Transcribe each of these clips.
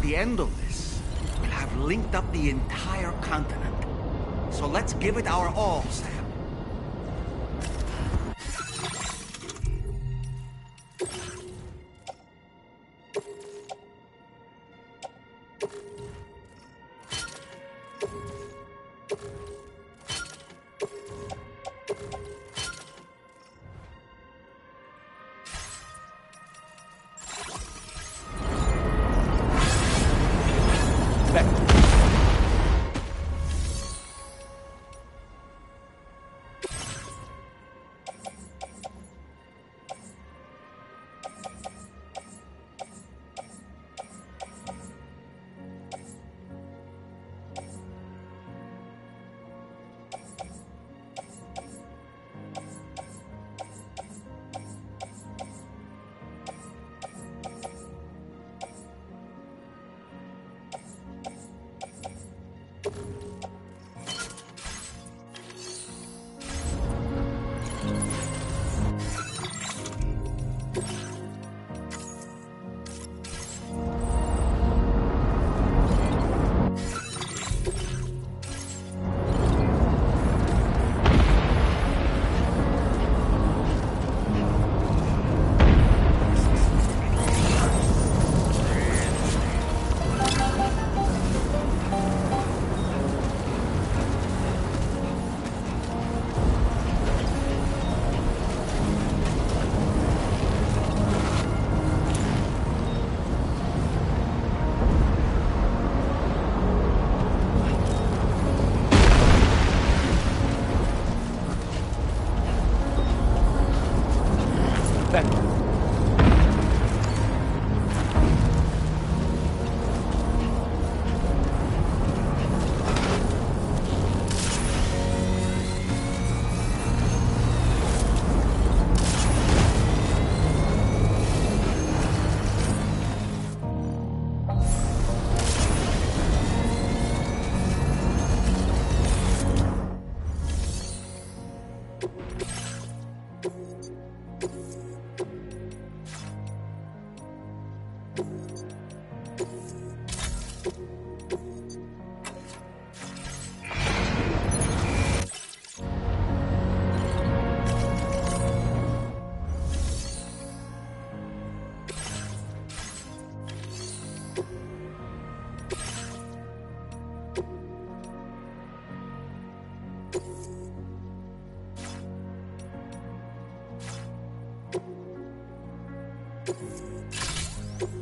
the end of this, we'll have linked up the entire continent. So let's give it our all, Sam.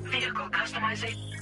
Vehicle customization.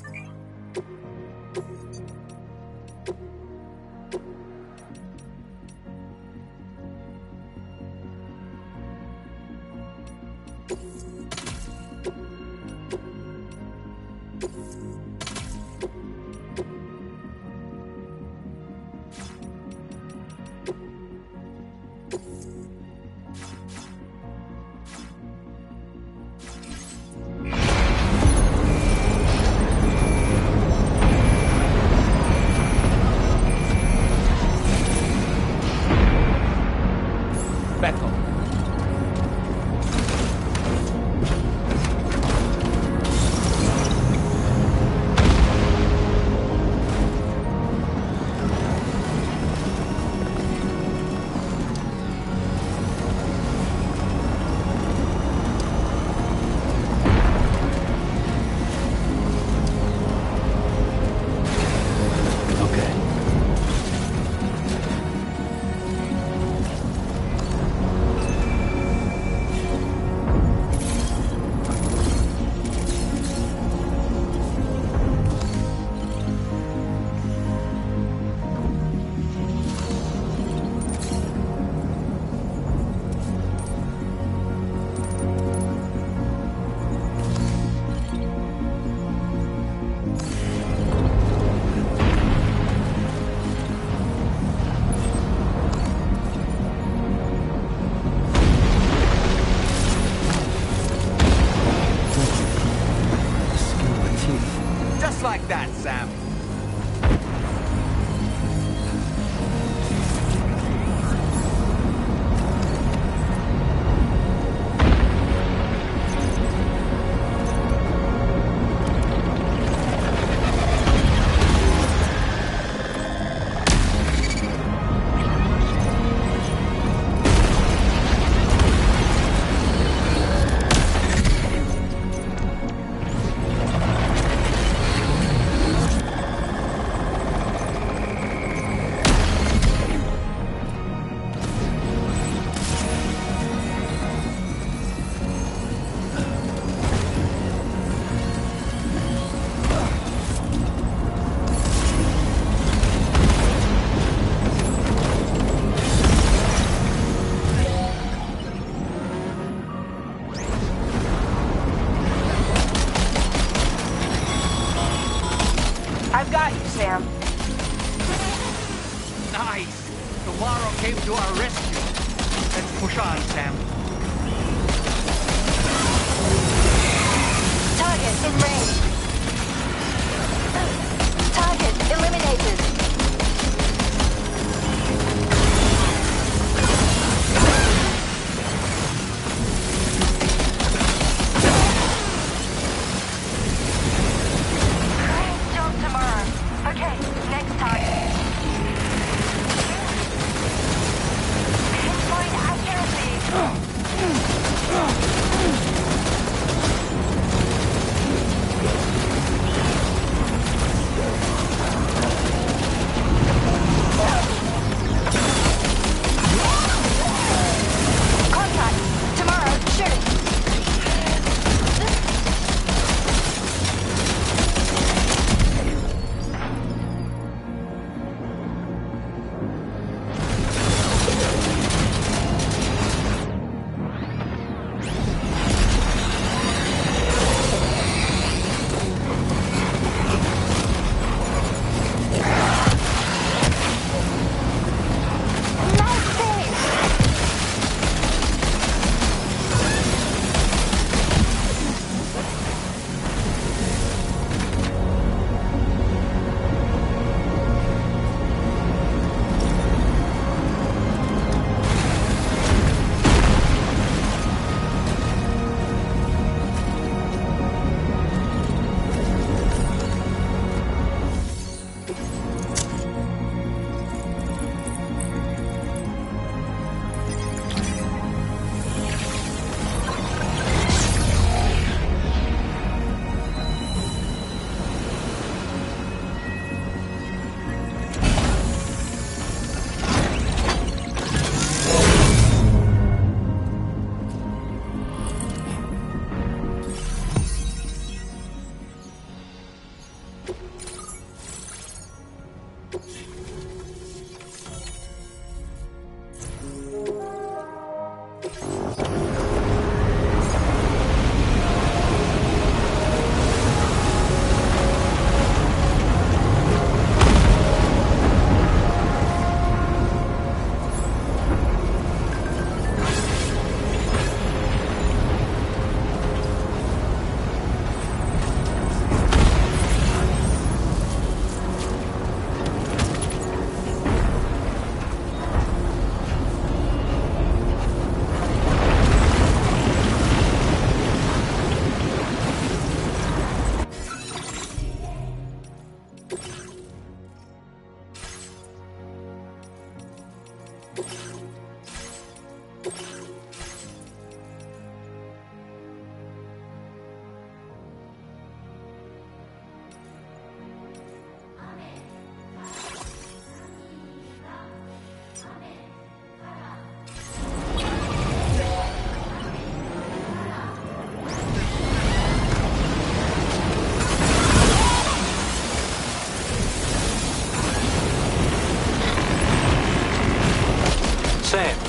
like that, Sam. came to our rescue. Let's push on, Sam. Target in range. Target eliminated. Great job tomorrow. Okay, next target. Pinpoint accurately.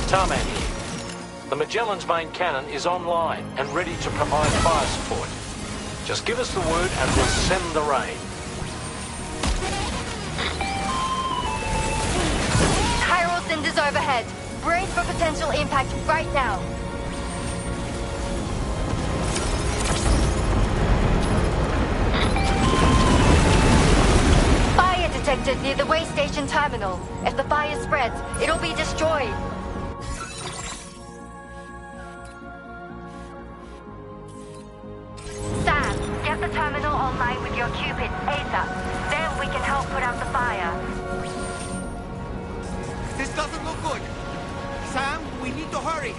Tarman here. The Magellan's main cannon is online and ready to provide fire support. Just give us the word and we'll send the rain. Spiral cinders overhead. Brace for potential impact right now. Fire detected near the way station terminal. If the fire spreads, it'll be destroyed. Sam, get the terminal online with your Cupid ASAP. Then we can help put out the fire. This doesn't look good. Sam, we need to hurry.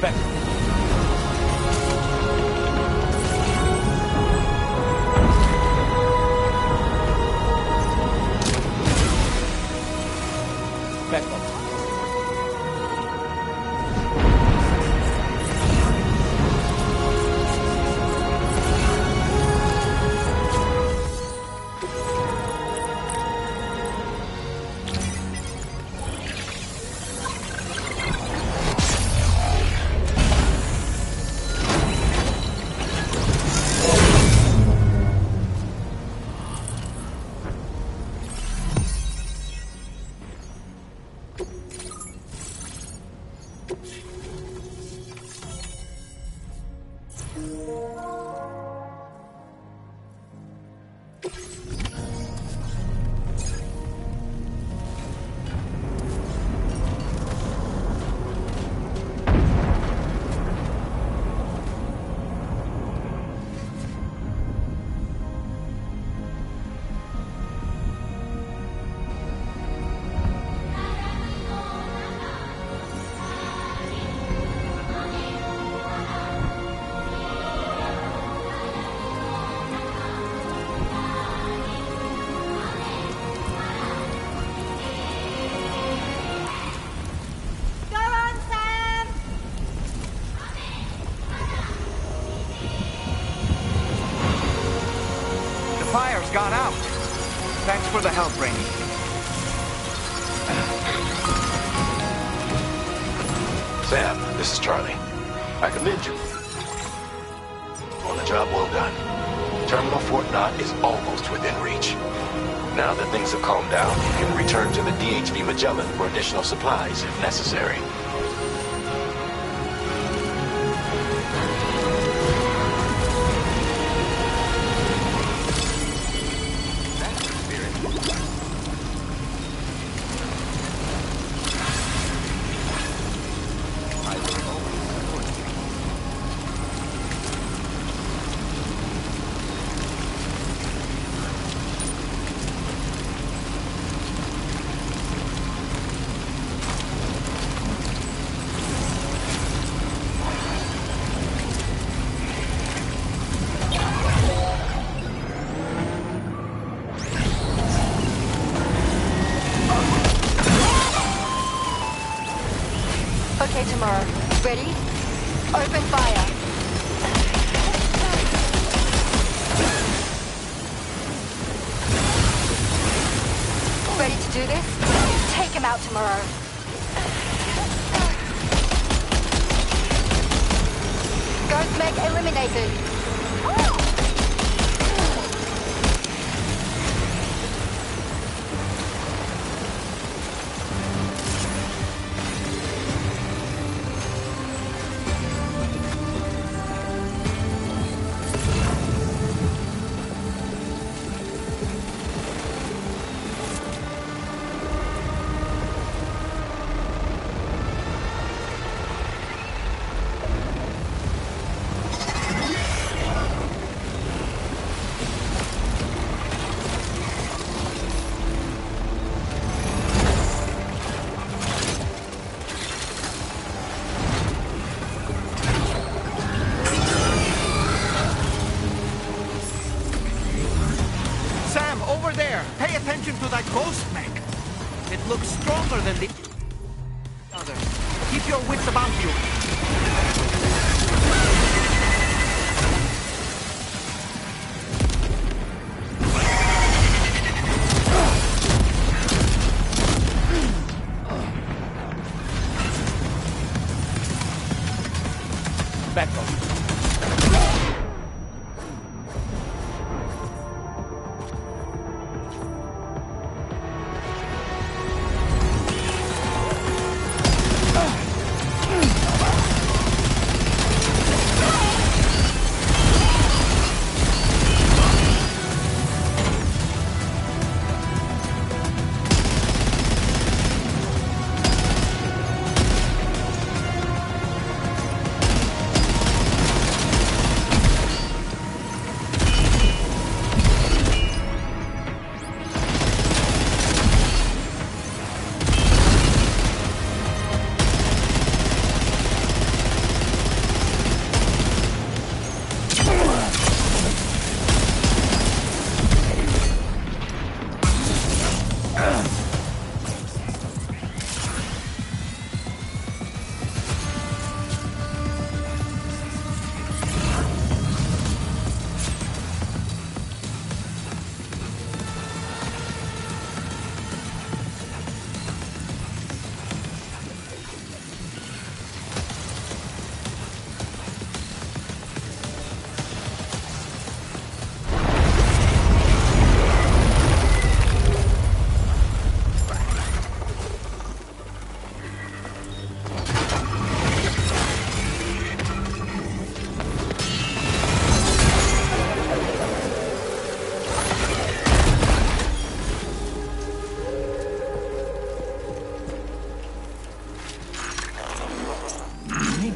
Back. Back up. Fire's gone out. Thanks for the help, Rainy. Sam, this is Charlie. I commend you on the job well done. Terminal Fort Knott is almost within reach. Now that things have calmed down, you can return to the DHV Magellan for additional supplies if necessary. Okay, tomorrow. Ready? Open fire. Ready to do this? Take him out tomorrow. Ghost mech eliminated. Pay attention to that ghost mech. It looks stronger than the others. Keep your wits about you. Back off.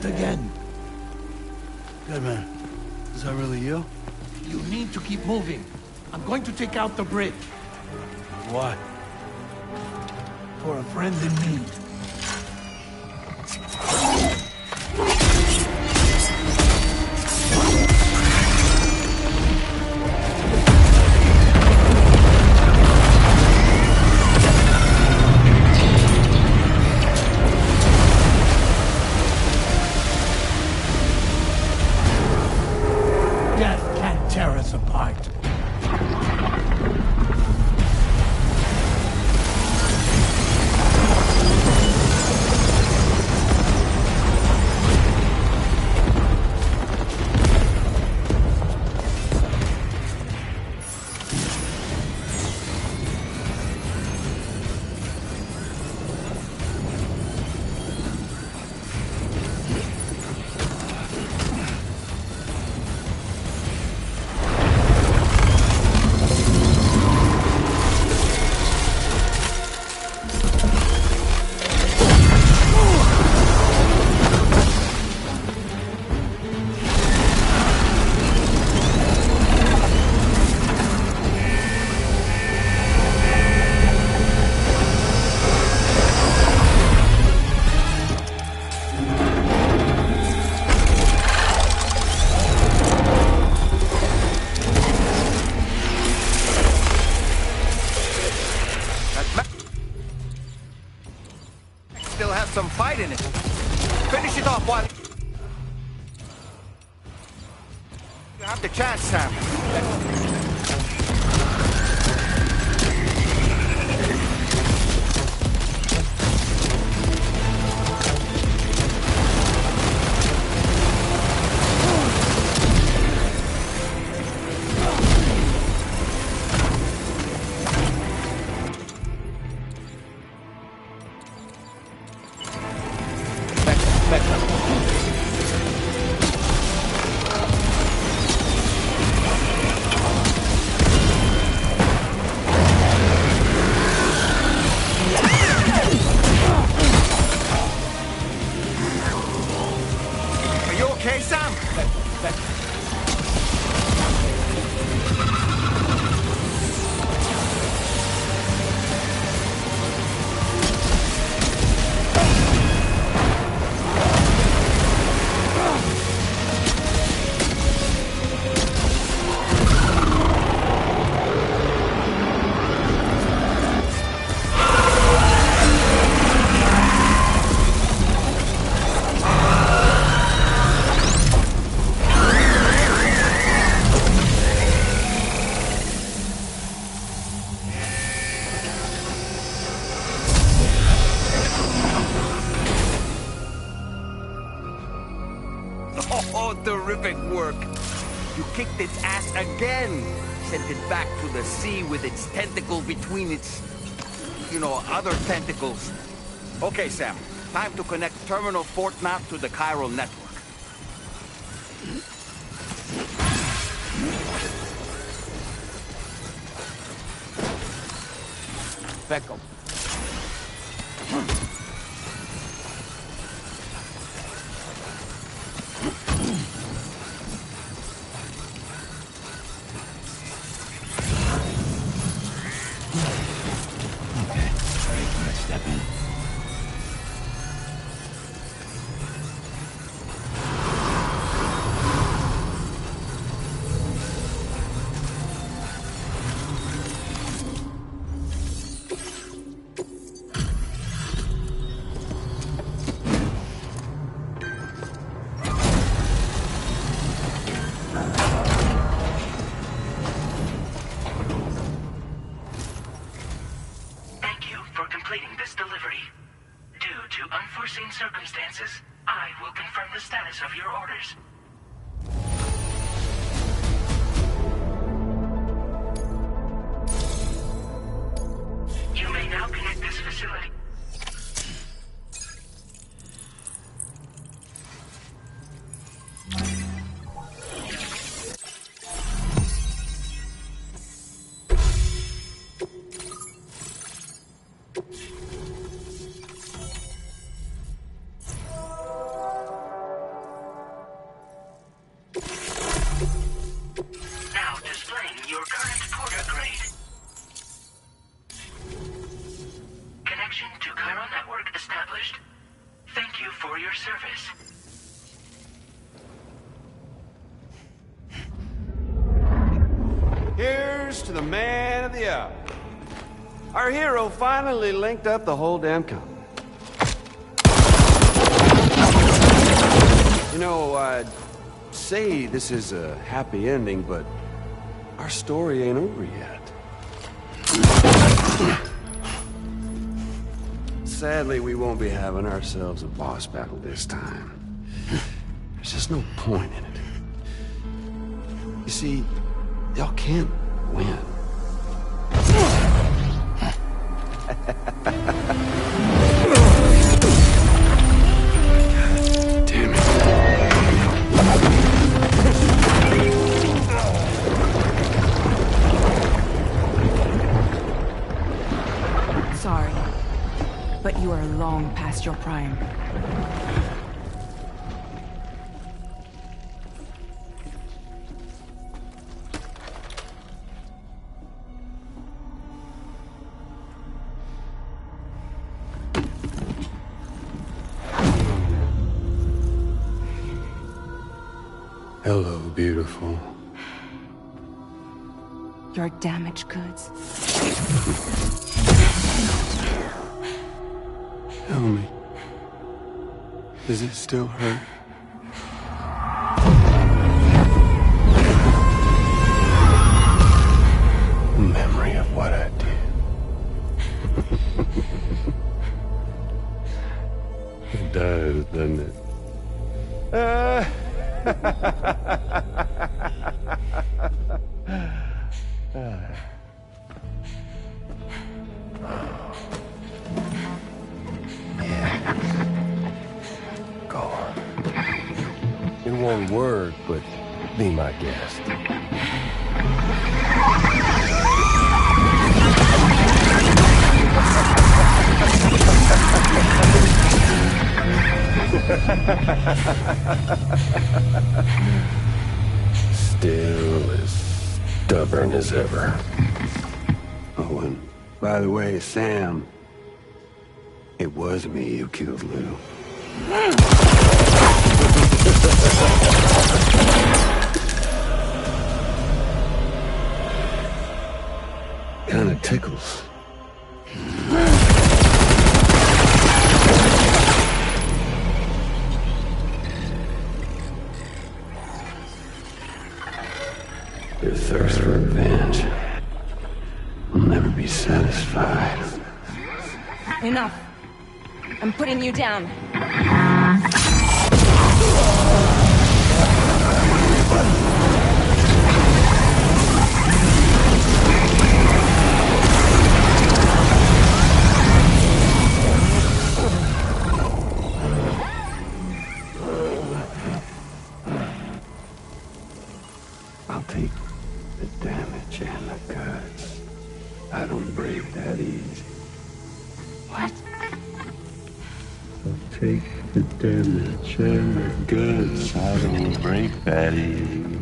it again. Good man. Is that really you? You need to keep moving. I'm going to take out the bridge. Why? For a friend in need. Death can't tear us apart. Still have some fight in it. Finish it off while you have the chance, Sam. Are you okay, Sam? Oh, terrific work. You kicked its ass again. Sent it back to the sea with its tentacle between its, other tentacles. Okay, Sam. Time to connect Terminal Fort Knot to the chiral network. Beckham. Step in. Thank you for completing this delivery. Due to unforeseen circumstances, I will confirm the status of your orders. You may now connect this facility. your service. Here's to the man of the hour. Our hero finally linked up the whole damn company. You know, I'd say this is a happy ending, but our story ain't over yet. Sadly, we won't be having ourselves a boss battle this time. There's just no point in it. You see, y'all can't win. Damn it. Sorry, but you are long past your prime. Hello, beautiful. Your damaged goods. Tell me, does it still hurt? Memory of what I did. It does, doesn't it? Go on. It won't work, but be my guest. Still as stubborn as ever. Oh, and by the way, Sam, it was me who killed Lou. Kinda tickles. Your thirst for revenge will never be satisfied. Enough. I'm putting you down. I'll take the damage and the goods. I don't break that easy. What? I'll take the damage and the goods. I don't break that easy.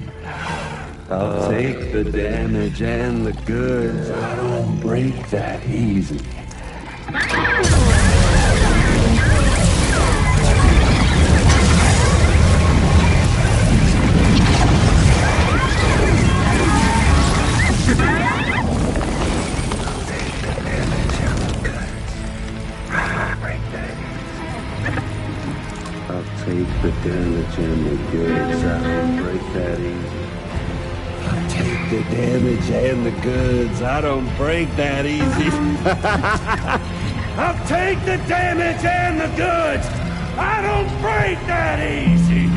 I'll take the damage and the goods. I don't break that easy. Take the damage and the goods. I don't break that easy. I'll take the damage and the goods. I don't break that easy. I'll take the damage and the goods. I don't break that easy.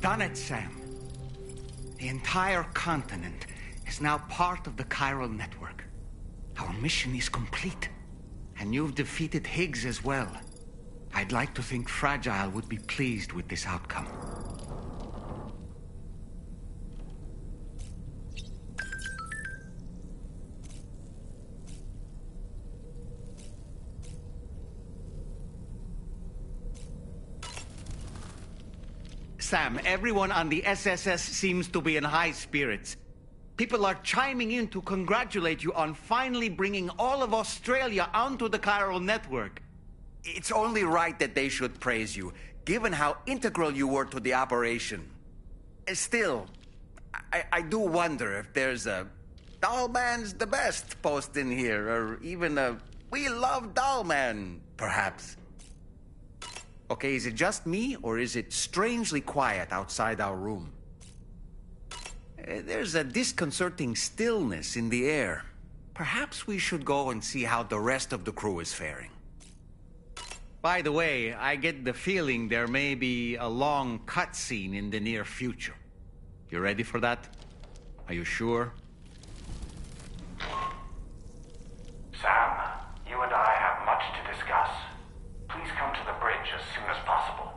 done it, Sam. The entire continent is now part of the chiral network. Our mission is complete. And you've defeated Higgs as well. I'd like to think Fragile would be pleased with this outcome. Sam, everyone on the SSS seems to be in high spirits. People are chiming in to congratulate you on finally bringing all of Australia onto the chiral network. It's only right that they should praise you, given how integral you were to the operation. Still, I do wonder if there's a Dollman's the best post in here, or even a We Love Dollman, perhaps. Okay, is it just me, or is it strangely quiet outside our room? There's a disconcerting stillness in the air. Perhaps we should go and see how the rest of the crew is faring. By the way, I get the feeling there may be a long cutscene in the near future. You ready for that? Are you sure? Sam, you and I have much to discuss. Please come to the bridge as soon as possible.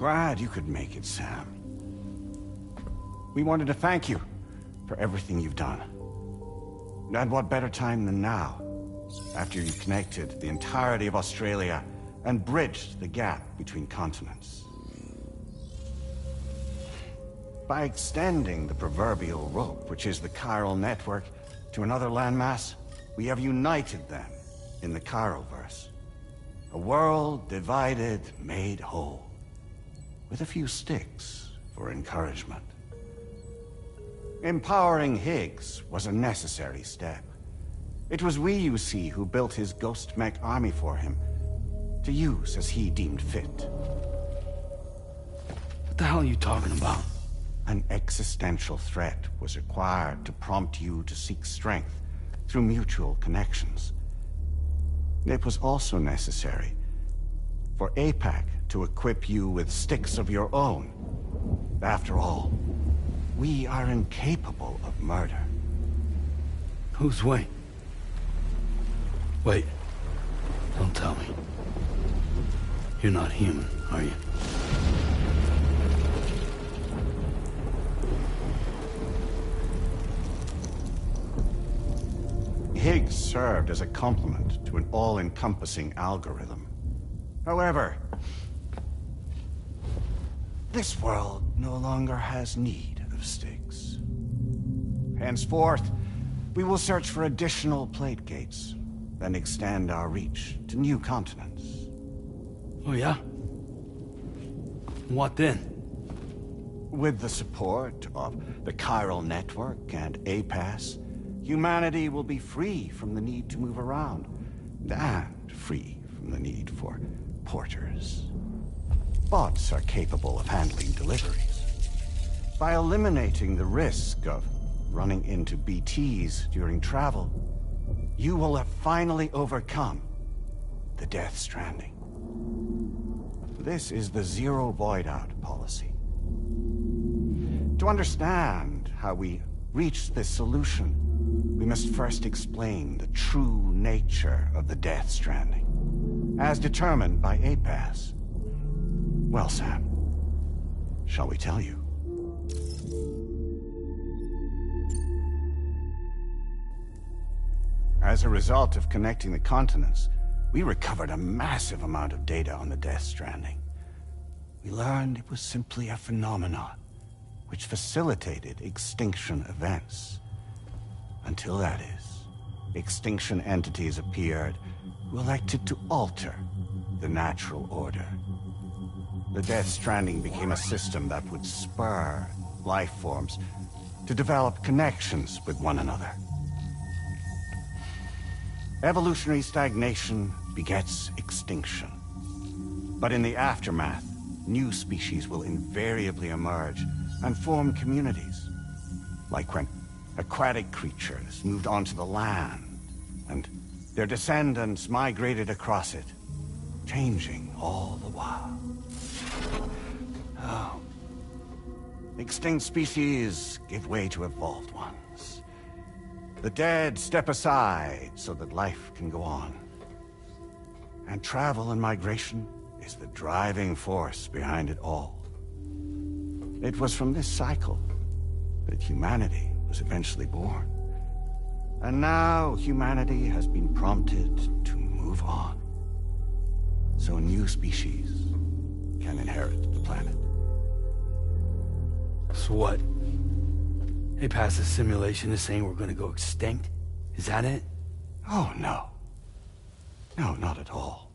glad you could make it, Sam. We wanted to thank you for everything you've done. And what better time than now, after you connected the entirety of Australia and bridged the gap between continents. By extending the proverbial rope, which is the chiral network, to another landmass, we have united them in the Chiroverse. A world divided, made whole, with a few sticks for encouragement. Empowering Higgs was a necessary step. It was we, you see, who built his ghost mech army for him, to use as he deemed fit. What the hell are you talking about? An existential threat was required to prompt you to seek strength through mutual connections. It was also necessary for APAC to equip you with sticks of your own. After all, we are incapable of murder. Who's we? Wait. Don't tell me. You're not human, are you? Higgs served as a complement to an all-encompassing algorithm. However, this world no longer has need of sticks. Henceforth, we will search for additional plate gates, then extend our reach to new continents. Oh yeah? What then? With the support of the chiral network and APAS, humanity will be free from the need to move around, and free from the need for porters. Bots are capable of handling deliveries. By eliminating the risk of running into BTs during travel, you will have finally overcome the Death Stranding. This is the Zero Void-Out policy. To understand how we reached this solution, we must first explain the true nature of the Death Stranding, as determined by APAS. Well, Sam, shall we tell you? As a result of connecting the continents, we recovered a massive amount of data on the Death Stranding. We learned it was simply a phenomenon which facilitated extinction events. Until that is, extinction entities appeared who elected to alter the natural order. The Death Stranding became a system that would spur life forms to develop connections with one another. Evolutionary stagnation begets extinction. But in the aftermath, new species will invariably emerge and form communities. Like when aquatic creatures moved onto the land, and their descendants migrated across it, changing all the while. Oh. Extinct species give way to evolved ones. The dead step aside so that life can go on. And travel and migration is the driving force behind it all. It was from this cycle that humanity was eventually born. And now humanity has been prompted to move on, so new species can inherit the planet. So what? APAS's simulation is saying we're gonna go extinct? Is that it? Oh, no. No, not at all.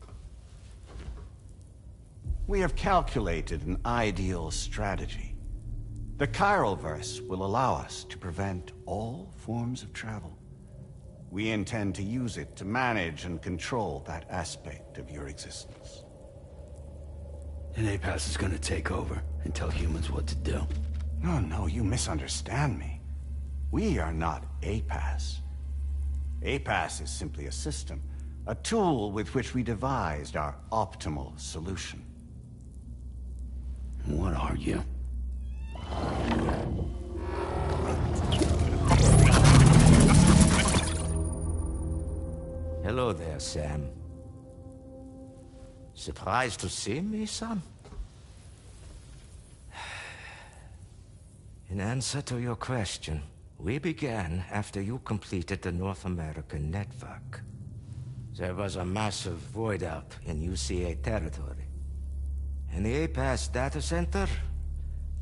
We have calculated an ideal strategy. The Chiroverse will allow us to prevent all forms of travel. We intend to use it to manage and control that aspect of your existence. And APAS is gonna take over and tell humans what to do. No, you misunderstand me. We are not APAS. APAS is simply a system, a tool with which we devised our optimal solution. What are you? Hello there, Sam. Surprised to see me, son? In answer to your question, we began after you completed the North American network. There was a massive void out in UCA territory. And the APAS data center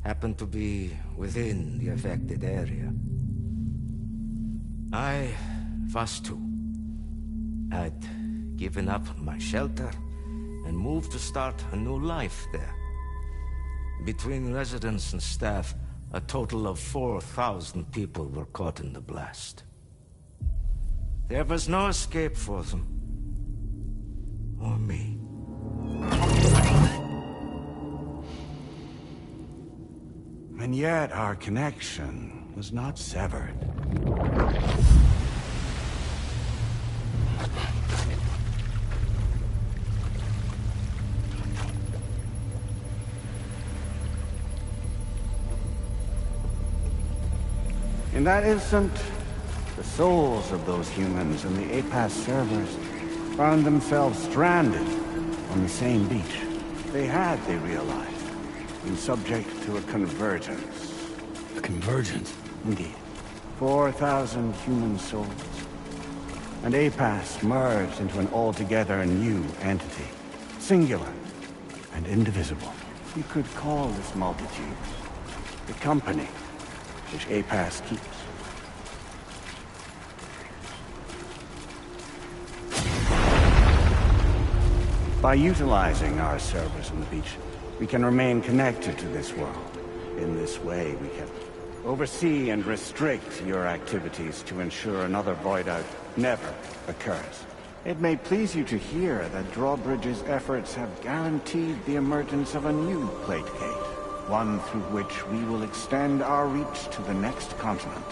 happened to be within the affected area. I was too. I'd given up my shelter and moved to start a new life there. Between residents and staff, a total of 4,000 people were caught in the blast. There was no escape for them. Or me. And yet our connection was not severed. In that instant, the souls of those humans in the APAS servers found themselves stranded on the same beach. They realized, been subject to a convergence. A convergence? Indeed. 4,000 human souls. And APAS merged into an altogether new entity. Singular and indivisible. You could call this multitude the company which APAS keeps. By utilizing our servers on the beach, we can remain connected to this world. In this way, we can oversee and restrict your activities to ensure another void out never occurs. It may please you to hear that Drawbridge's efforts have guaranteed the emergence of a new plate gate. One through which we will extend our reach to the next continent.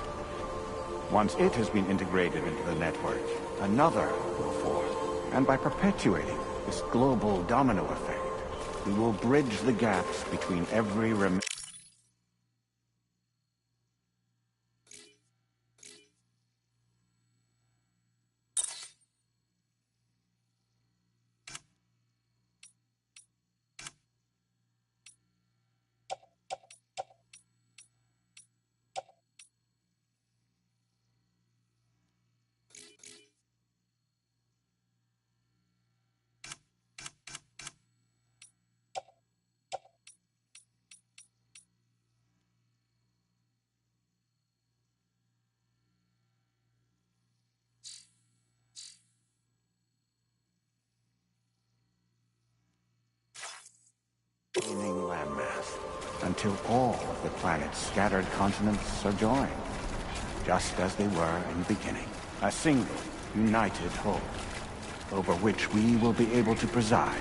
Once it has been integrated into the network, another will form. And by perpetuating this global domino effect, we will bridge the gaps between every remaining landmass, until all of the planet's scattered continents are joined, just as they were in the beginning. A single, united whole, over which we will be able to preside.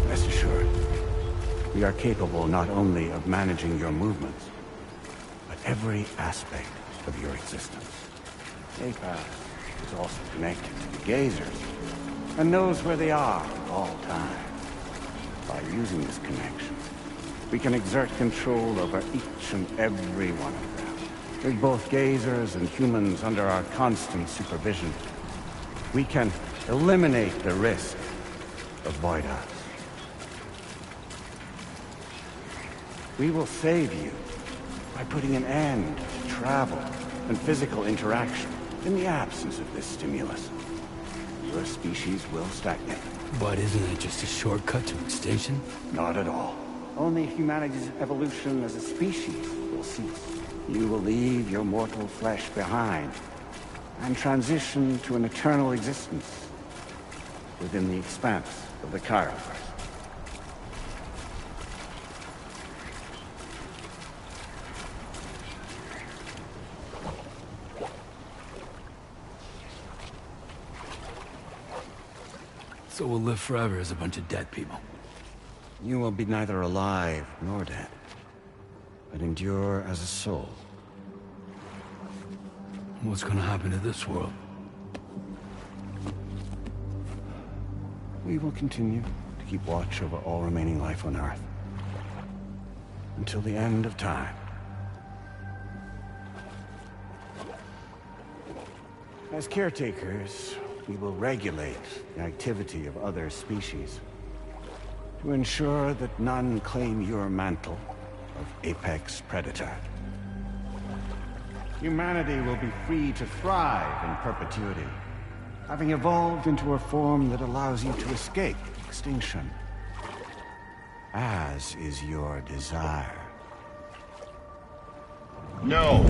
Rest assured, we are capable not only of managing your movements, but every aspect of your existence. APAS is also connected to the gazers, and knows where they are at all times. By using this connection, we can exert control over each and every one of them. With both gazers and humans under our constant supervision, we can eliminate the risk of void outs. We will save you by putting an end to travel and physical interaction. In the absence of this stimulus, your species will stagnate. But isn't it just a shortcut to extinction? Not at all. Only humanity's evolution as a species will cease. You will leave your mortal flesh behind and transition to an eternal existence within the expanse of the Chiroverse. So we'll live forever as a bunch of dead people. You will be neither alive nor dead, but endure as a soul. What's gonna happen to this world? We will continue to keep watch over all remaining life on Earth. Until the end of time. As caretakers, we will regulate the activity of other species to ensure that none claim your mantle of apex predator. Humanity will be free to thrive in perpetuity, having evolved into a form that allows you to escape extinction, as is your desire. No!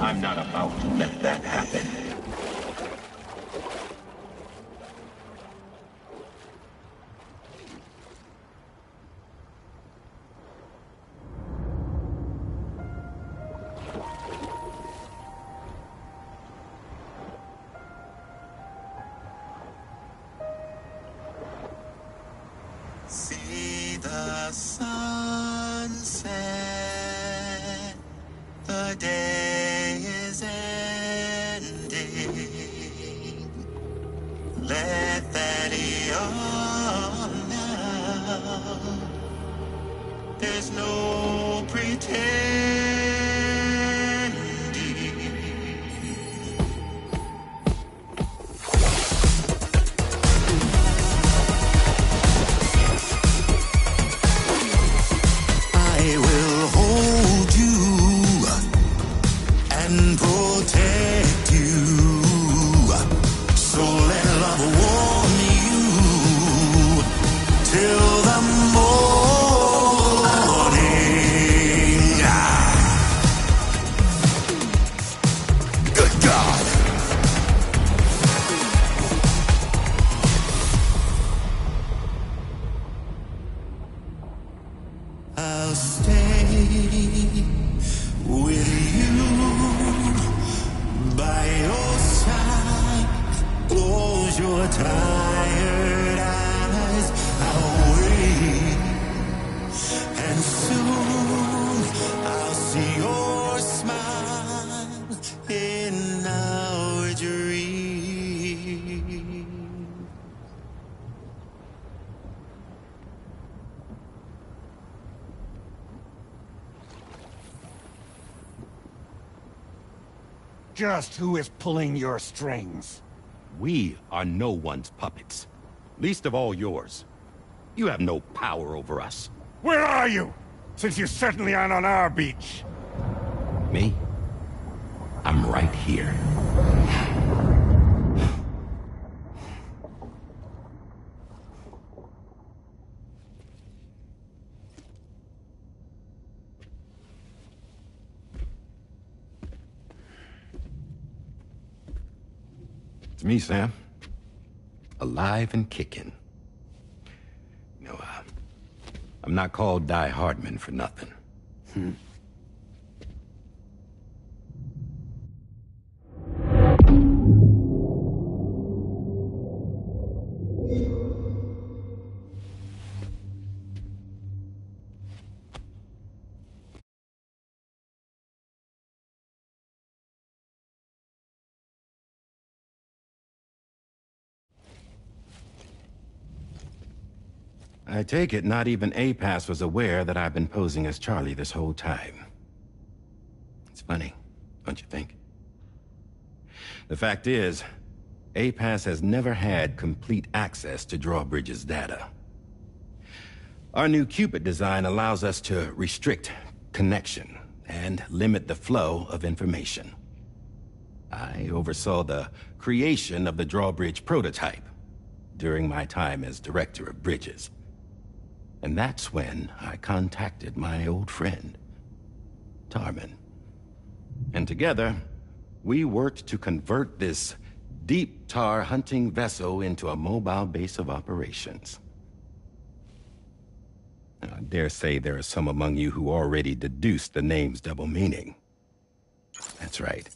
I'm not about to let that happen. See the sunset, the day is ending. Let that yawn now. There's no pretending. I will hold you and protect you. So let love warm you till the morning. Good God. I'll stay with you by your side. Close your tired eyes. I'll wait, and soon I'll see your smile in our dream. Just who is pulling your strings? We are no one's puppets. Least of all yours. You have no power over us. Where are you? Since you certainly aren't on our beach. Me? I'm right here. It's me, Sam. Alive and kicking. You know, I'm not called Die Hardman for nothing. I take it not even APAS was aware that I've been posing as Charlie this whole time. It's funny, don't you think? The fact is, APAS has never had complete access to Drawbridge's data. Our new Cupid design allows us to restrict connection and limit the flow of information. I oversaw the creation of the Drawbridge prototype during my time as Director of Bridges. And that's when I contacted my old friend, Tarman. And together, we worked to convert this deep tar hunting vessel into a mobile base of operations. Now, I dare say there are some among you who already deduced the name's double meaning. That's right.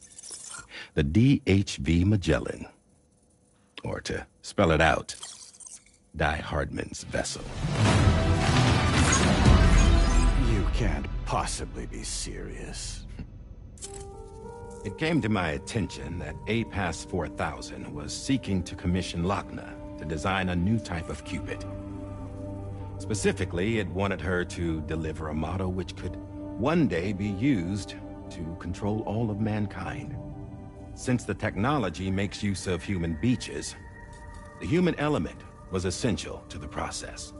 The DHV Magellan. Or to spell it out, Die Hardman's vessel. You can't possibly be serious. It came to my attention that APAS 4000 was seeking to commission Lochna to design a new type of Cupid. Specifically, it wanted her to deliver a model which could one day be used to control all of mankind. Since the technology makes use of human beaches, the human element was essential to the process.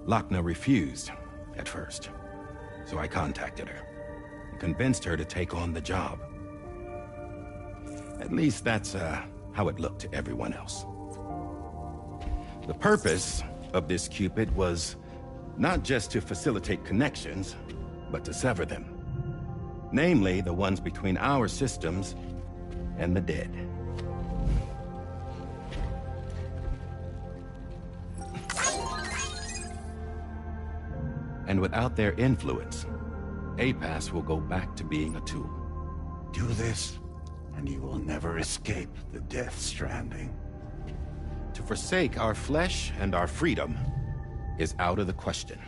Lochner refused at first, so I contacted her and convinced her to take on the job. At least that's how it looked to everyone else. The purpose of this Cupid was not just to facilitate connections, but to sever them. Namely, the ones between our systems and the dead. And without their influence, APAS will go back to being a tool. Do this, and you will never escape the death stranding. To forsake our flesh and our freedom is out of the question.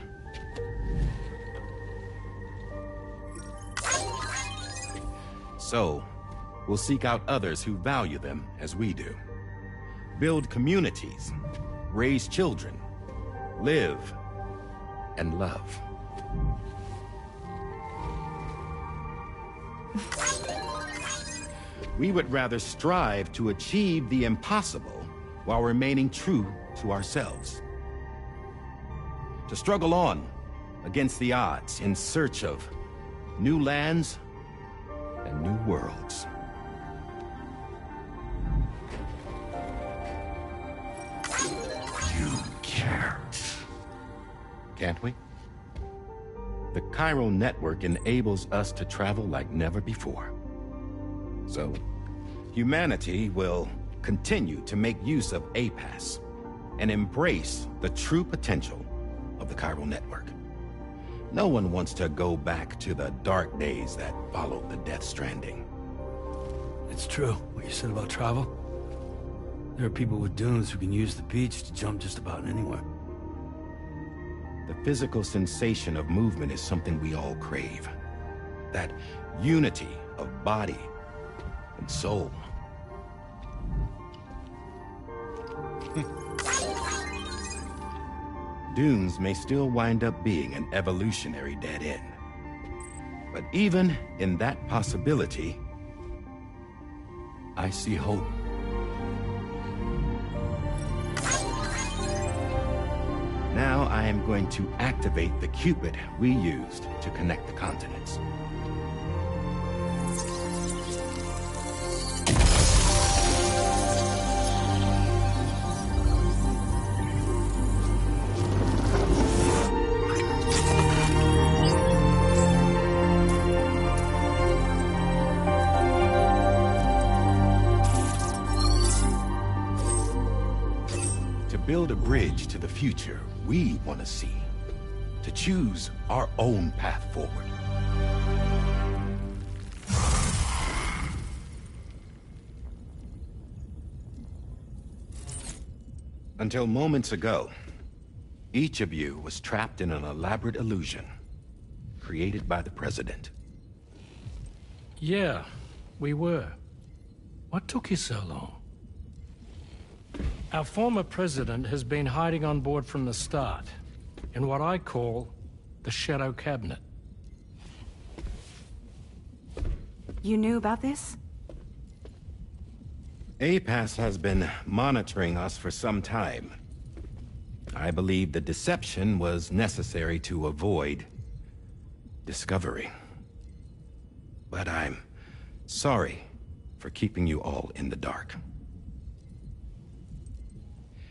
So, we'll seek out others who value them as we do. Build communities, raise children, live, and love. We would rather strive to achieve the impossible while remaining true to ourselves. To struggle on against the odds in search of new lands and new worlds. You can't. Can't we? The chiral network enables us to travel like never before. So, humanity will continue to make use of APAS and embrace the true potential of the chiral network. No one wants to go back to the dark days that followed the death stranding. It's true, what you said about travel. There are people with dunes who can use the beach to jump just about anywhere. The physical sensation of movement is something we all crave. That unity of body and soul. Dunes may still wind up being an evolutionary dead end. But even in that possibility, I see hope. Now I am going to activate the Cupid we used to connect the continents. Build a bridge to the future we want to see, to choose our own path forward. Until moments ago, each of you was trapped in an elaborate illusion created by the President. Yeah, we were. What took you so long? Our former president has been hiding on board from the start, in what I call the Shadow Cabinet. You knew about this? APAS has been monitoring us for some time. I believe the deception was necessary to avoid discovery. But I'm sorry for keeping you all in the dark.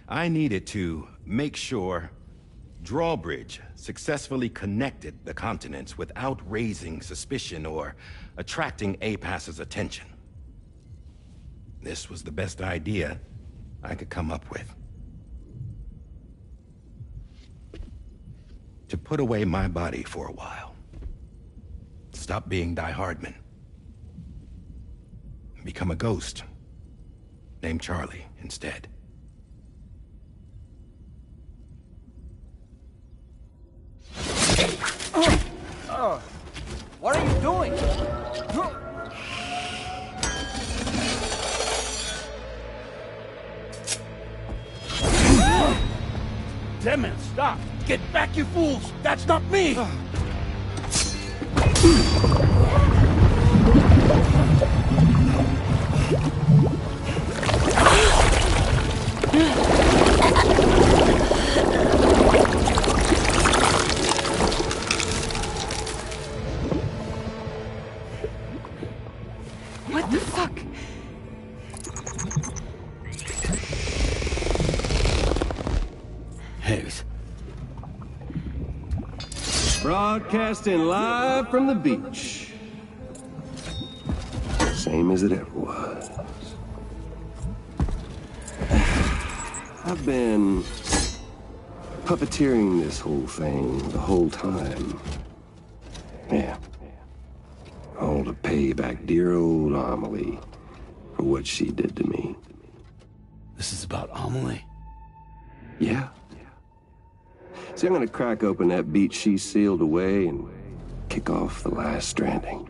I needed to make sure Drawbridge successfully connected the continents without raising suspicion or attracting APAS's attention. This was the best idea I could come up with. To put away my body for a while. Stop being Die Hardman. Become a ghost. Named Charlie instead. What are you doing? Damn it, stop! Get back, you fools! That's not me! What the fuck? Higgs. Broadcasting live from the beach. Same as it ever was. I've been puppeteering this whole thing the whole time. Yeah. All to pay back dear old Amelie for what she did to me. This is about Amelie? Yeah. See, I'm gonna crack open that beach she sealed away and kick off the last Stranding.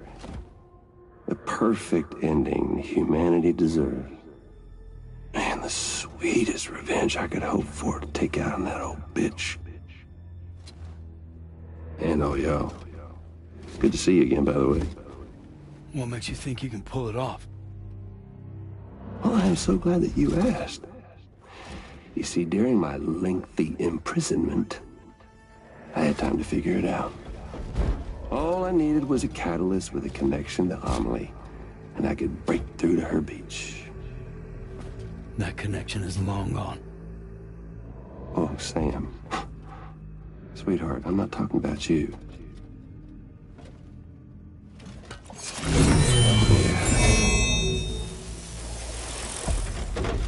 The perfect ending humanity deserves. And the sweetest revenge I could hope for to take out on that old bitch. And all y'all. Good to see you again, by the way. What makes you think you can pull it off? Well, I'm so glad that you asked. You see, during my lengthy imprisonment, I had time to figure it out. All I needed was a catalyst with a connection to Amelie, and I could break through to her beach. That connection is long gone. Oh, Sam. Sweetheart, I'm not talking about you.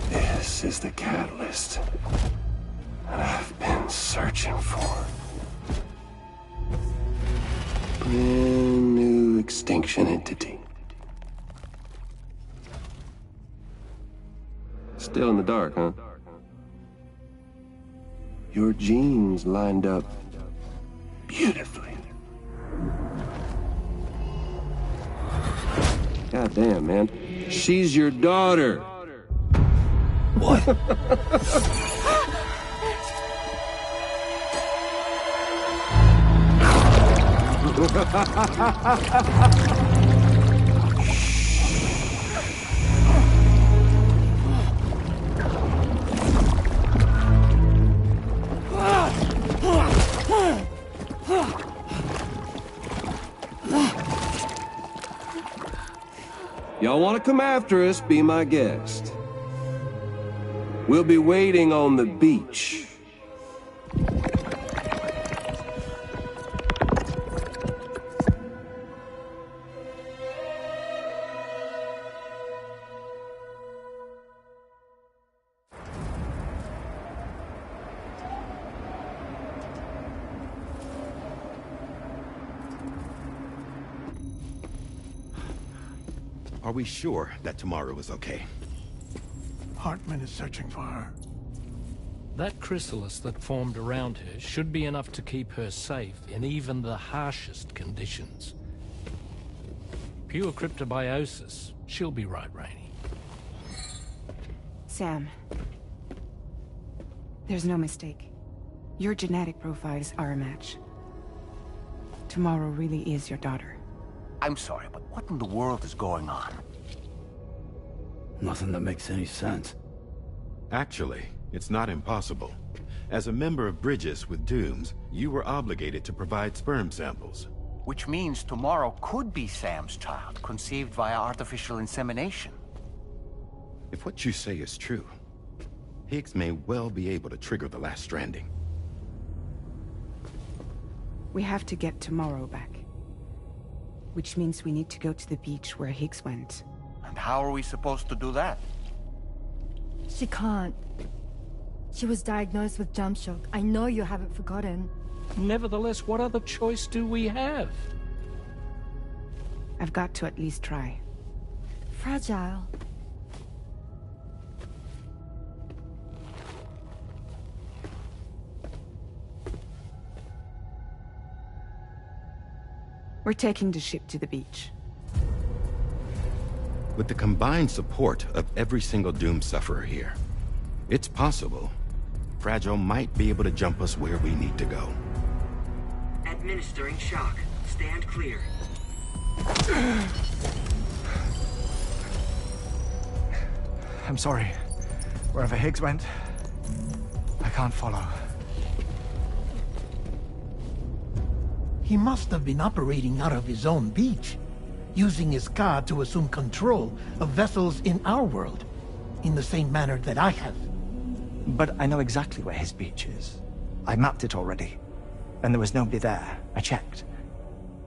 This is the catalyst that I've been searching for. Brand new extinction entity. Still in the dark, huh? Your genes lined up beautifully. God damn, man. She's your daughter. What? Y'all want to come after us, be my guest. We'll be waiting on the beach. Are we sure that tomorrow is okay? Hartman is searching for her. That chrysalis that formed around her should be enough to keep her safe in even the harshest conditions. Pure cryptobiosis. She'll be right, Rainey. Sam. There's no mistake. Your genetic profiles are a match. Tomorrow really is your daughter. I'm sorry, but what in the world is going on? Nothing that makes any sense. Actually, it's not impossible. As a member of Bridges with Dooms, you were obligated to provide sperm samples. Which means tomorrow could be Sam's child, conceived via artificial insemination. If what you say is true, Higgs may well be able to trigger the last Stranding. We have to get tomorrow back. Which means we need to go to the beach where Higgs went. And how are we supposed to do that? She can't. She was diagnosed with jump shock. I know you haven't forgotten. Nevertheless, what other choice do we have? I've got to at least try. Fragile. We're taking the ship to the beach. With the combined support of every single Doom sufferer here, it's possible Fragile might be able to jump us where we need to go. Administering shock. Stand clear. I'm sorry. Wherever Higgs went, I can't follow. He must have been operating out of his own beach, using his car to assume control of vessels in our world, in the same manner that I have. But I know exactly where his beach is. I mapped it already, and there was nobody there. I checked.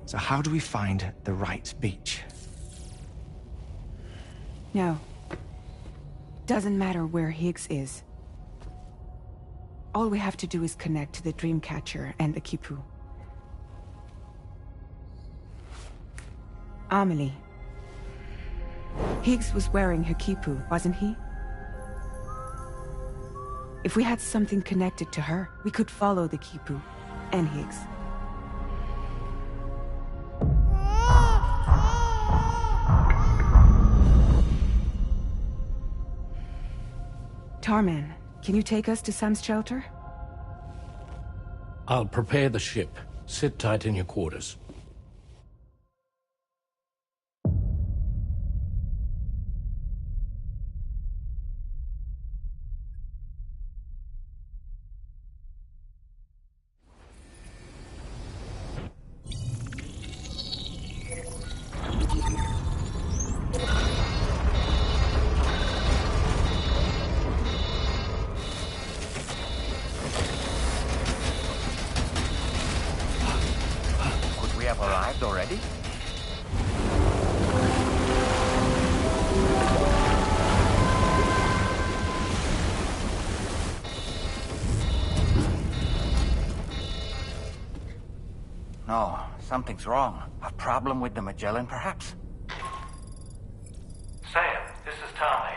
So how do we find the right beach? No. Doesn't matter where Higgs is. All we have to do is connect to the Dreamcatcher and the Kipu. Amelie. Higgs was wearing her Kipu, wasn't he? If we had something connected to her, we could follow the Kipu and Higgs. Tarman, can you take us to Sam's shelter? I'll prepare the ship. Sit tight in your quarters. Could we have arrived already? No, something's wrong. A problem with the Magellan, perhaps? Sam, this is Tarman.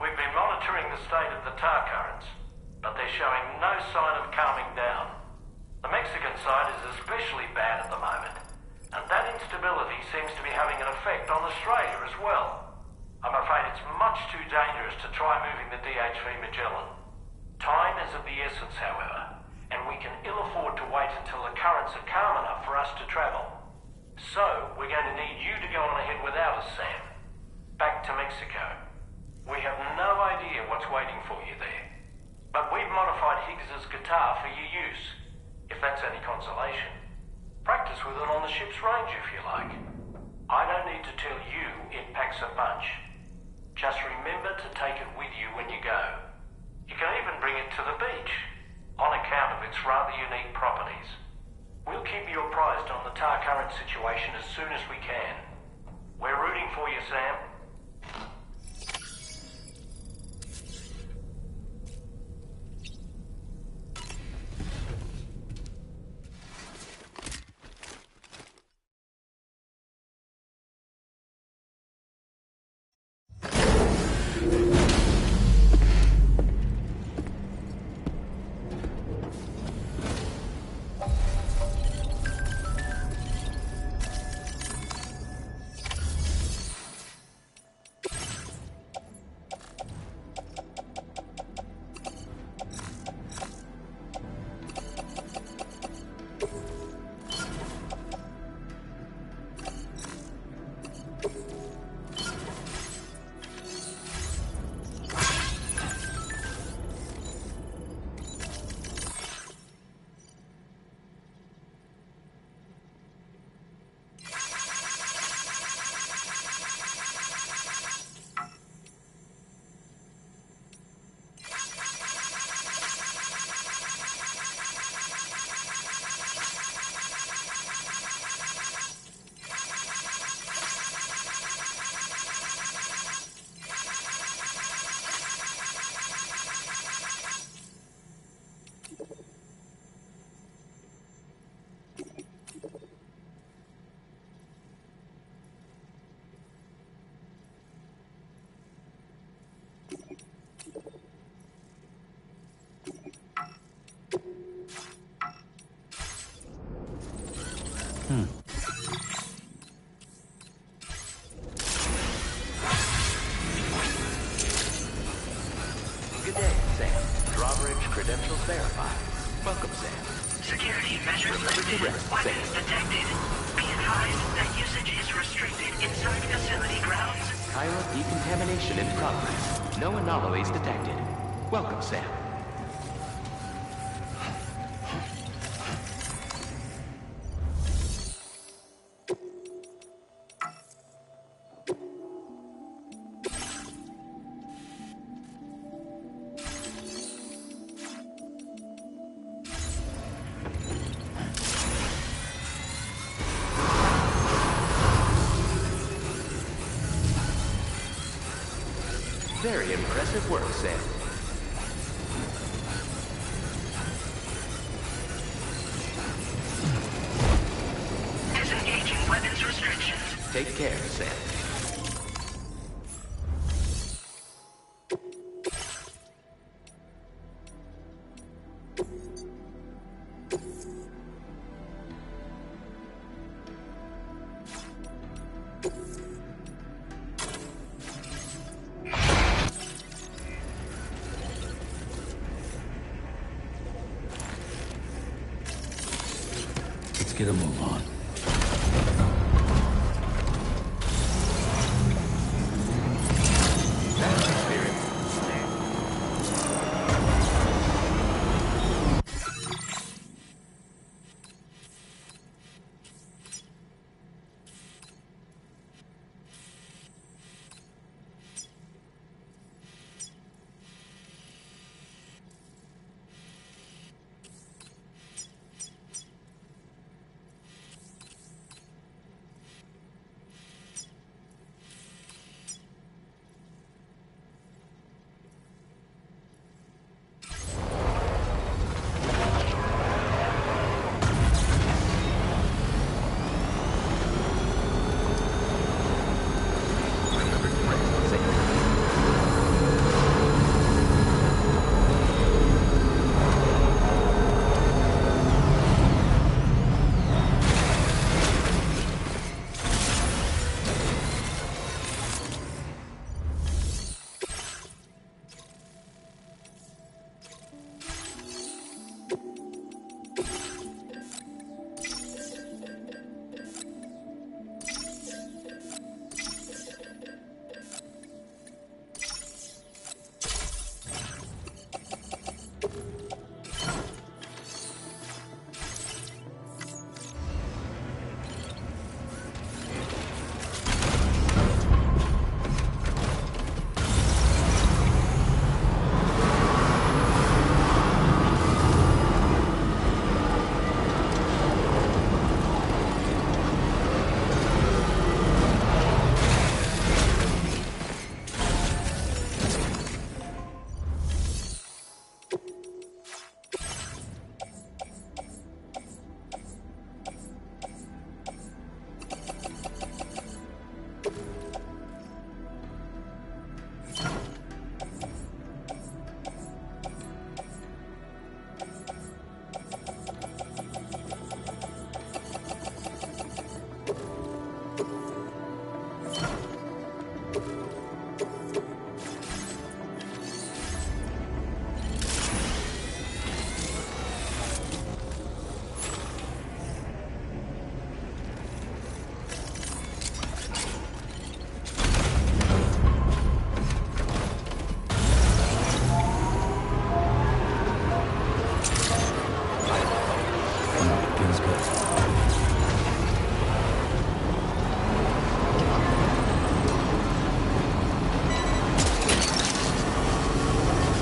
We've been monitoring the state of the tar currents, but they're showing no sign of calming down. The Mexican side is especially bad at the moment, and that instability seems to be having an effect on Australia as well. I'm afraid it's much too dangerous to try moving the DHV Magellan. Time is of the essence, however, and we can ill afford to wait until the currents are calm enough for us to travel. So, we're going to need you to go on ahead without us, Sam. Back to Mexico. We have no idea what's waiting for you there. But we've modified Higgs's guitar for your use, if that's any consolation. Practice with it on the ship's range if you like. I don't need to tell you it packs a punch. Just remember to take it with you when you go. You can even bring it to the beach, on account of its rather unique properties. We'll keep you apprised on the tar current situation as soon as we can. We're rooting for you, Sam. Good day, Sam. Drawbridge credentials verified. Welcome, Sam. Security measures lifted. Weapons detected. Be advised that usage is restricted inside facility grounds. Chiral decontamination in progress. No anomalies detected. Welcome, Sam. Very impressive work, Sam. Disengaging weapons restrictions. Take care, Sam. Let's get a move on. That's the spirit.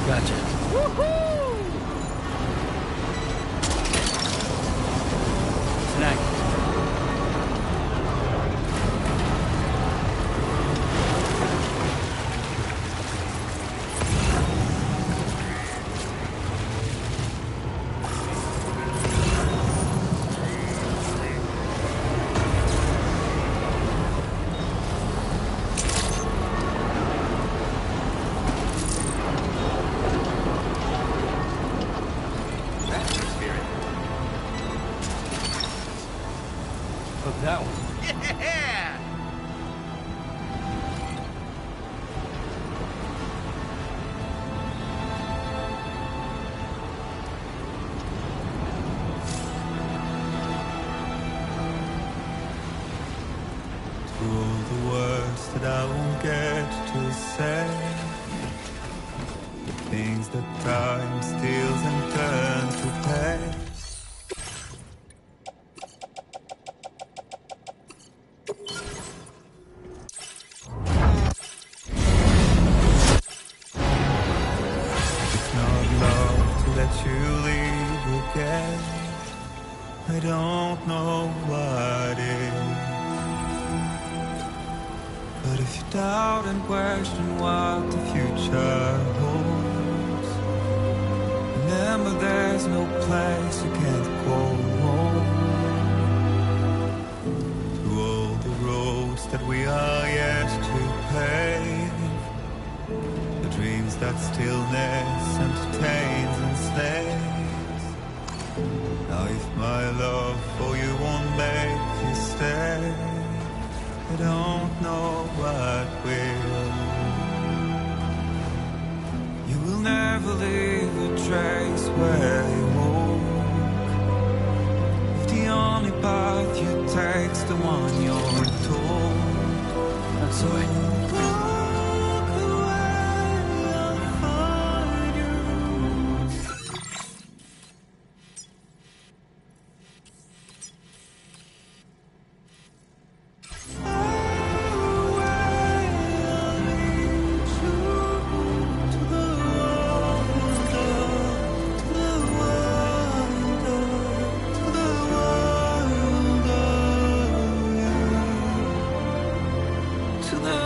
Gotcha. Snack. things that time steals and turns to pay. It's not love to let you leave again. I don't know what is. But if you doubt and question what the future holds, remember there's no place you can't go home. Through all the roads that we are yet to pave, the dreams that stillness entertains and slays. Now if my love for you won't make you stay, I don't know what will. You will never leave a trace where you walk. If the only path you take's the one you're told, that's why. To the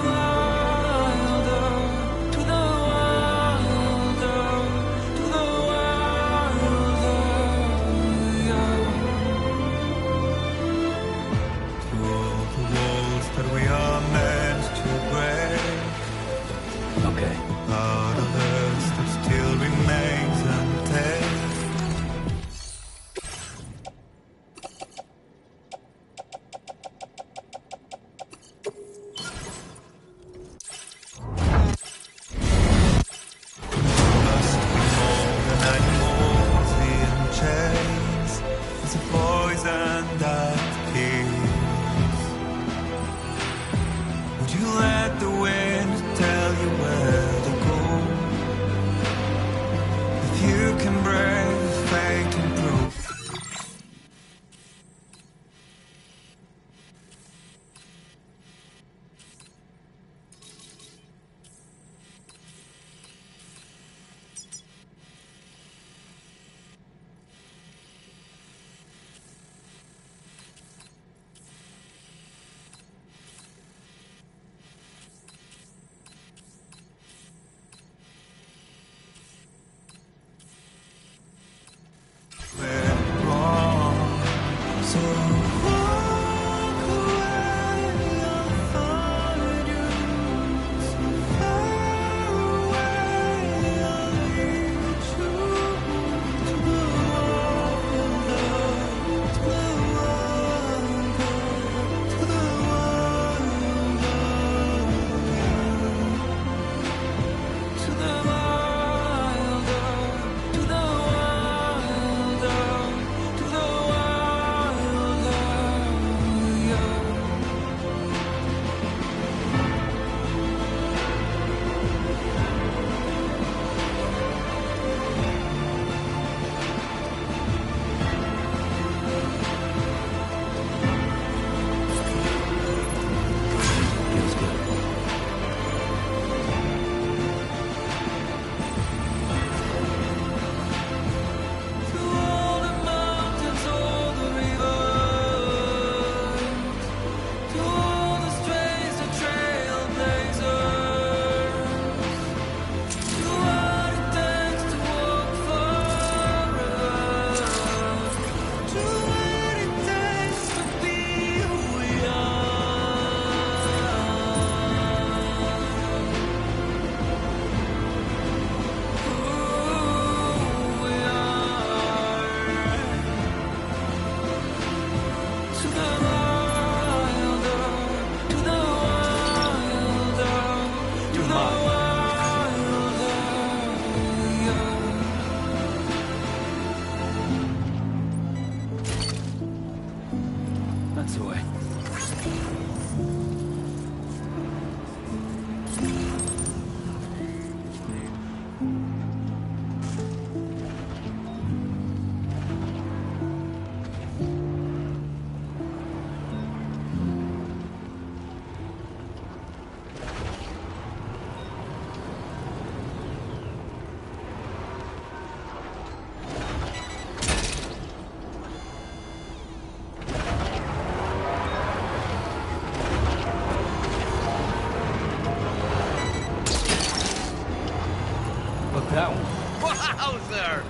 about that one? Wowzer!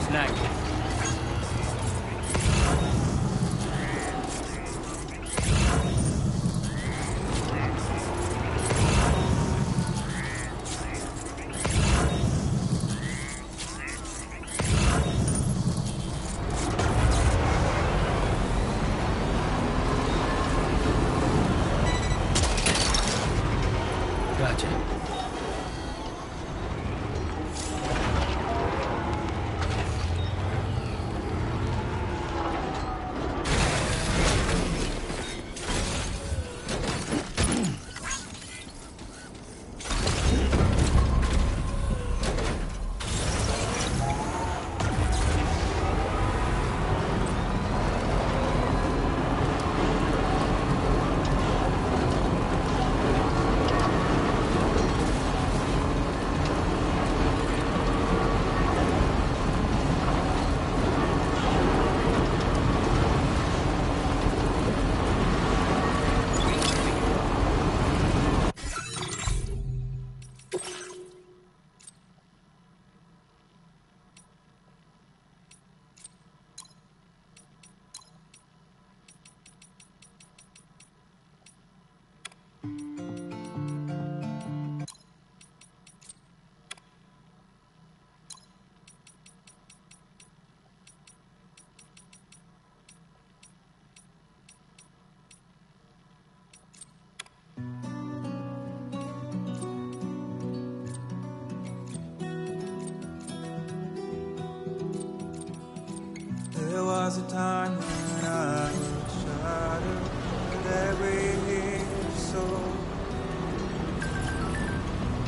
Snag. Gotcha. There was a time when I shadowed every soul,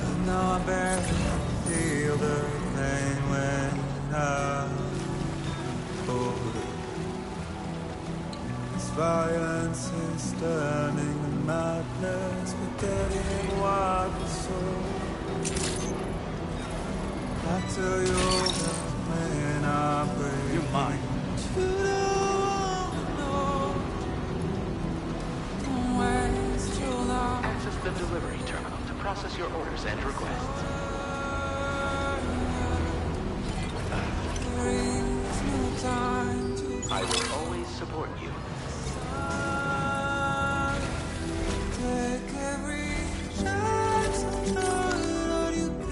and now I barely feel the pain when I hold it. This violence is turning the madness, forgetting what was so. I tell you that when I break, You're mine. you don't know. Don't waste your life. Access the delivery terminal to process your orders and requests. There is no time to I will always support you. take every chance and turn all you can.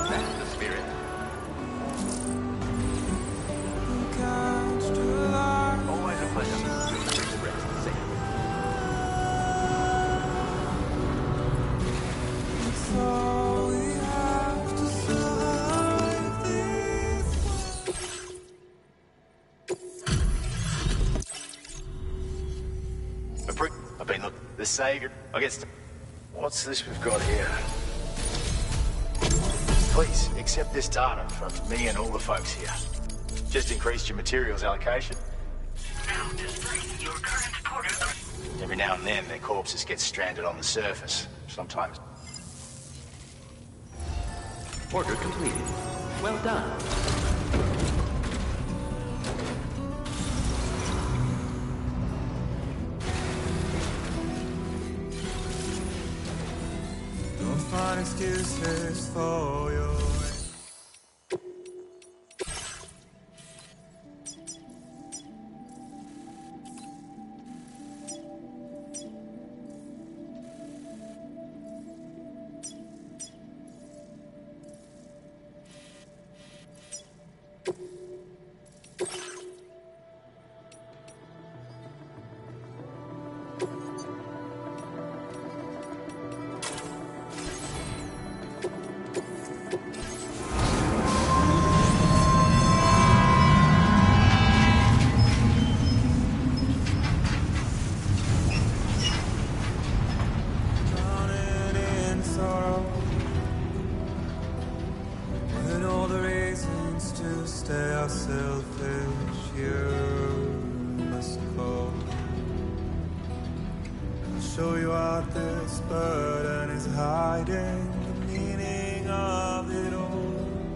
That's the spirit. Always a pleasure. Remember to rest, Sam. So we have to survive this. I've been the savior. I guess. What's this we've got here? Please accept this data from me and all the folks here. Just increased your materials allocation. Now display your current porter. Every now and then, their corpses get stranded on the surface. Sometimes. Order completed. Well done. Don't find excuses for your burden is hiding the meaning of it all.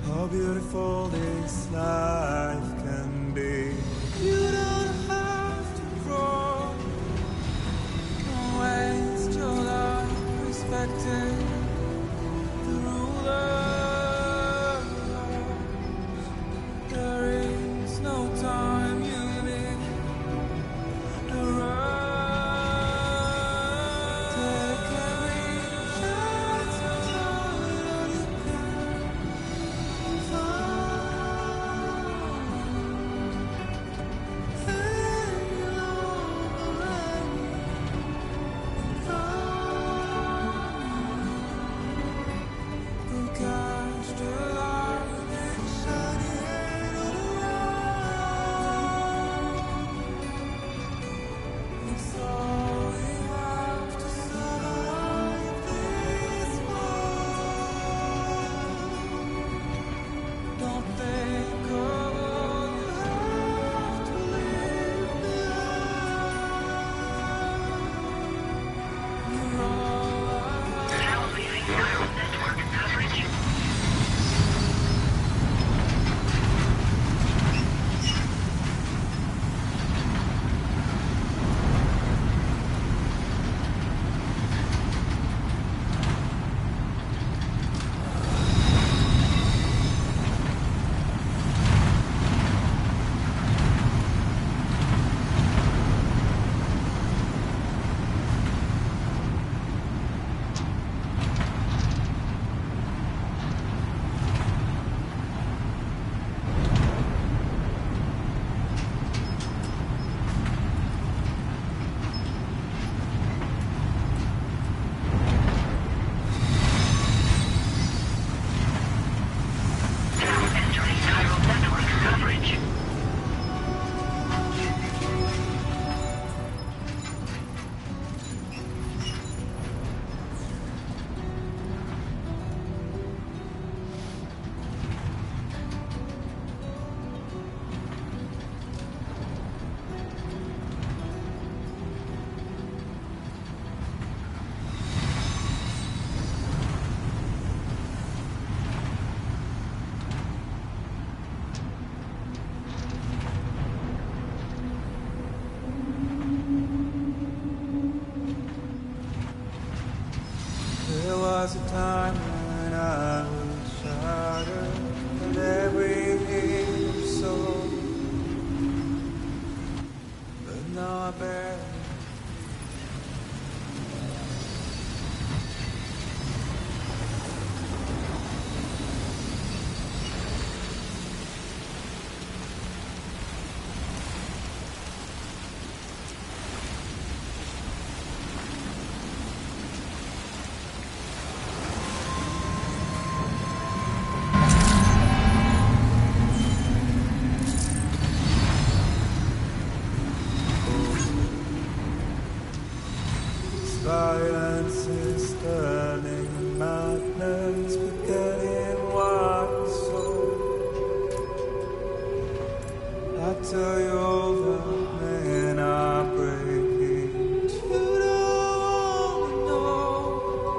How beautiful this life can be. You don't have to crawl. Don't waste your life respecting the rulers. There is no time you need to run. Take every chance you can There was a time when I was shattered and every hero soul, but now I bear. Violence is turning madness, forgetting what we saw. I tell you over, men are breaking. You don't know.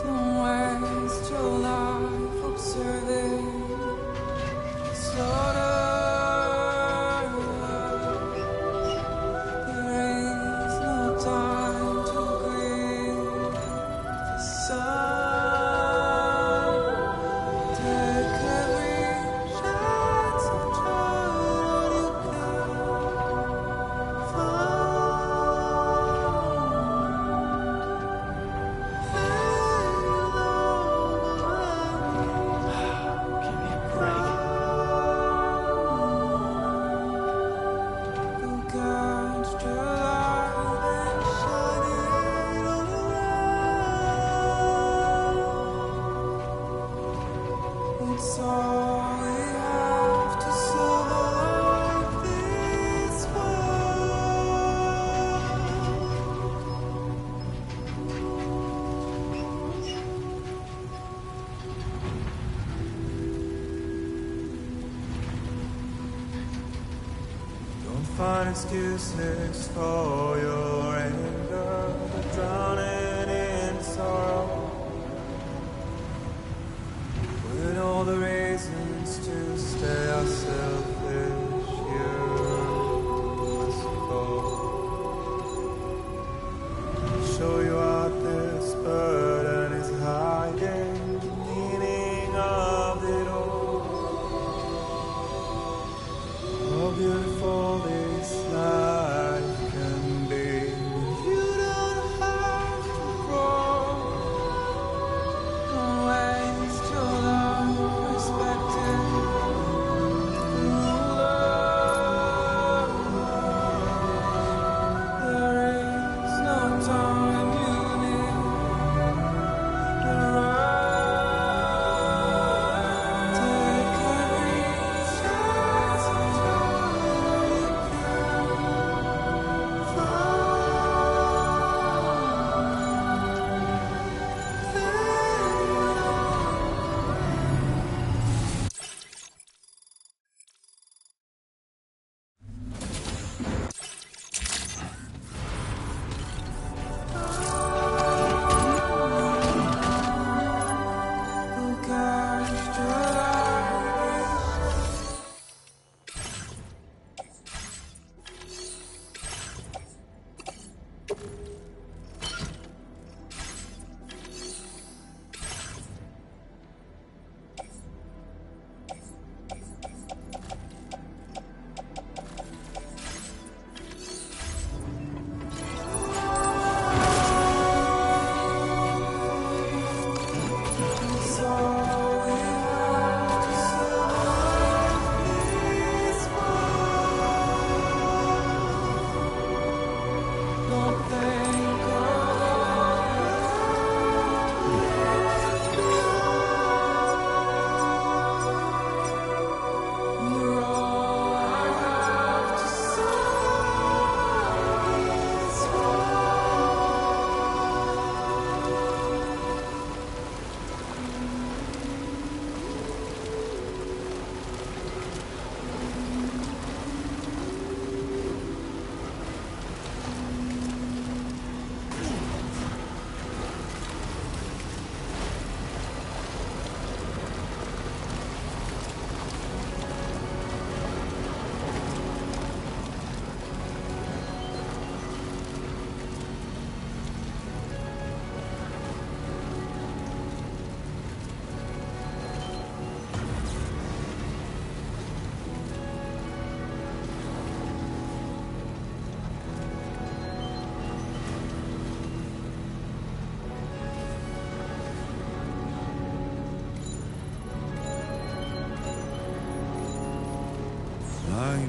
Don't waste your life observing slaughter. find excuses for your anger, drowning in sorrow, with all the reasons to stay ourselfish. You must go. Show you out this burden is hiding, the meaning of it all. How beautiful this life can be. You don't have to grow. Don't waste your life respecting the ruler. There is no time you need to run. Take every chance you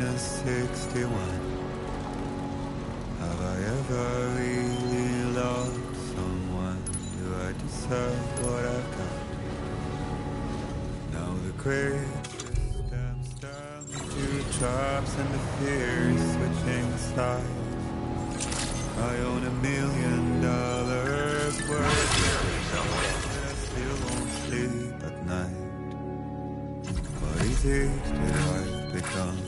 -61. Have I ever really loved someone? Do I deserve what I've got? Now the crazy stems turn into traps and the fear is switching sides. I own $1 million worth of I still won't sleep at night. What is it that I've become?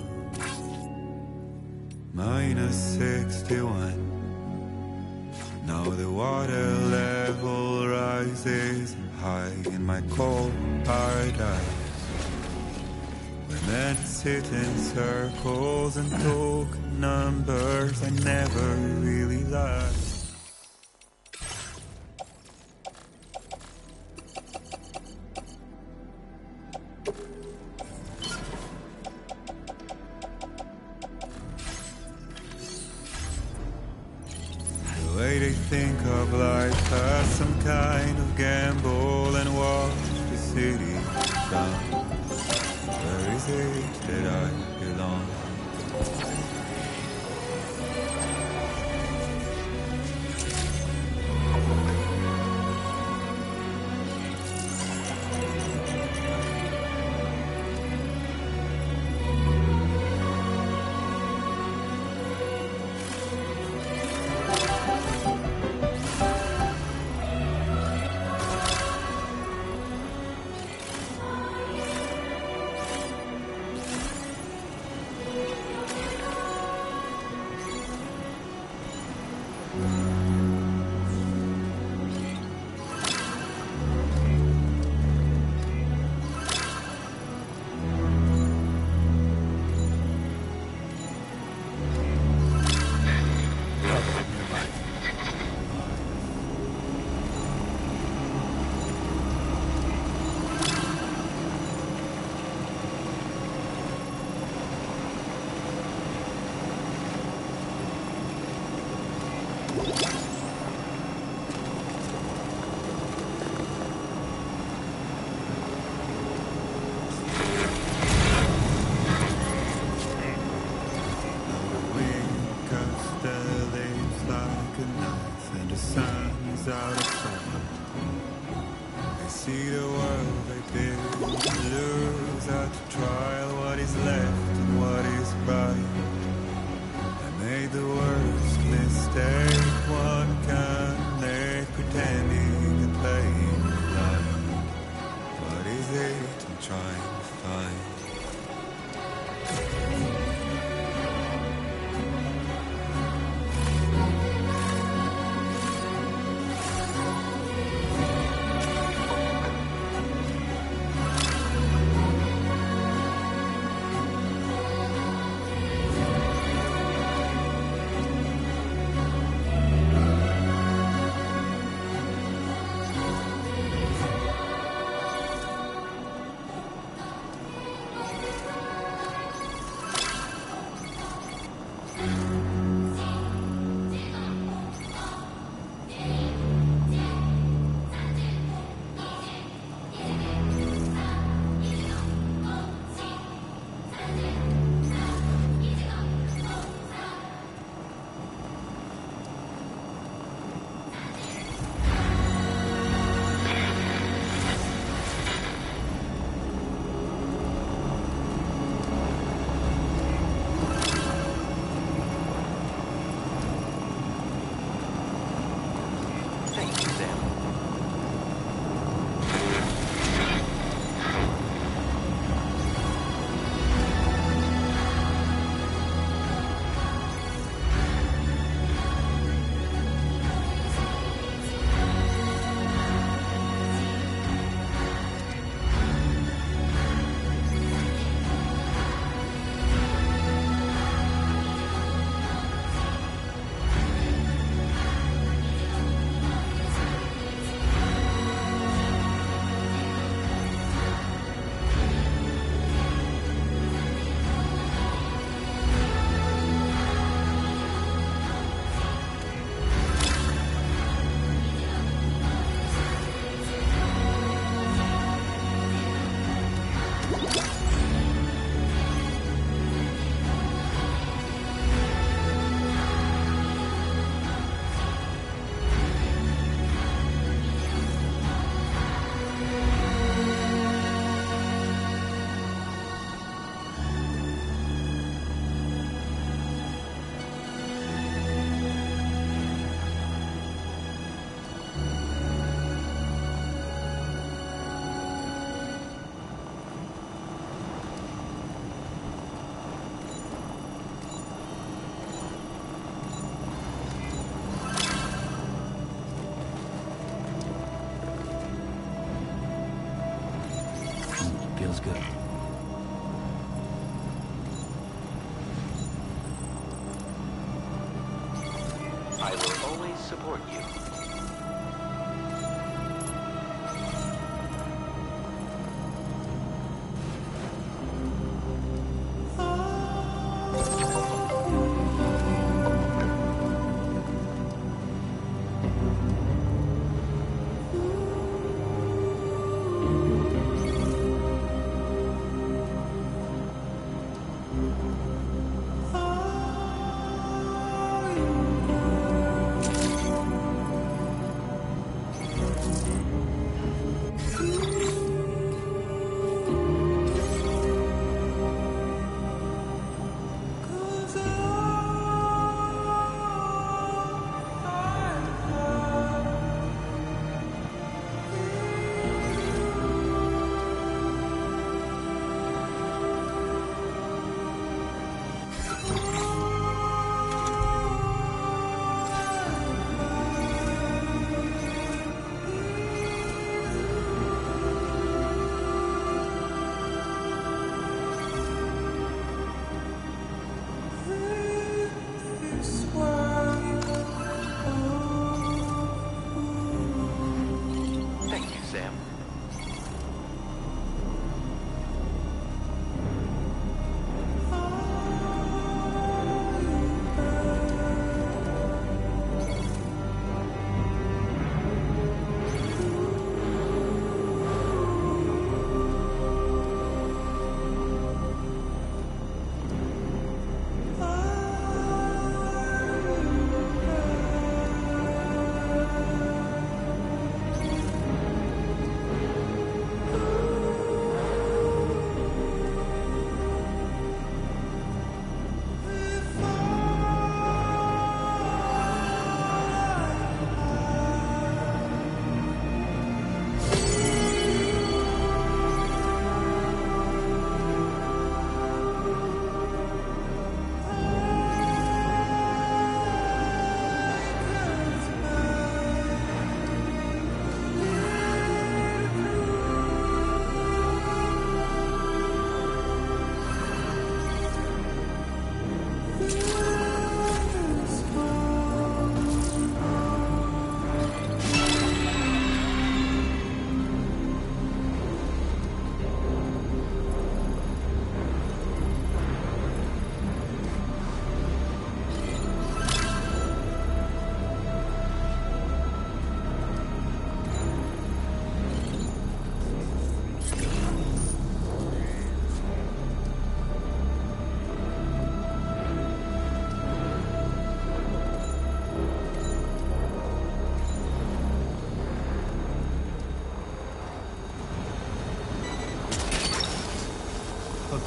-61. Now the water level rises high in my cold paradise. Where men sit in circles and talk numbers I never really liked. The way they think of life as some kind of gamble and watch the city down. Where is it that I belong? see the world they did lose at trial. What is left and what is right? I made the worst mistake one can make, pretending and playing blind. What is it I'm trying to find? Feels good. I will always support you.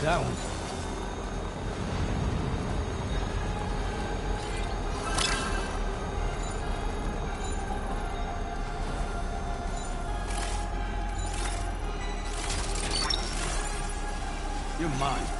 that one. You're mine.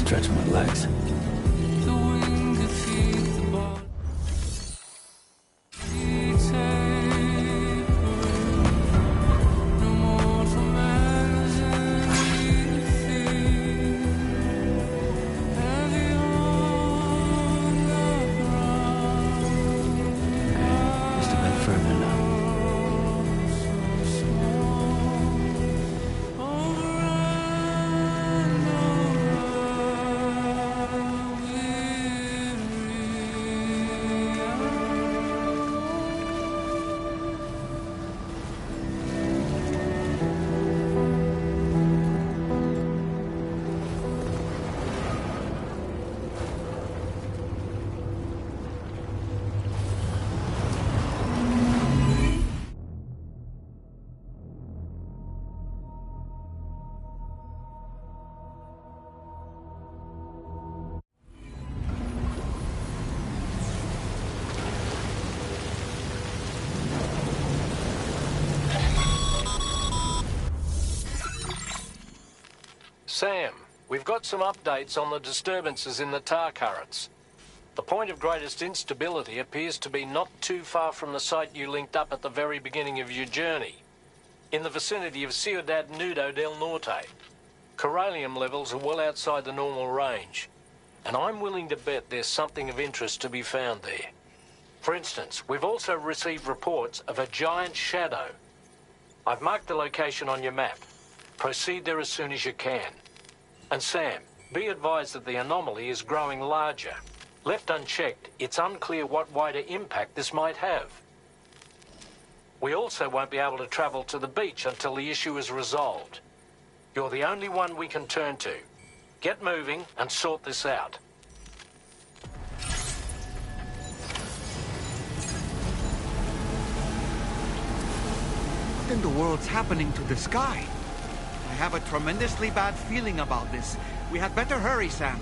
stretch my legs. Must have been further now. Sam, we've got some updates on the disturbances in the tar currents. The point of greatest instability appears to be not too far from the site you linked up at the very beginning of your journey, in the vicinity of Ciudad Nudo del Norte. Corallium levels are well outside the normal range, and I'm willing to bet there's something of interest to be found there. For instance, we've also received reports of a giant shadow. I've marked the location on your map. Proceed there as soon as you can. And Sam, be advised that the anomaly is growing larger. Left unchecked, it's unclear what wider impact this might have. We also won't be able to travel to the beach until the issue is resolved. You're the only one we can turn to. Get moving and sort this out. What in the world's happening to the sky? I have a tremendously bad feeling about this. We had better hurry, Sam.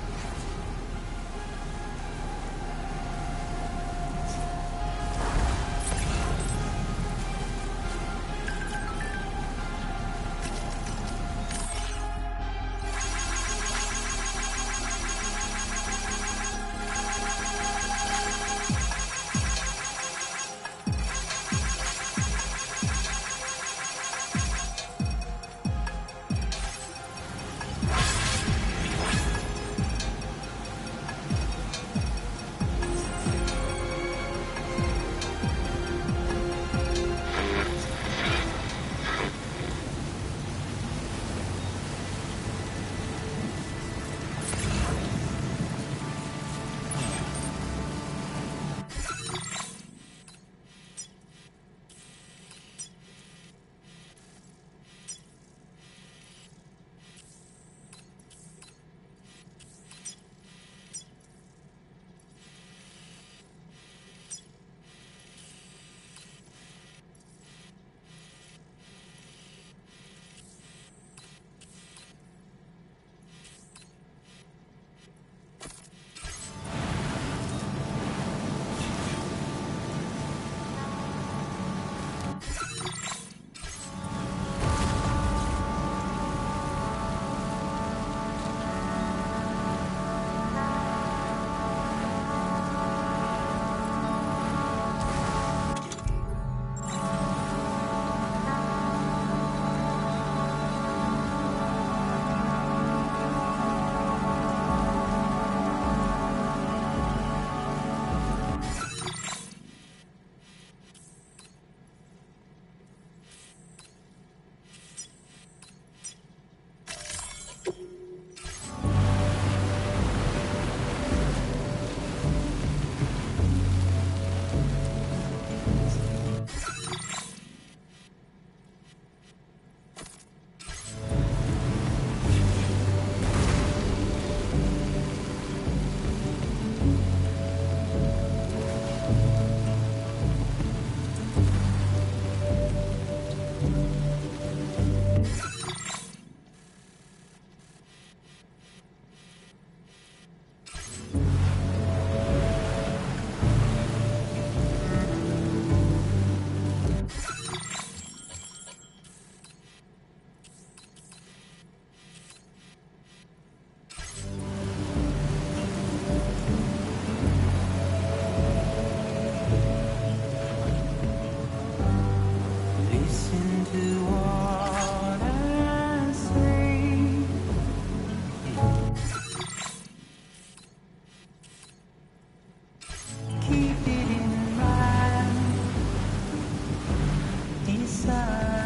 Listen to what I say. Keep it in mind. Decide.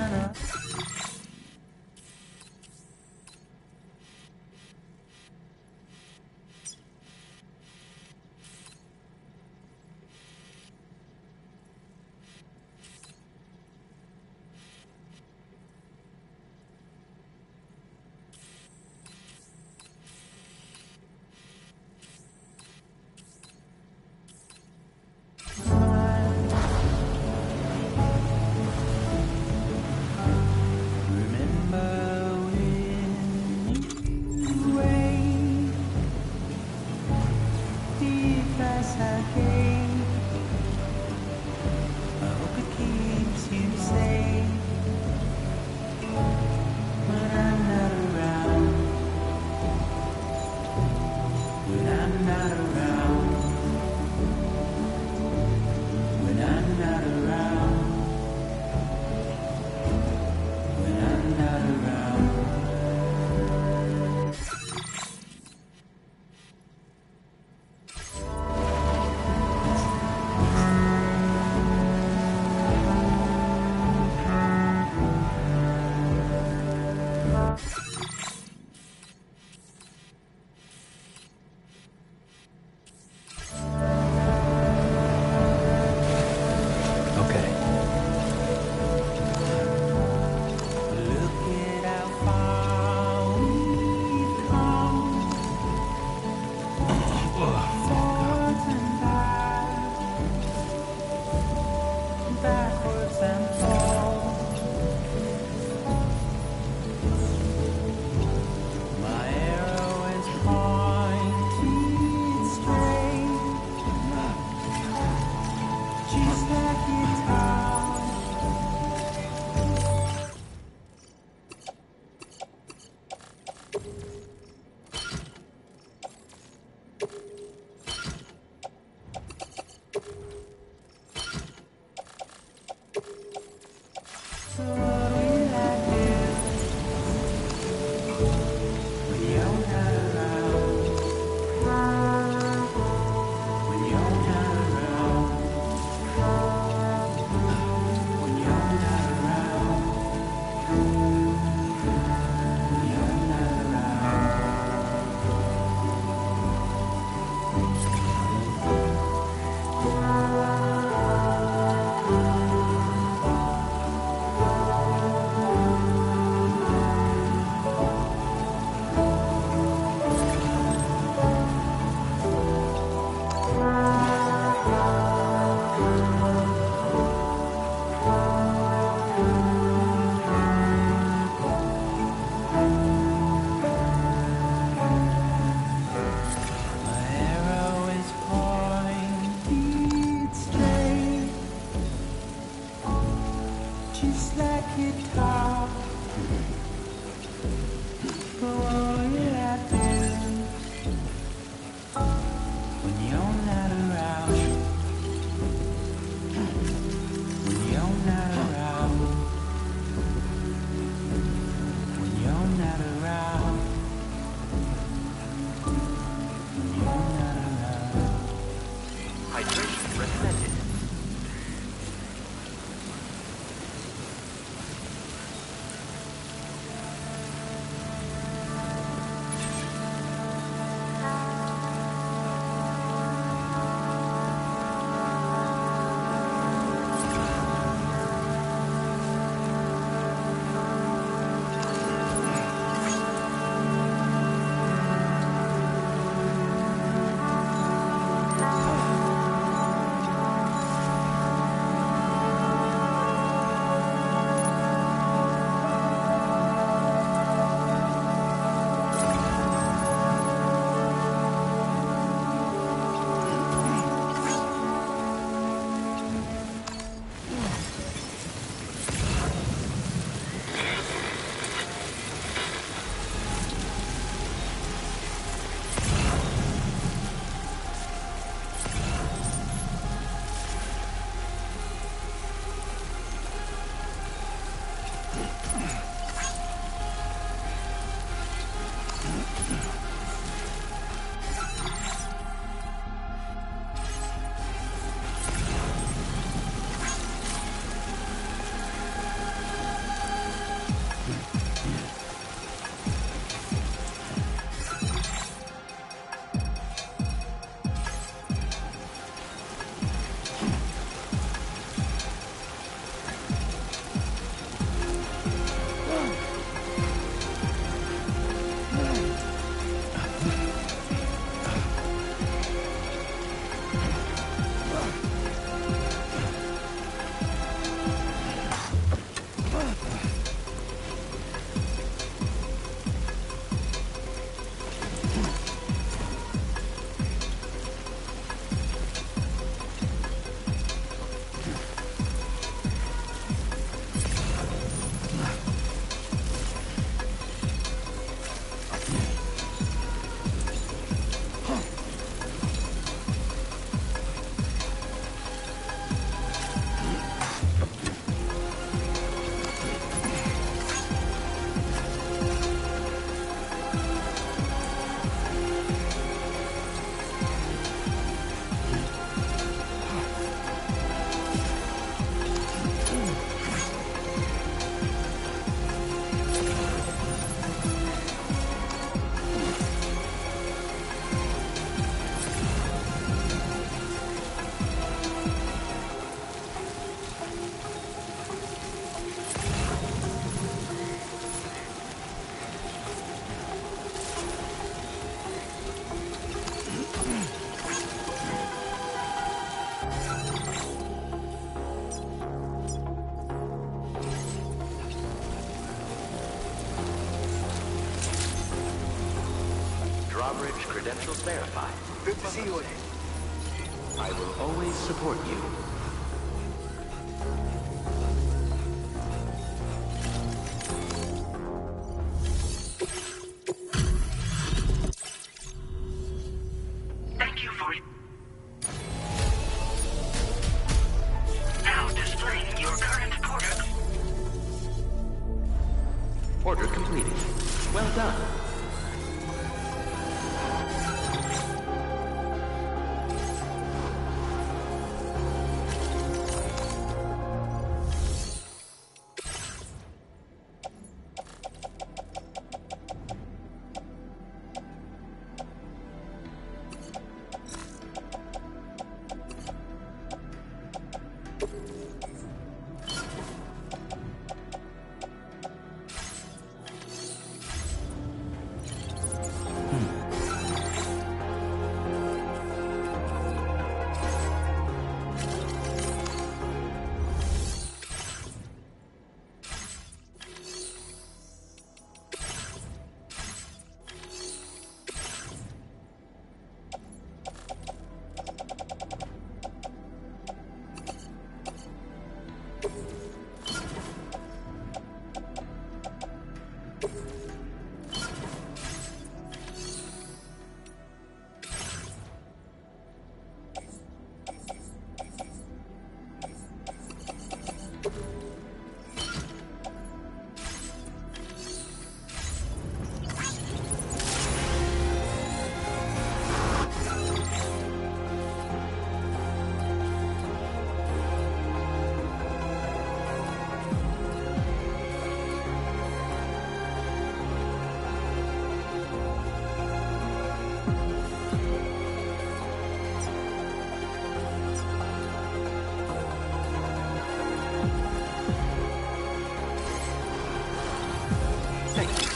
Drawbridge credentials verified. Good to see you again. I will always support you. Thank you for it. Now displaying your current products. Order completed. Well done.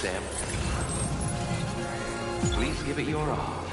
Sam. Please give it your all.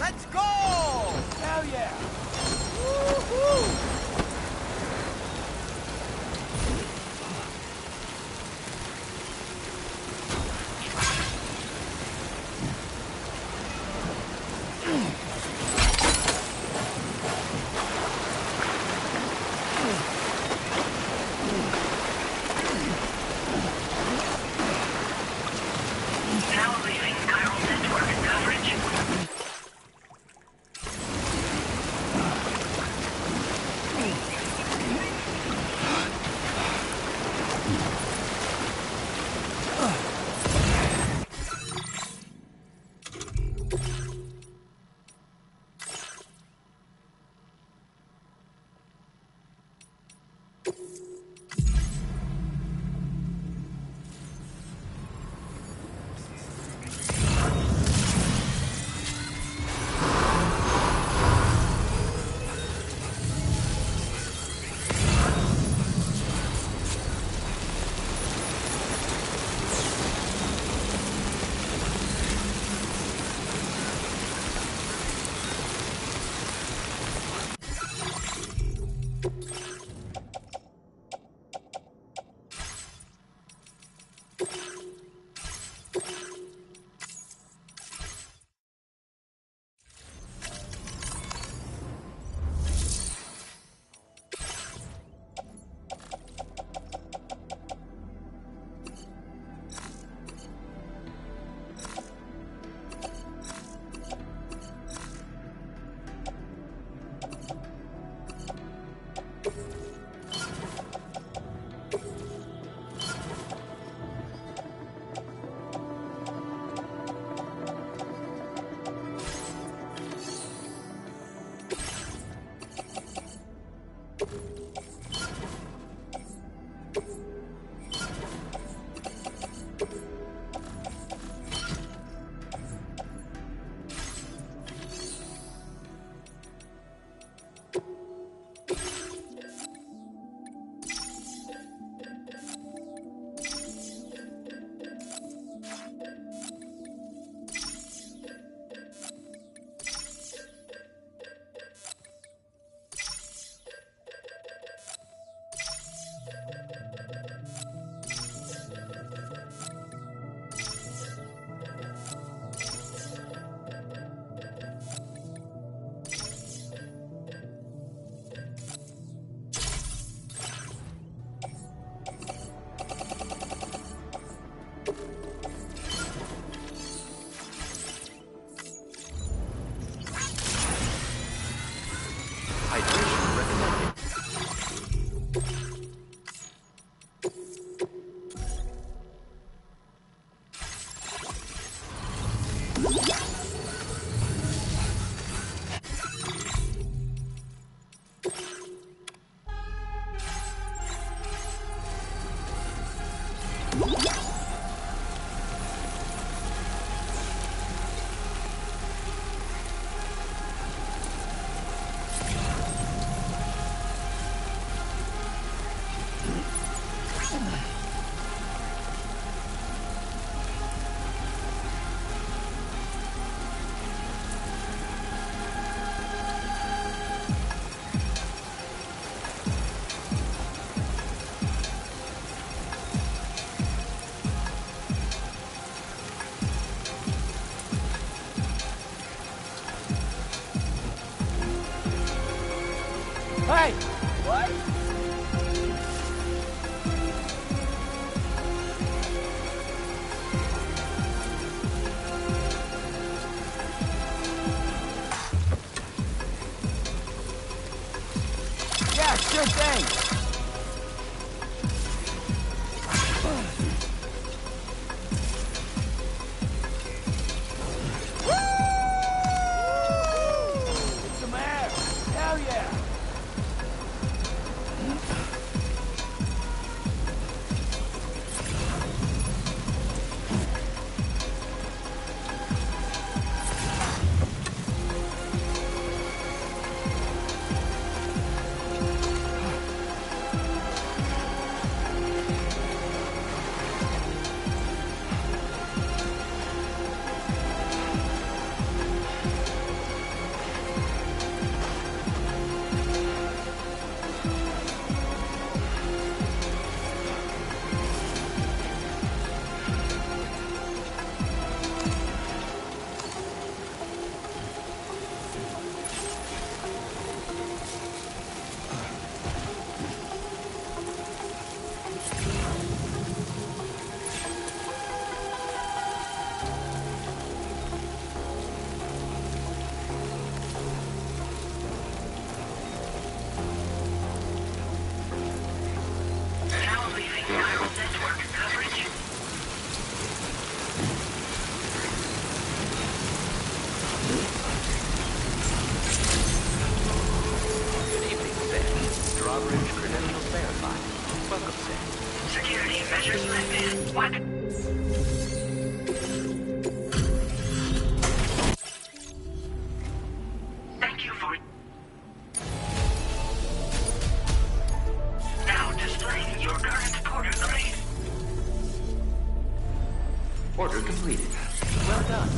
Let's go! Hell yeah! Woo-hoo! Hey! What? Yeah, sure thing. Some air! Hell yeah! Thank you for it. Now displaying your current quarter grade. Order completed. Well done.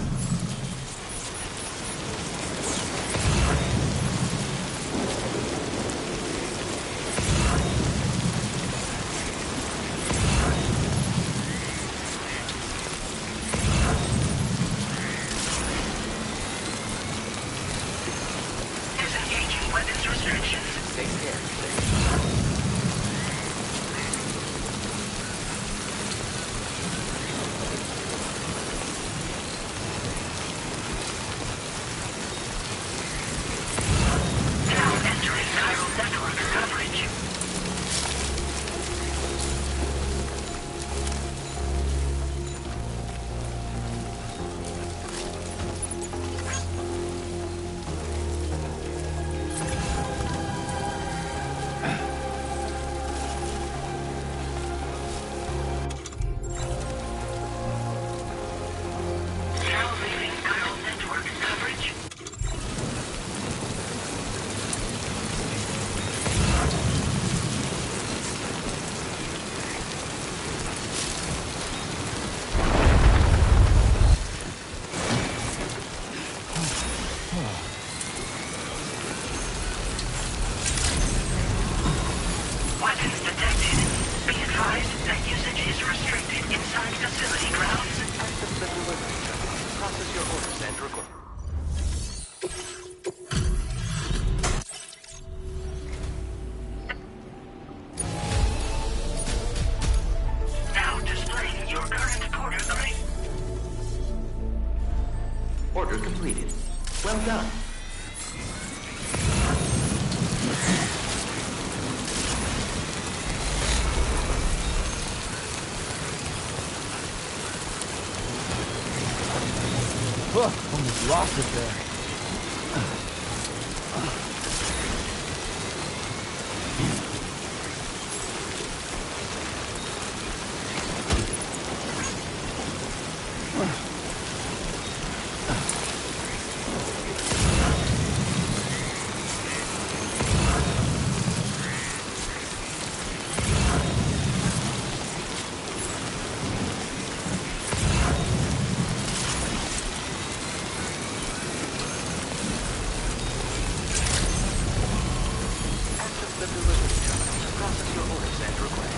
Disengaging weapons restrictions. Take care. Now entering chiral network coverage. Now leaving chiral network coverage. Weapons detected. Be advised that usage is restricted inside facility grounds. Access the delivery terminal. Process your orders and request. Now displaying your current quarter grade. Order completed. Well done. Almost lost it there. Access the delivery terminal to process your orders and request.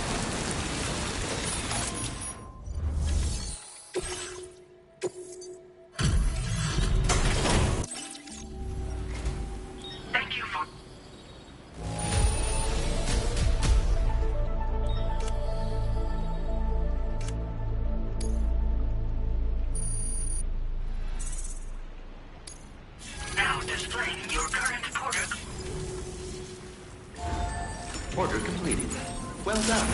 Thank you for... Now displaying your current quarter... Order completed. Well done.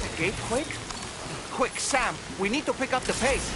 The gate quick? Quick, Sam, we need to pick up the pace.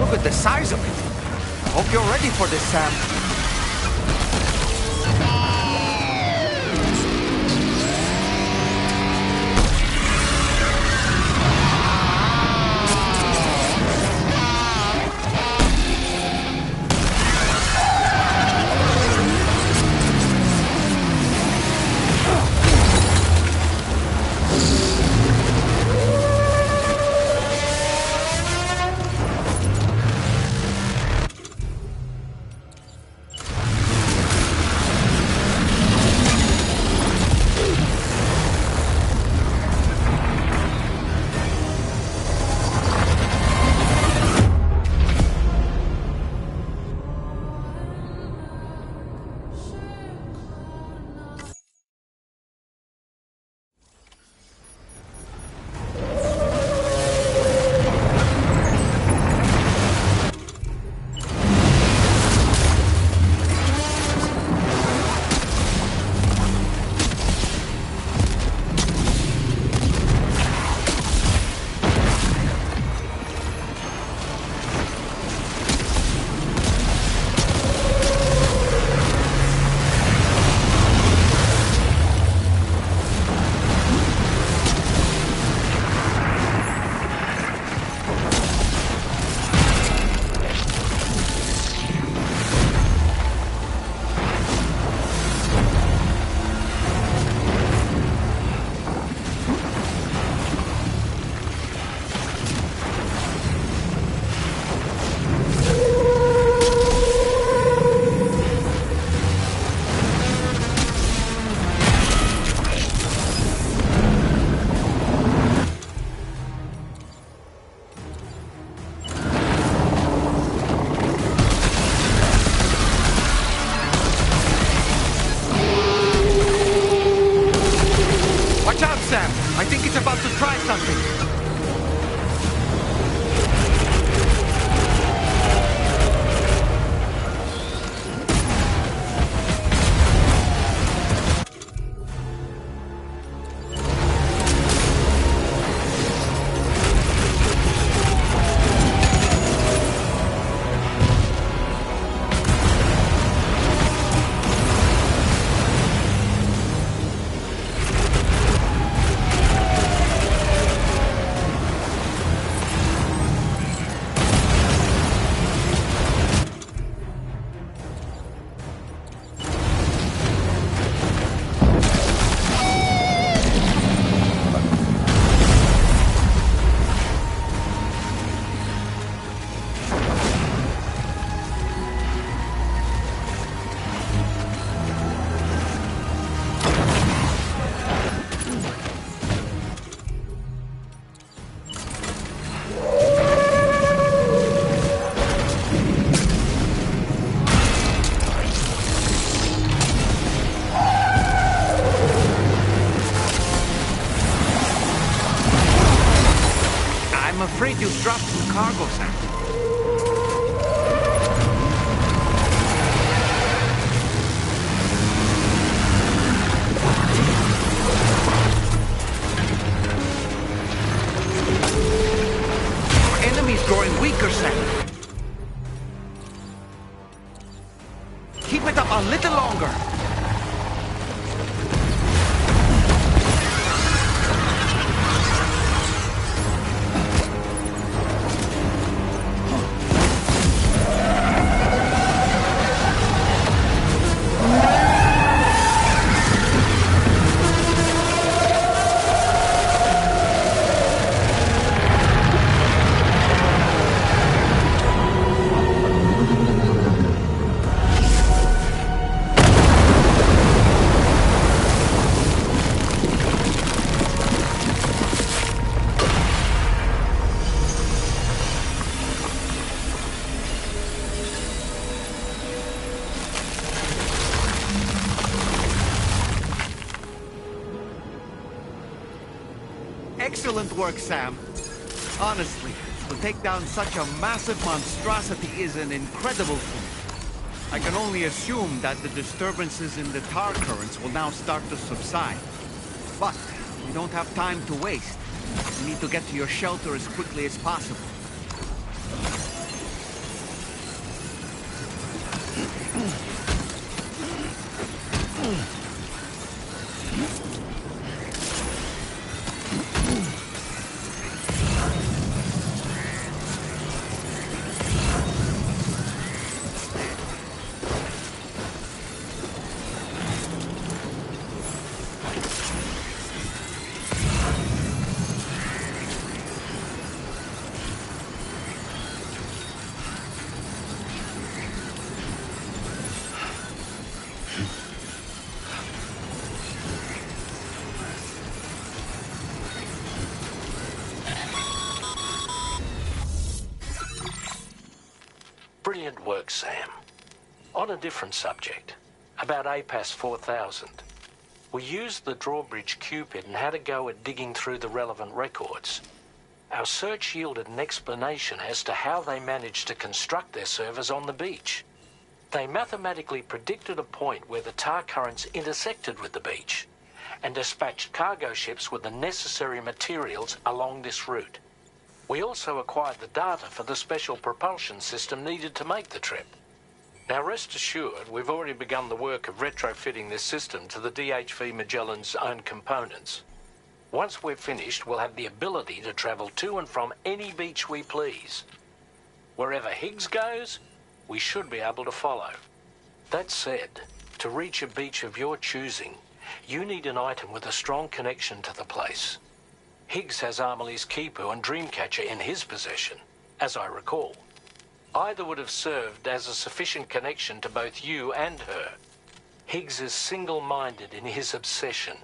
Look at the size of it. I hope you're ready for this, Sam. I think it's about to try something. I'm afraid you've dropped some cargo, Sam. Our enemy's growing weaker, Sam. Keep it up a little longer. Excellent work, Sam. Honestly, to take down such a massive monstrosity is an incredible feat. I can only assume that the disturbances in the tar currents will now start to subside. But we don't have time to waste. You need to get to your shelter as quickly as possible. On a different subject, about APAS 4000. We used the drawbridge Cupid and had a go at digging through the relevant records. Our search yielded an explanation as to how they managed to construct their servers on the beach. They mathematically predicted a point where the tar currents intersected with the beach and dispatched cargo ships with the necessary materials along this route. We also acquired the data for the special propulsion system needed to make the trip. Now rest assured, we've already begun the work of retrofitting this system to the DHV Magellan's own components. Once we're finished, we'll have the ability to travel to and from any beach we please. Wherever Higgs goes, we should be able to follow. That said, to reach a beach of your choosing, you need an item with a strong connection to the place. Higgs has Amelie's Kipu and Dreamcatcher in his possession, as I recall. Either would have served as a sufficient connection to both you and her. Higgs is single-minded in his obsession.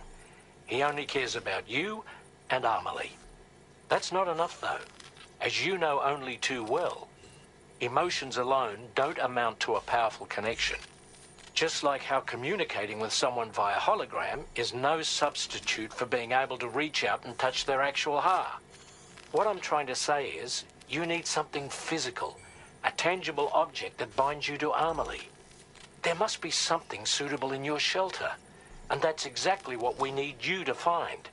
He only cares about you and Amelie. That's not enough, though. As you know only too well, emotions alone don't amount to a powerful connection. Just like how communicating with someone via hologram is no substitute for being able to reach out and touch their actual heart. What I'm trying to say is, you need something physical, a tangible object that binds you to Amelie. There must be something suitable in your shelter, and that's exactly what we need you to find.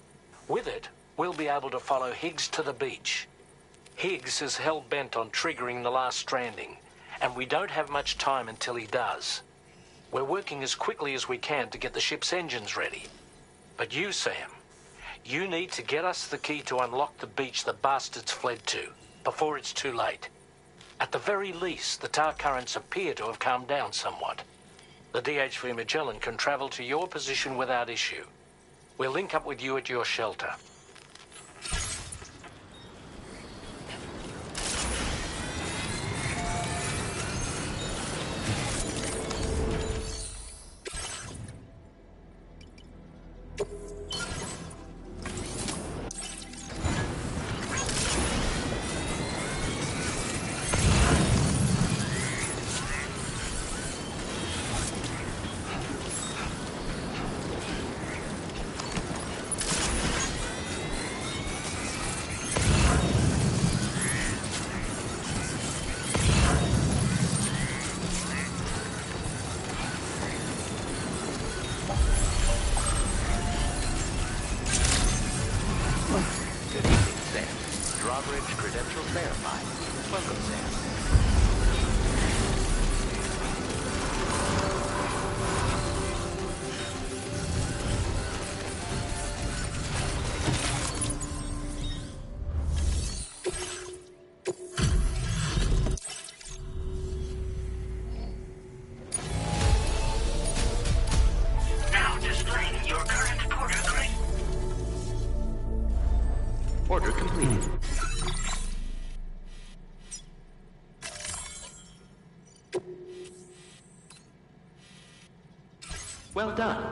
With it, we'll be able to follow Higgs to the beach. Higgs is hell-bent on triggering the last stranding, and we don't have much time until he does. We're working as quickly as we can to get the ship's engines ready. But you, Sam, you need to get us the key to unlock the beach the bastards fled to, before it's too late. At the very least, the tar currents appear to have calmed down somewhat. The DHV Magellan can travel to your position without issue. We'll link up with you at your shelter. Drawbridge credentials verified. Welcome, Sam. Now displaying your current order grade. Order completed. Well done.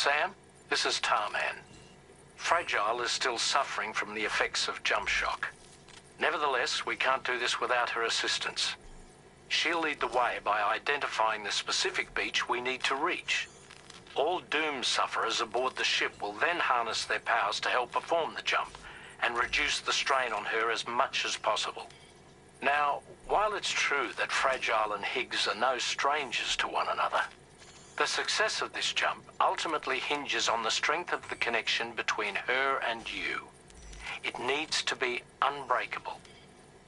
Sam, this is Tarman. Fragile is still suffering from the effects of jump shock. Nevertheless, we can't do this without her assistance. She'll lead the way by identifying the specific beach we need to reach. All Doom sufferers aboard the ship will then harness their powers to help perform the jump and reduce the strain on her as much as possible. Now, while it's true that Fragile and Higgs are no strangers to one another, the success of this jump ultimately hinges on the strength of the connection between her and you. It needs to be unbreakable.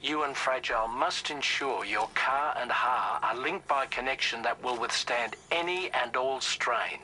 You and Fragile must ensure your Ka and Ha are linked by a connection that will withstand any and all strain.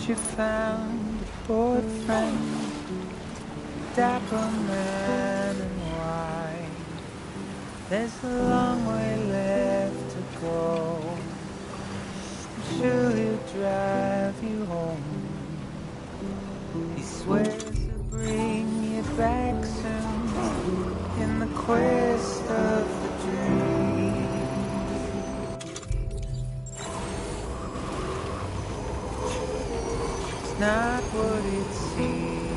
You found a boyfriend, dapper man and white. There's a long way left to go. I'm sure he'll drive you home. He swears to bring you back soon in the quest of the dream. Not what it seems.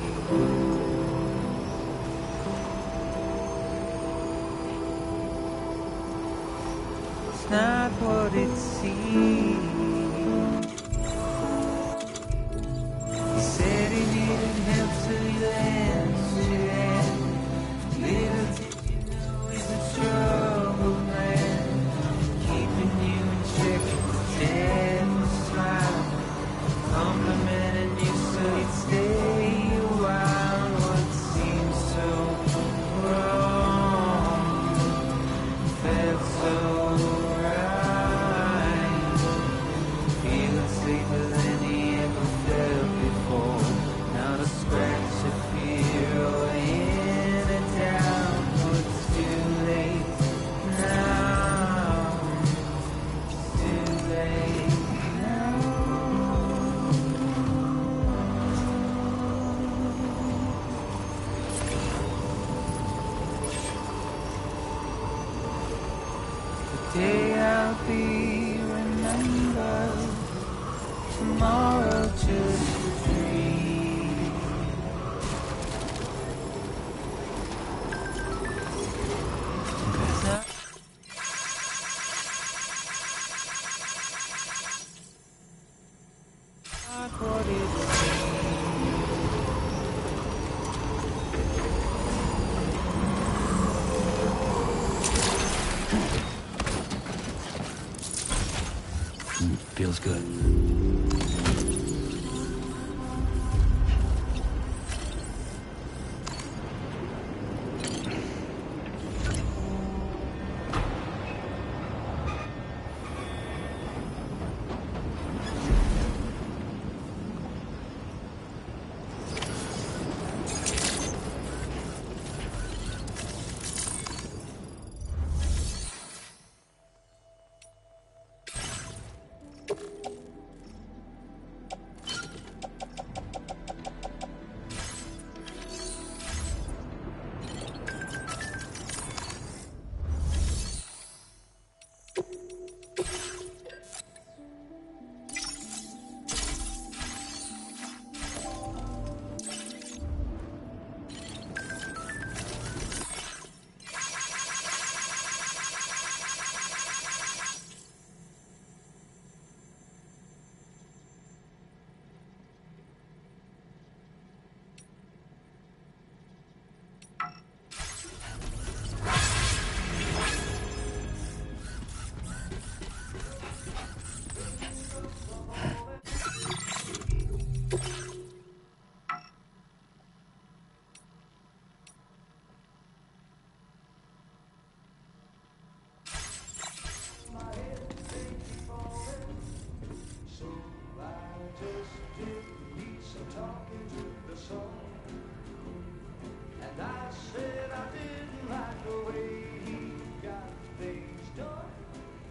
It's not what it seems. He said he needed help till he lands you. Little did you know he's a troubled man, keeping you in check, dead smile, complimenting you so you'd stay a while. What seems so wrong felt so right, feeling safer than he ever felt before. Not a scratch of fear or any doubt, but it's too late now. It's too late now. Day I'll be remembered, tomorrow just a dream. Not what it Feels good. And I said I didn't like the way he got things done,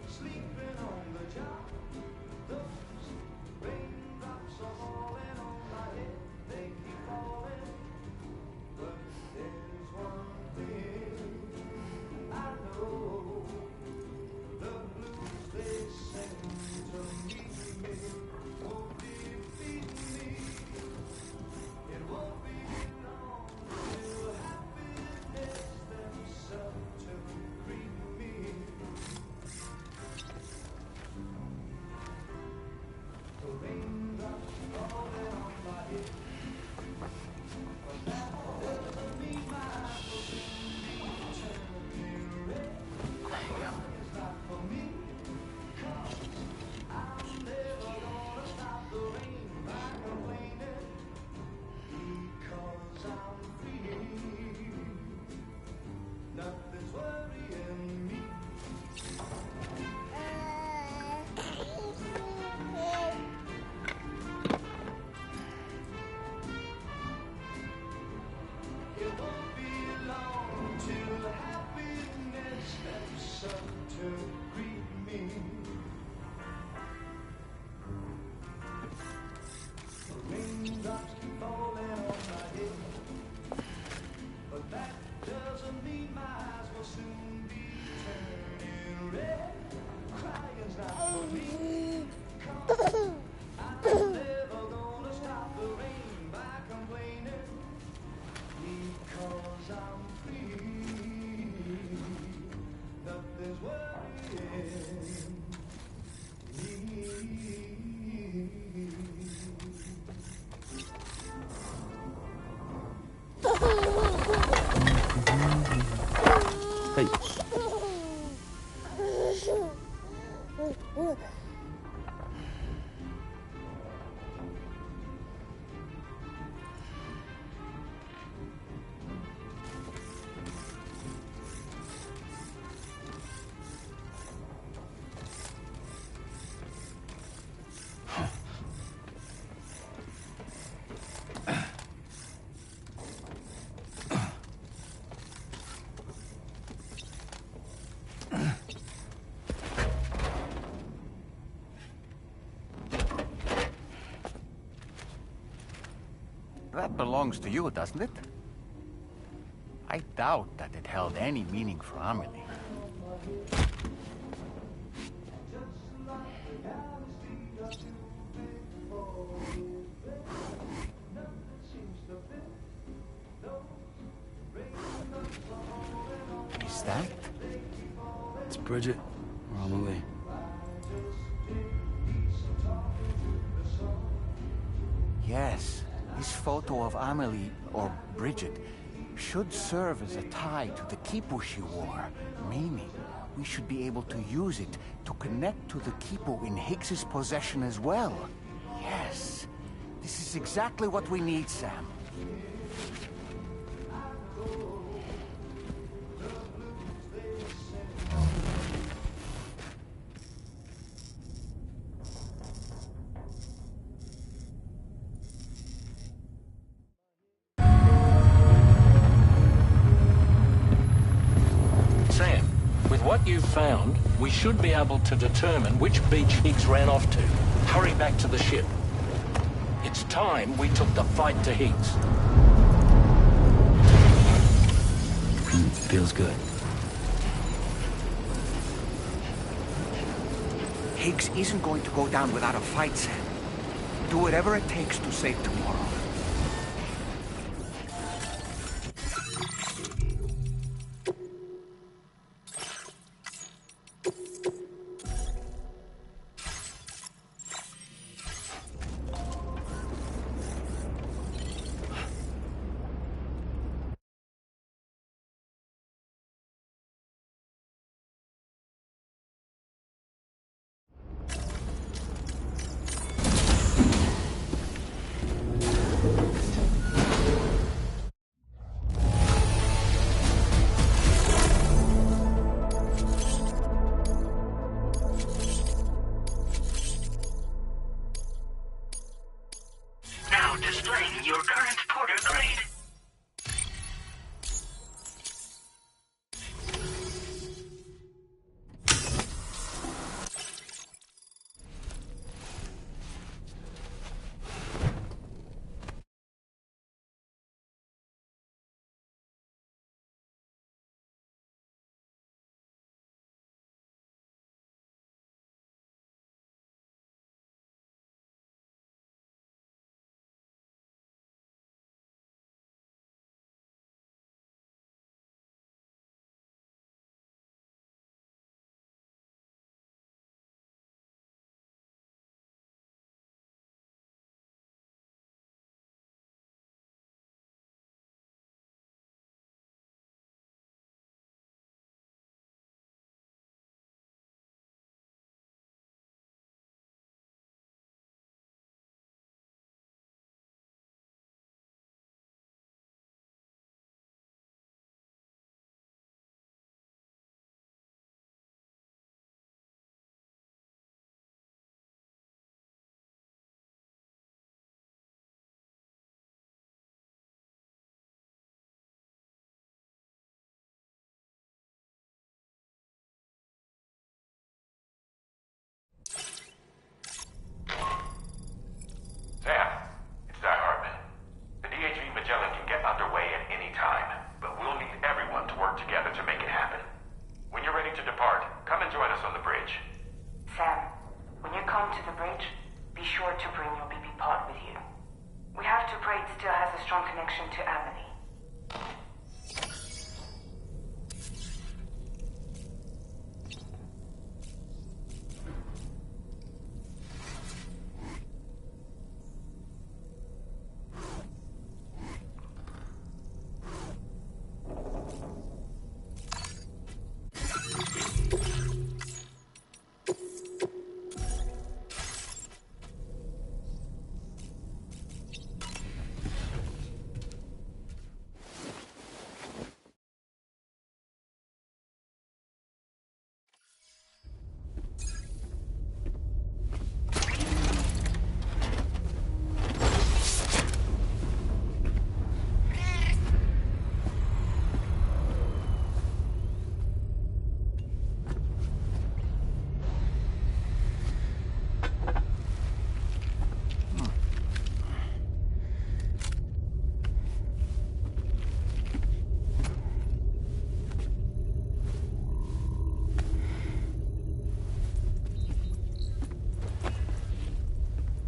sleeping on the job. Those raindrops are falling on my head, they keep falling. But there's one thing I know, the blues they send to meet me won't defeat me. It won't be long till happiness steps up to greet me. The raindrops falling on my head, but that doesn't mean my eyes will soon be turning red. It's not for me, 'cause I'm never gonna stop the rain by complaining, because I'm free. Nothing's worrying me. It won't be long till happiness steps up to greet me. The raindrops keep falling on my head, but that doesn't mean my eyes will soon be turning red. Crying's not for me, 'cause I'm never gonna stop the rain by complaining, because I'm free. Nothing's worrying me. Hey. That belongs to you, doesn't it? I doubt that it held any meaning for Amelie. Is that? It's Bridget or Amelie. Yes, this photo of Amelie, or Bridget, should serve as a tie to the quipu she wore, meaning we should be able to use it to connect to the quipu in Higgs's possession as well. Yes, this is exactly what we need, Sam. Sam, with what you've found, we should be able to determine which beach Higgs ran off to. Hurry back to the ship. It's time we took the fight to Higgs. Feels good. Higgs isn't going to go down without a fight, Sam. Do whatever it takes to save tomorrow. your current porter grade. Sam, it's Di Hartman. The DHV Magellan can get underway at any time, but we'll need everyone to work together to make it happen. When you're ready to depart, come and join us on the bridge. Sam, when you come to the bridge, be sure to bring your BB pod with you. We have to pray it still has a strong connection to Amity.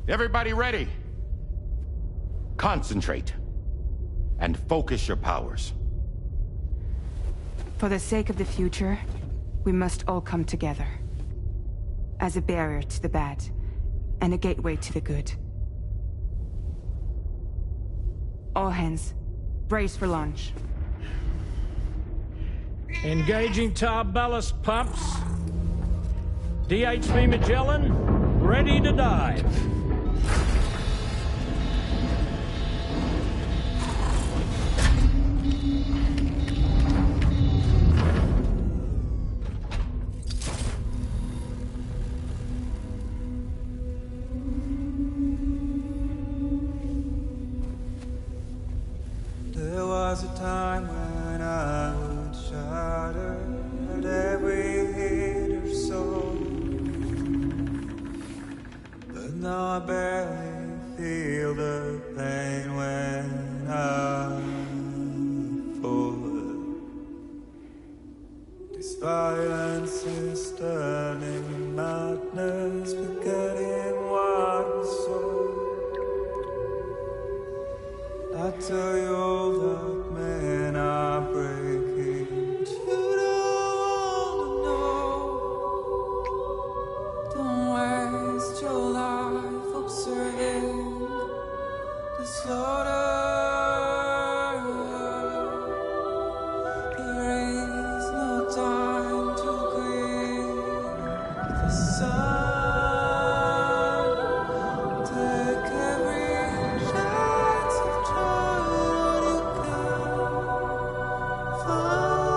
Everybody ready? Concentrate. And focus your powers. For the sake of the future, we must all come together. As a barrier to the bad, and a gateway to the good. All hands, brace for launch. Engaging tar ballast pumps. DHV Magellan, ready to dive. There was a time when I would shudder at every hit or soul, but now I barely feel the pain when I fall. This violence is turning madness, forgetting what we saw. I tell you all that men are breaking, but you don't wanna know. Don't waste your life observing the slaughter. There is no time to grieve the sun. Take every chance of trying you can find.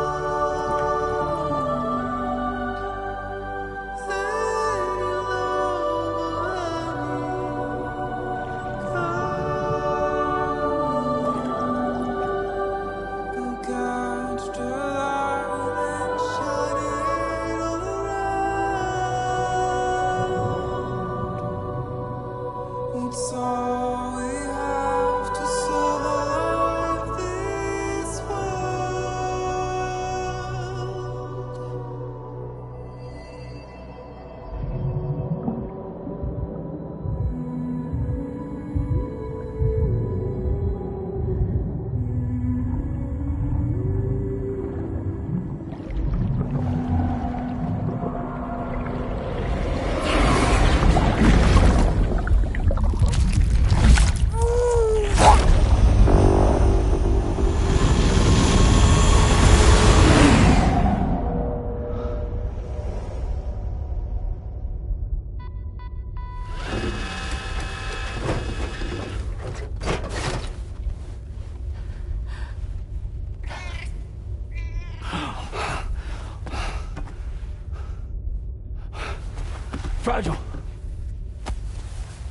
Fragile!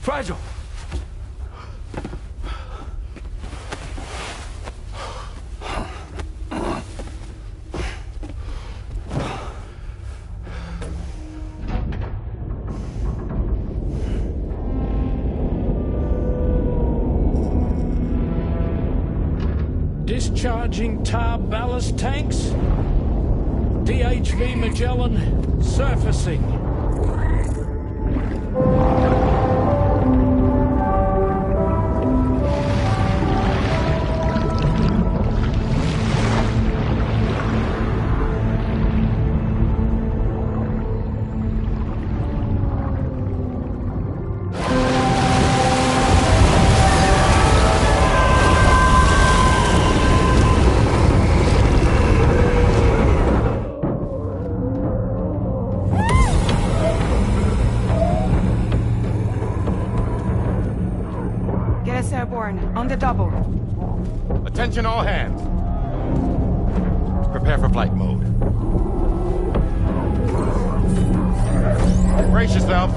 Fragile! Discharging tar ballast tanks. DHV Magellan surfacing. On the double. Attention all hands. Prepare for flight mode. Brace yourselves.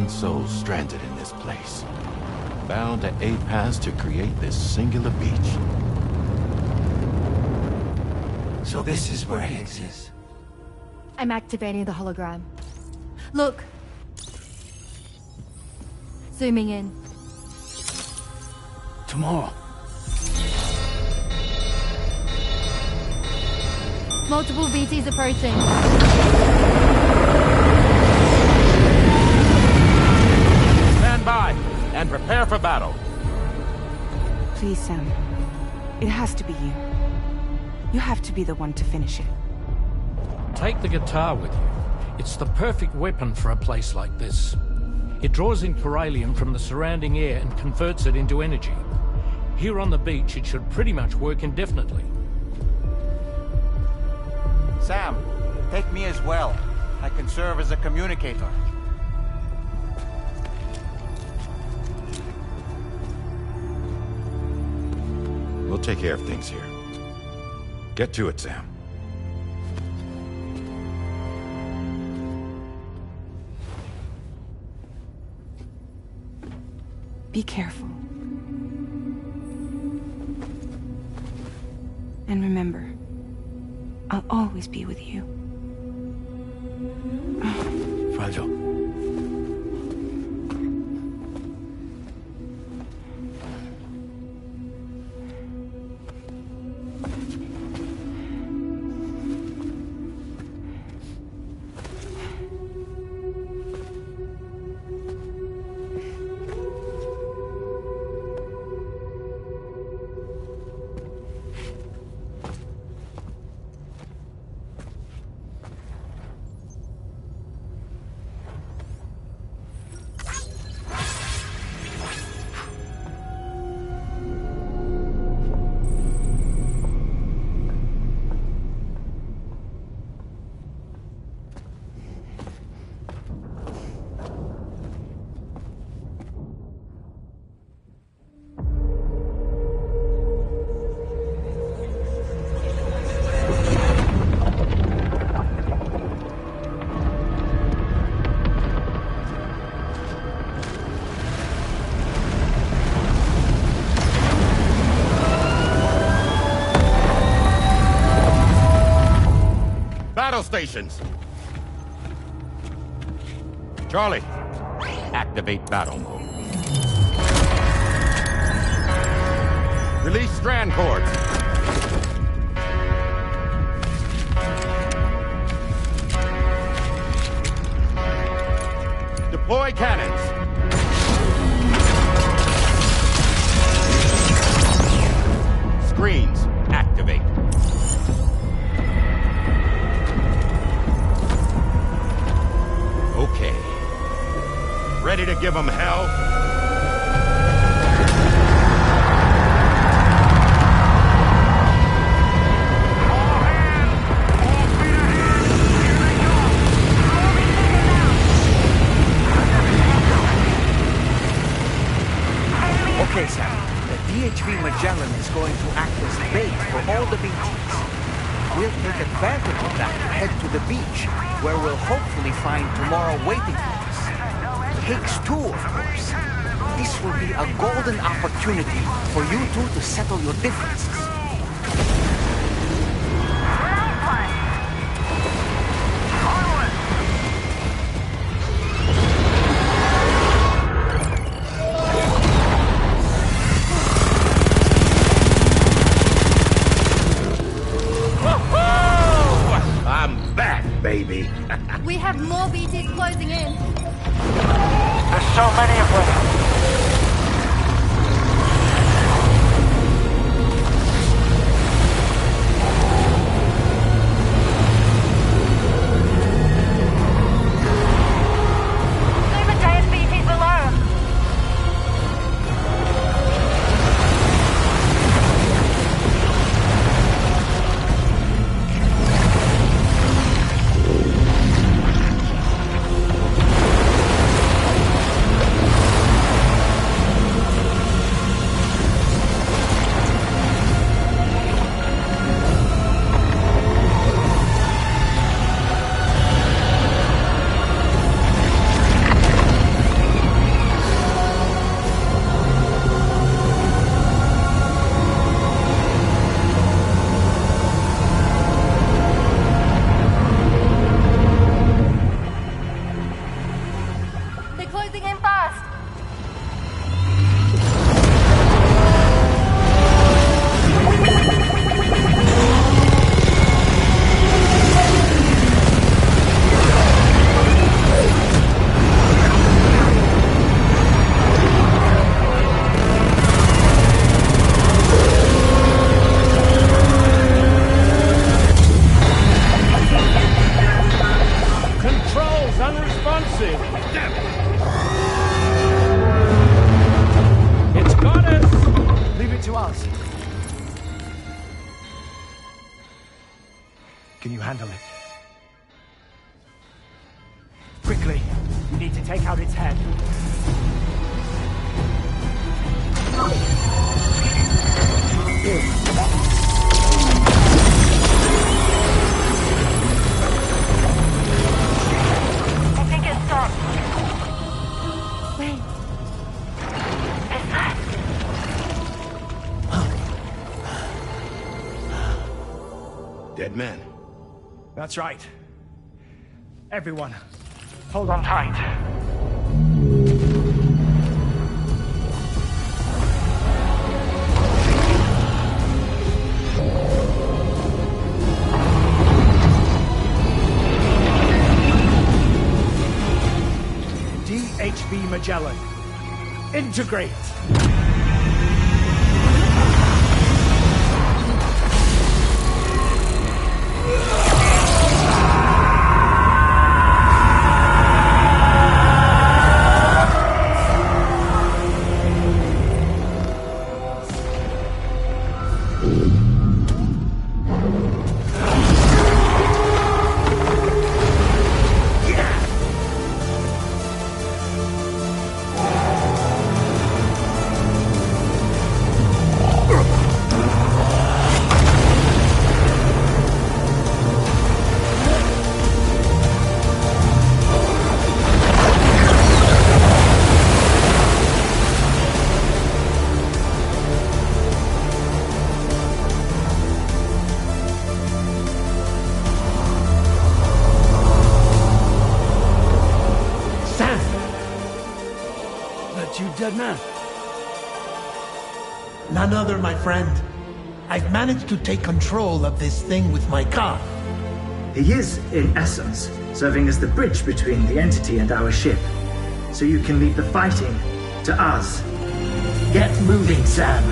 Souls stranded in this place, bound to a pass to create this singular beach. So this is where Higgs is. I'm activating the hologram. Look. Zooming in. Tomorrow. Multiple BTs approaching. By and prepare for battle. Please, Sam. It has to be you. You have to be the one to finish it. Take the guitar with you. It's the perfect weapon for a place like this. It draws in chiralium from the surrounding air and converts it into energy. Here on the beach, it should pretty much work indefinitely. Sam, take me as well. I can serve as a communicator. We'll take care of things here. Get to it, Sam. Be careful. And remember, I'll always be with you. Fragile. Battle stations. Charlie, activate battle mode. Release strand cords. Deploy cannons. give them hell? Okay, Sam. The DHV Magellan is going to act as bait for all the BTs. We'll take advantage of that to head to the beach, where we'll hopefully find tomorrow waiting for us. Higgs too, of course. This will be a golden opportunity for you two to settle your differences. I'm back, baby. We have more BTs closing in. There's so many of them. Can you handle it? Quickly, we need to take out its head. I think it stopped. Wait. Is that? Dead man. That's right. Everyone, hold on tight. DHV Magellan. Integrate! Dead man. None other, my friend. I've managed to take control of this thing with my car. He is, in essence, serving as the bridge between the entity and our ship. So you can leave the fighting to us. Get moving, Sam.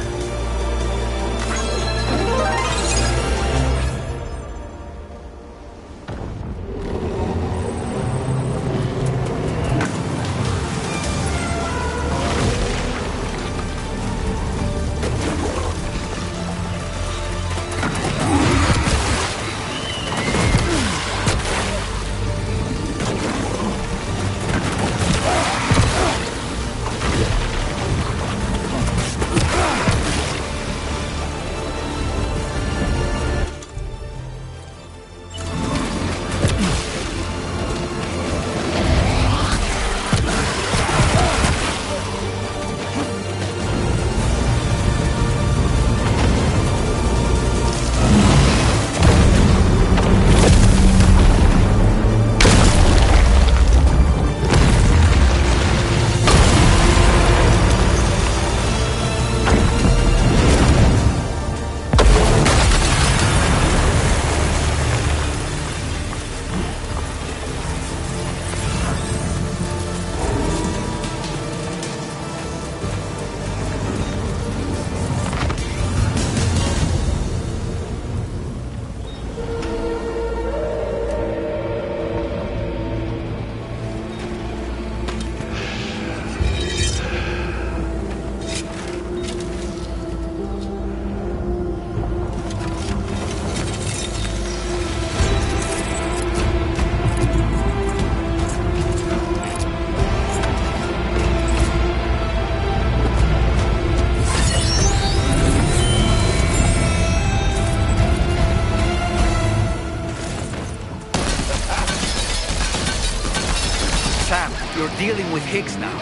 dealing with Higgs now.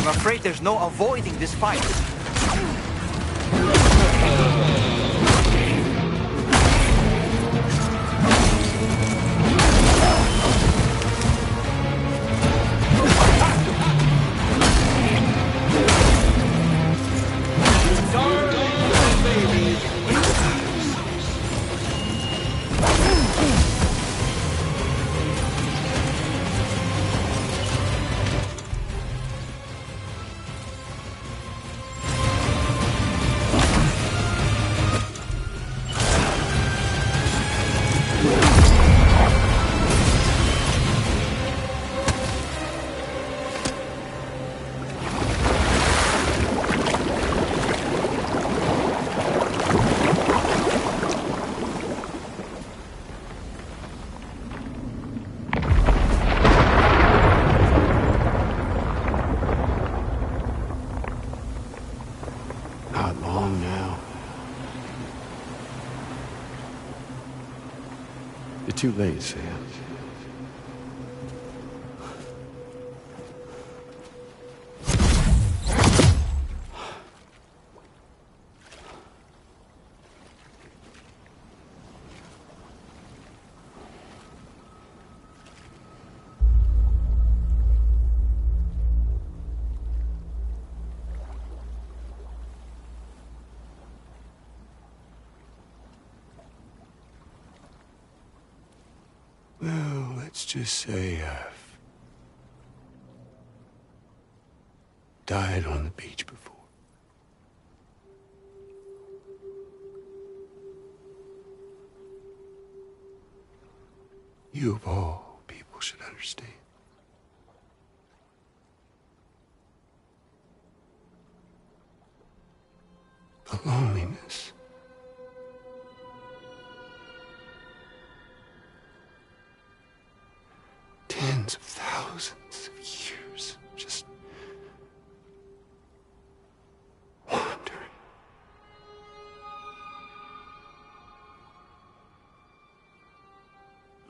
I'm afraid there's no avoiding this fight. Not long now. You're too late, Sam. Well, let's just say I've died on the beach before. You of all people should understand. The loneliness. Tens of thousands of years just wandering.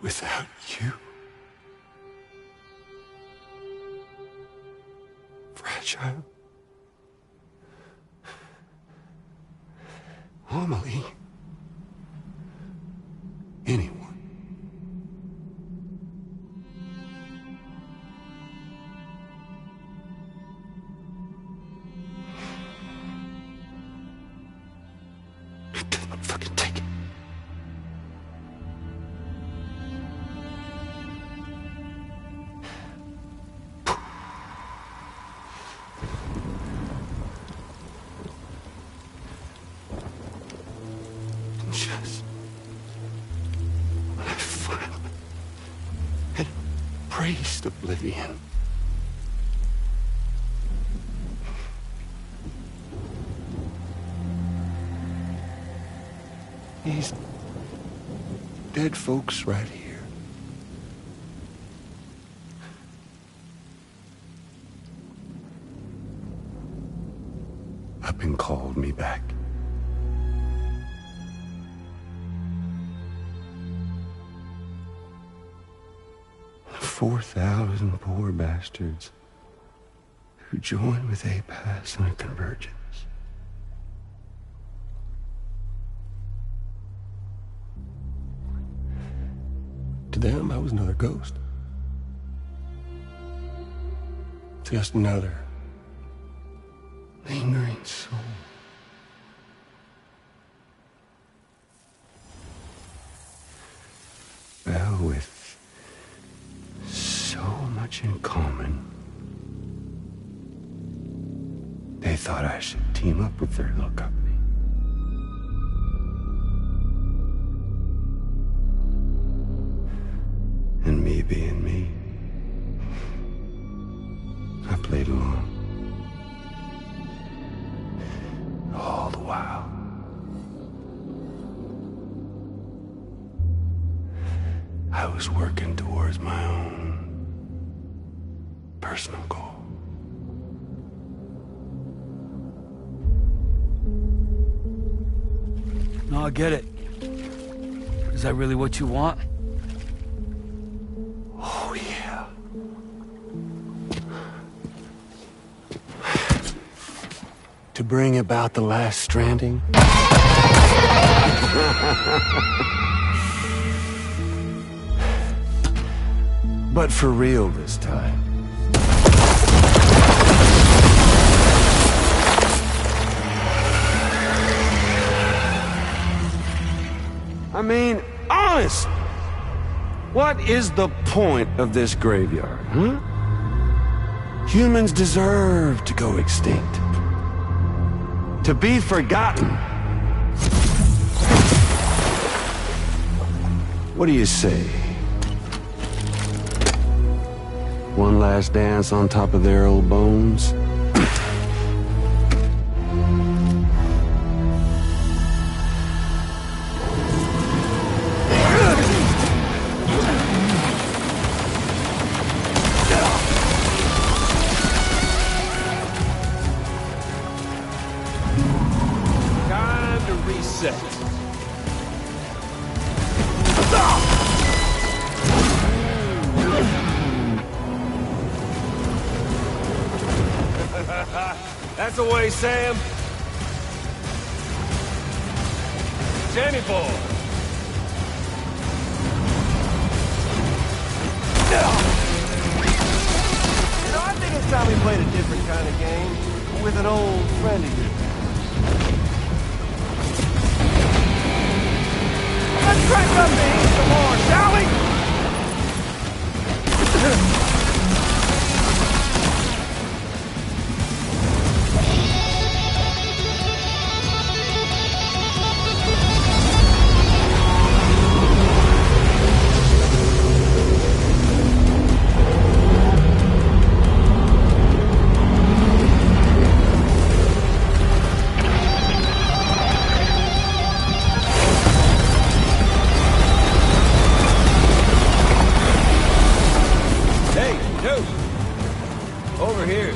Without you. Fragile. Amelie. Anyone. Fucking take it. Just when I finally had embraced oblivion. These dead folks right here. Up and called me back. The 4,000 poor bastards who joined with APAS in a convergence. To them, I was another ghost. Just another lingering soul. Well, with so much in common, they thought I should team up with their little company. And me being me, I played along. All the while. I was working towards my own personal goal. No, I get it. Is that really what you want? Oh, yeah. to bring about the last stranding? But for real this time. I mean, honest! What is the point of this graveyard, huh? Humans deserve to go extinct. To be forgotten. What do you say? One last dance on top of their old bones? Time to reset. That's the way, Sam. Jamie boy. I think it's time we played a different kind of game with an old friend of yours. Let's crack up the heat some more, shall we? Over here.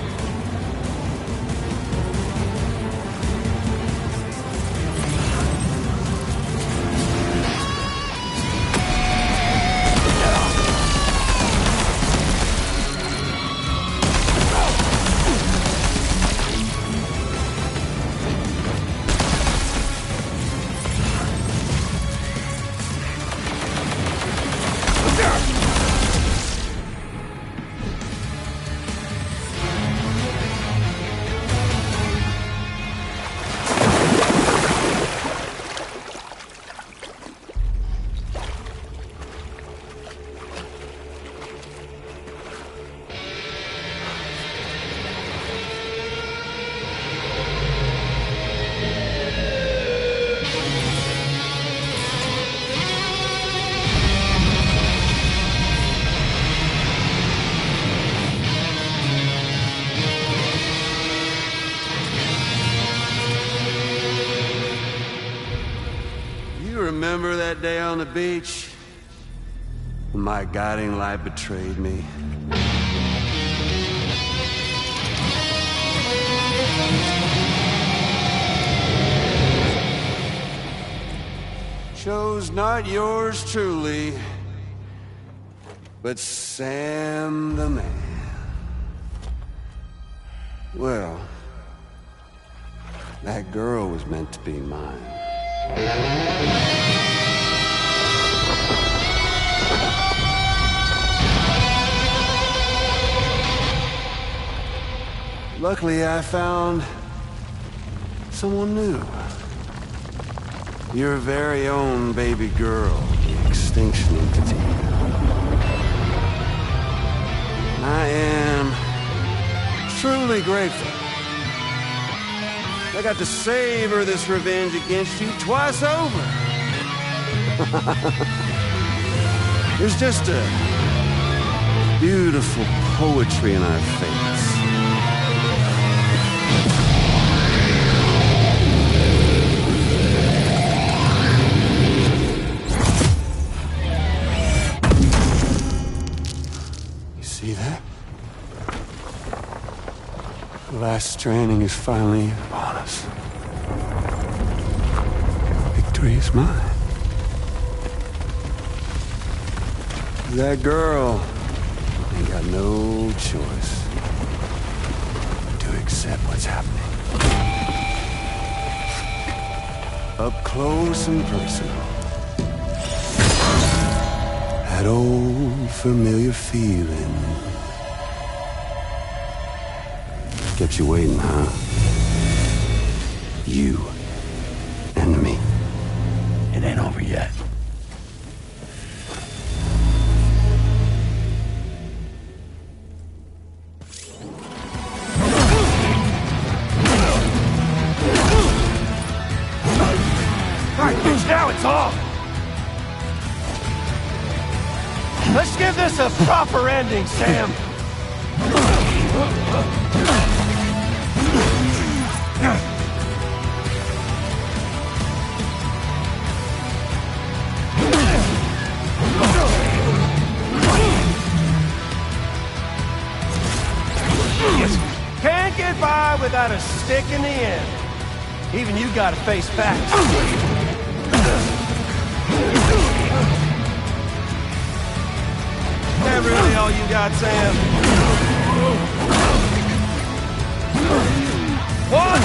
Remember that day on the beach when my guiding light betrayed me? Chose not yours truly, but Sam the man. Well, that girl was meant to be mine. Luckily, I found someone new. Your very own baby girl, the Extinction Entity. I am truly grateful. I got to savor this revenge against you twice over. There's just a beautiful poetry in our fates. You see that? The last stranding is finally upon us. Victory is mine. That girl ain't got no choice but to accept what's happening. Up close and personal. That old familiar feeling. Kept you waiting, huh? You and me. It ain't over yet. Alright, bitch, now it's off! Let's give this a proper ending, Sam! Can't get by without a stick in the end. Even you gotta face facts. That really all you got, Sam? What?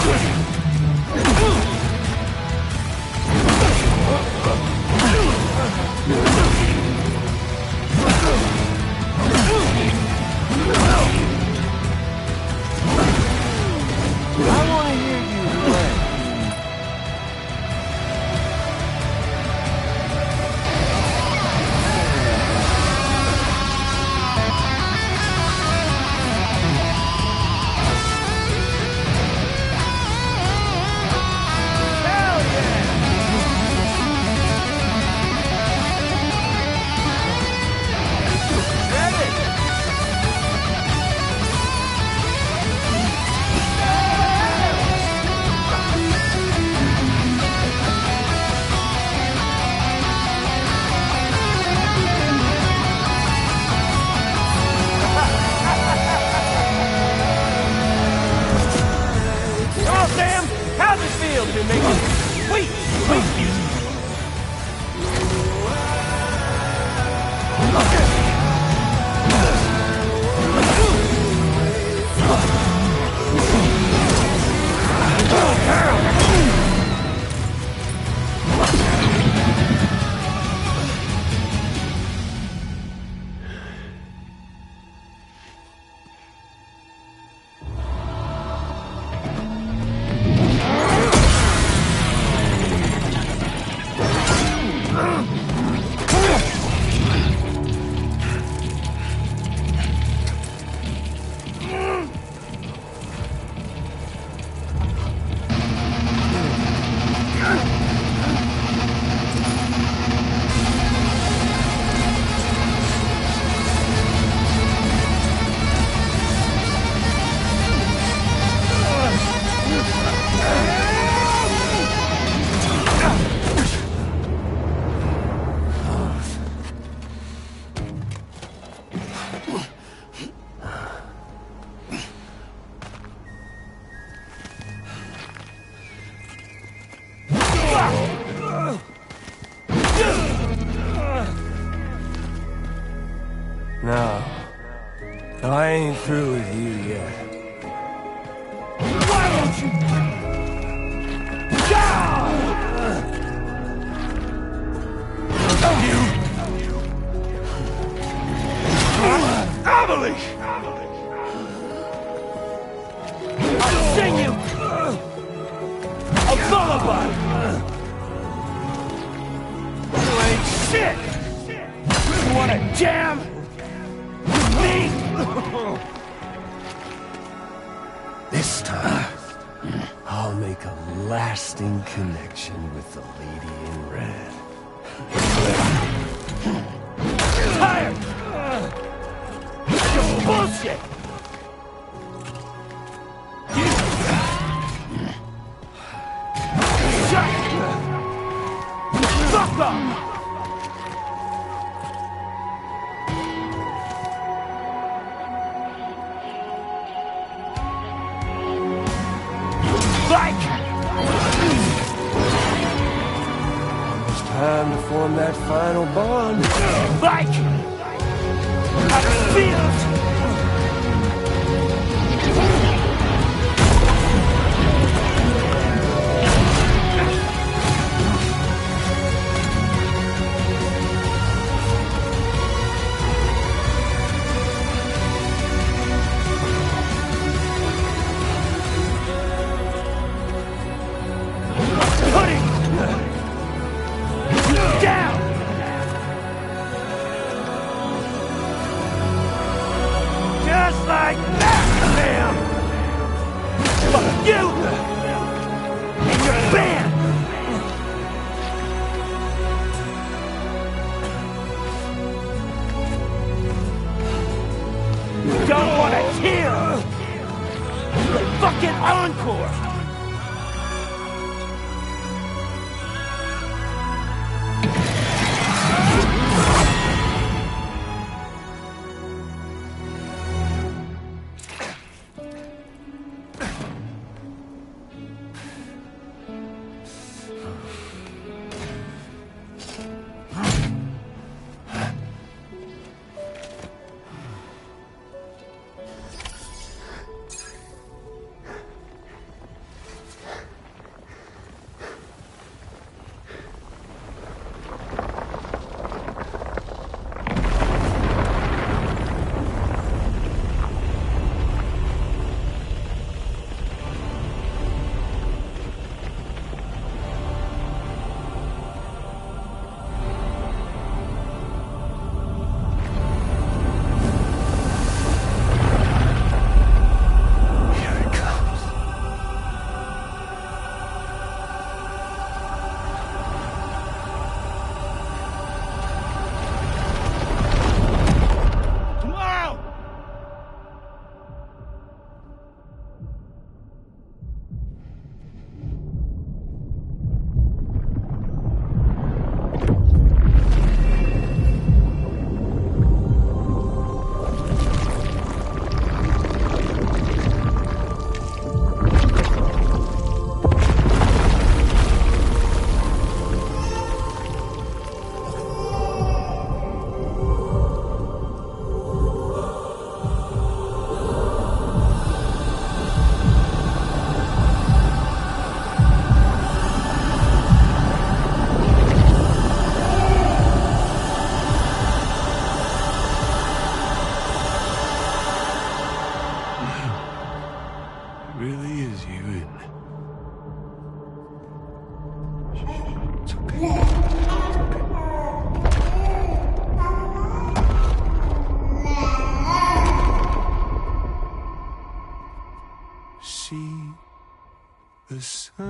I want to hear you play. Been making sweet music. No. No, I ain't through with you yet. Why don't you... Amelie! I'll sing you a lullaby! You ain't shit! You wanna jam? Me? This time, I'll make a lasting connection with the lady in red. Tired! You're bullshit! Fuck off! Almost time to form that final bond. Like! I feel it! Encore! See the sunset.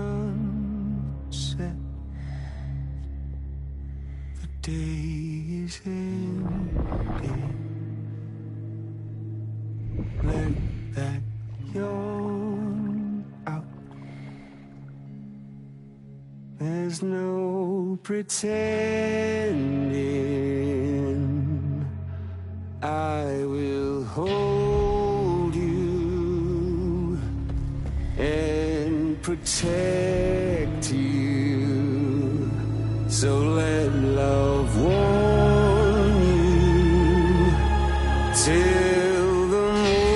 The day is ending. Let that yawn out. There's no pretending. I will hold you and protect you. So let love warm you till the morning.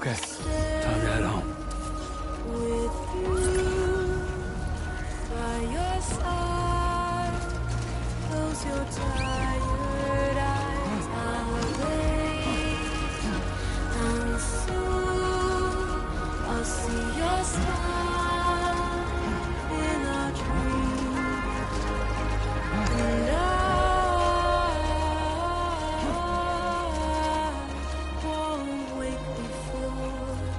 Okay, time to head home. With you by your side, close your tired eyes. I'll wait, and soon I'll see your smile in a dream, and I won't wake before.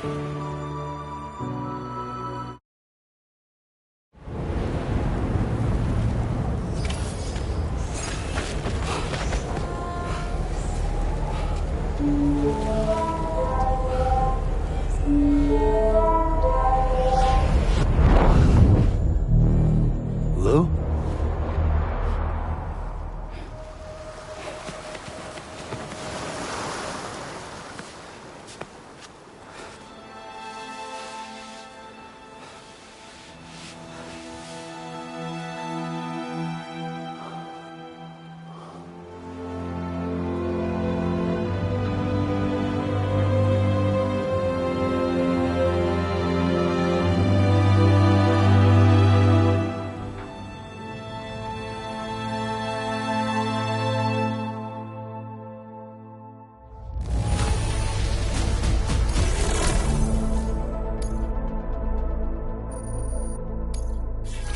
Lou?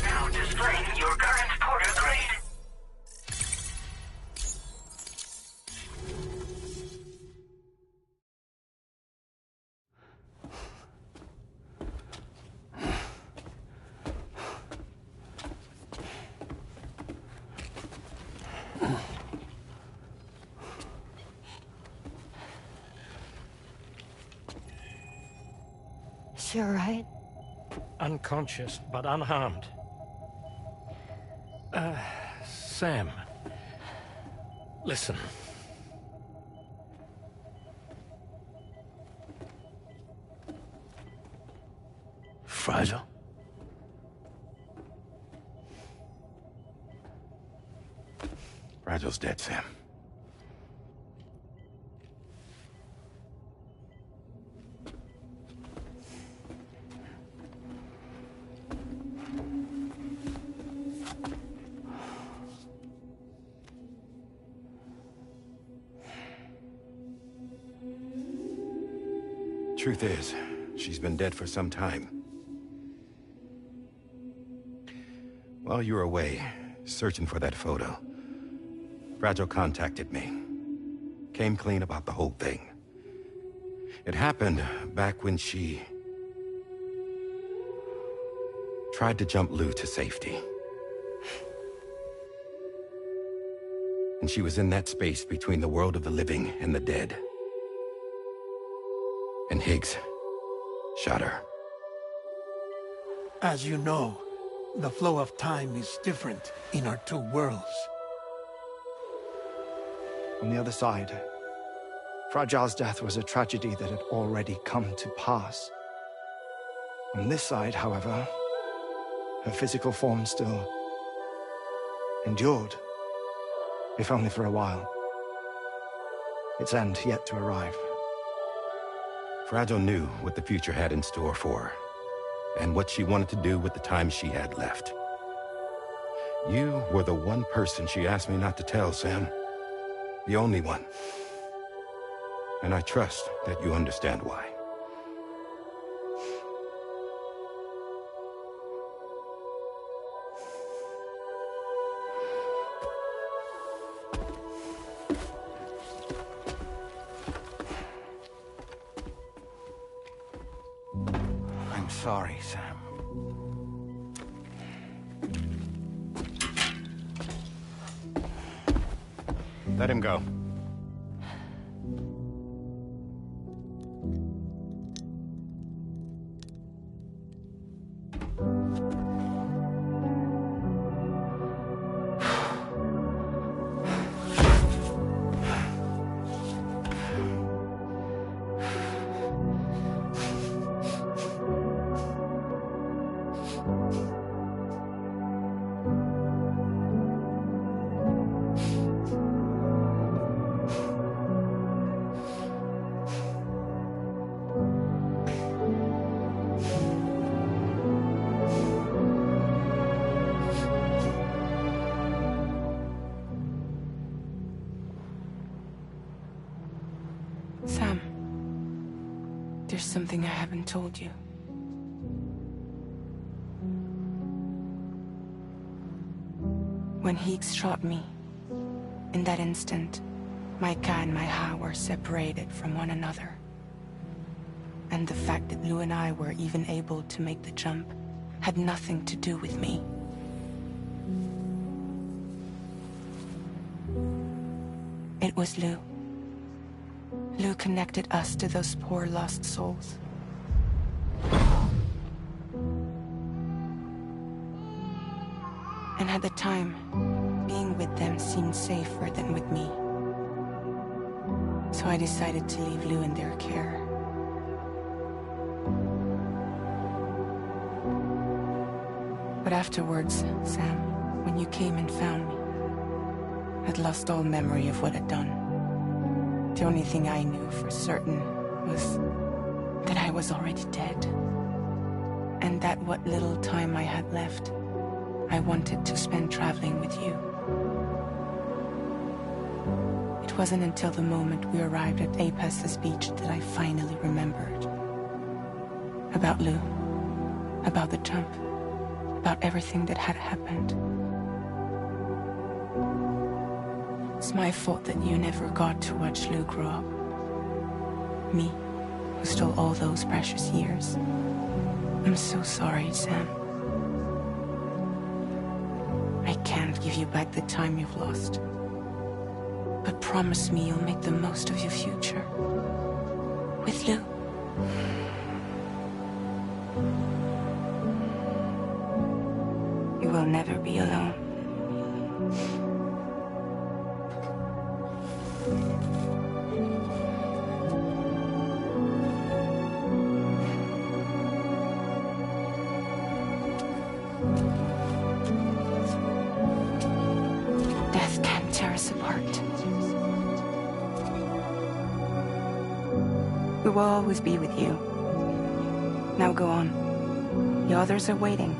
Now displaying your current porter grade. She all right? Unconscious, but unharmed. Sam. Listen. Fragile? Fragile's dead, Sam. Truth is, she's been dead for some time. While you were away, searching for that photo, Fragile contacted me. Came clean about the whole thing. It happened back when she tried to jump Lou to safety. And she was in that space between the world of the living and the dead. And Higgs shot her. As you know, the flow of time is different in our two worlds. On the other side, Fragile's death was a tragedy that had already come to pass. On this side, however, her physical form still endured, if only for a while. Its end yet to arrive. Fragile knew what the future had in store for her, and what she wanted to do with the time she had left. You were the one person she asked me not to tell, Sam. The only one. And I trust that you understand why. I'm sorry, Sam. Let him go. Sam, there's something I haven't told you. When Higgs shot me, in that instant, my Ka and my Ha were separated from one another. And the fact that Lou and I were even able to make the jump had nothing to do with me. It was Lou. Lou connected us to those poor lost souls. And at the time, being with them seemed safer than with me. So I decided to leave Lou in their care. But afterwards, Sam, when you came and found me, I'd lost all memory of what I'd done. The only thing I knew for certain was that I was already dead. And that what little time I had left, I wanted to spend traveling with you. It wasn't until the moment we arrived at Apas's beach that I finally remembered. About Lou, about the jump, about everything that had happened. It's my fault that you never got to watch Lou grow up. Me, who stole all those precious years. I'm so sorry, Sam. I can't give you back the time you've lost. But promise me you'll make the most of your future. With Lou. You will never be alone. Death can't tear us apart. We will always be with you. Now go on. The others are waiting.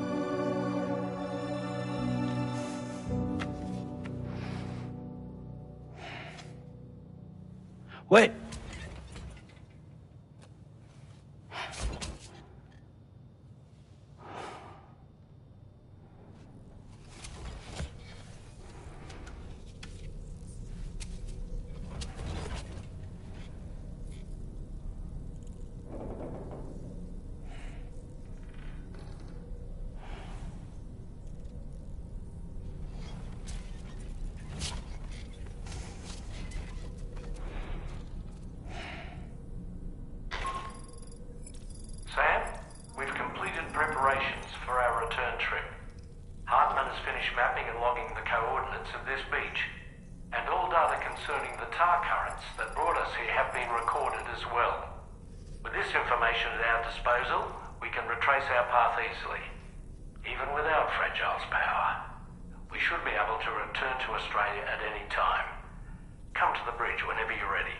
Wait! Sam, we've completed preparations for our return trip. Hartman has finished mapping and logging the coordinates of this beach, and all data concerning the tar currents that brought us here have been recorded as well. With this information at our disposal, we can retrace our path easily. Even without Fragile's power, we should be able to return to Australia at any time. Come to the bridge whenever you're ready.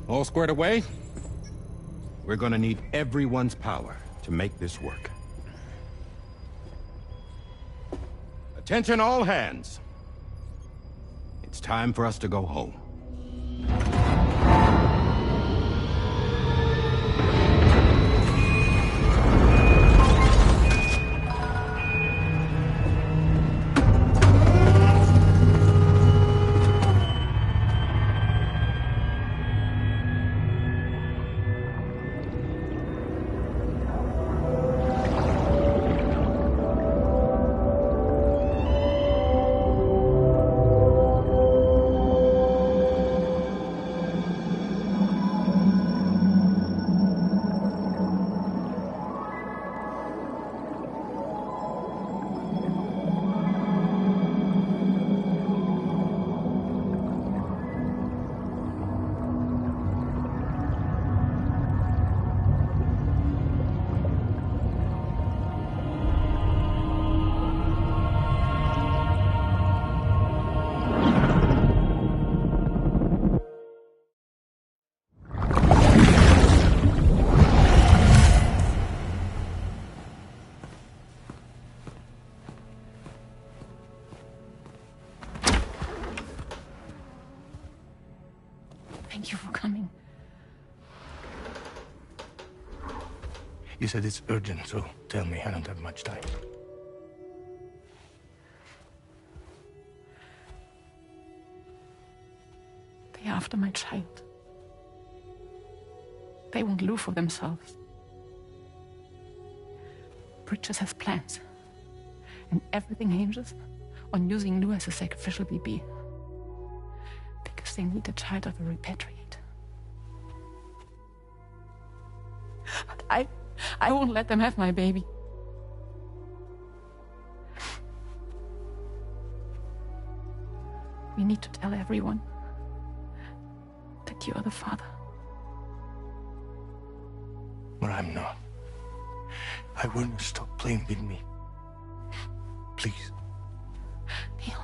All squared away? We're gonna need everyone's power to make this work. Attention all hands. It's time for us to go home. You said it's urgent, so tell me. I don't have much time. They're after my child. They won't live for themselves. Bridges has plans. And everything hinges on using Lou as a sacrificial BB. Because they need a child of a repatriate. But I won't let them have my baby. We need to tell everyone that you are the father. But I'm not. I want you to stop playing with me. Please. Neil.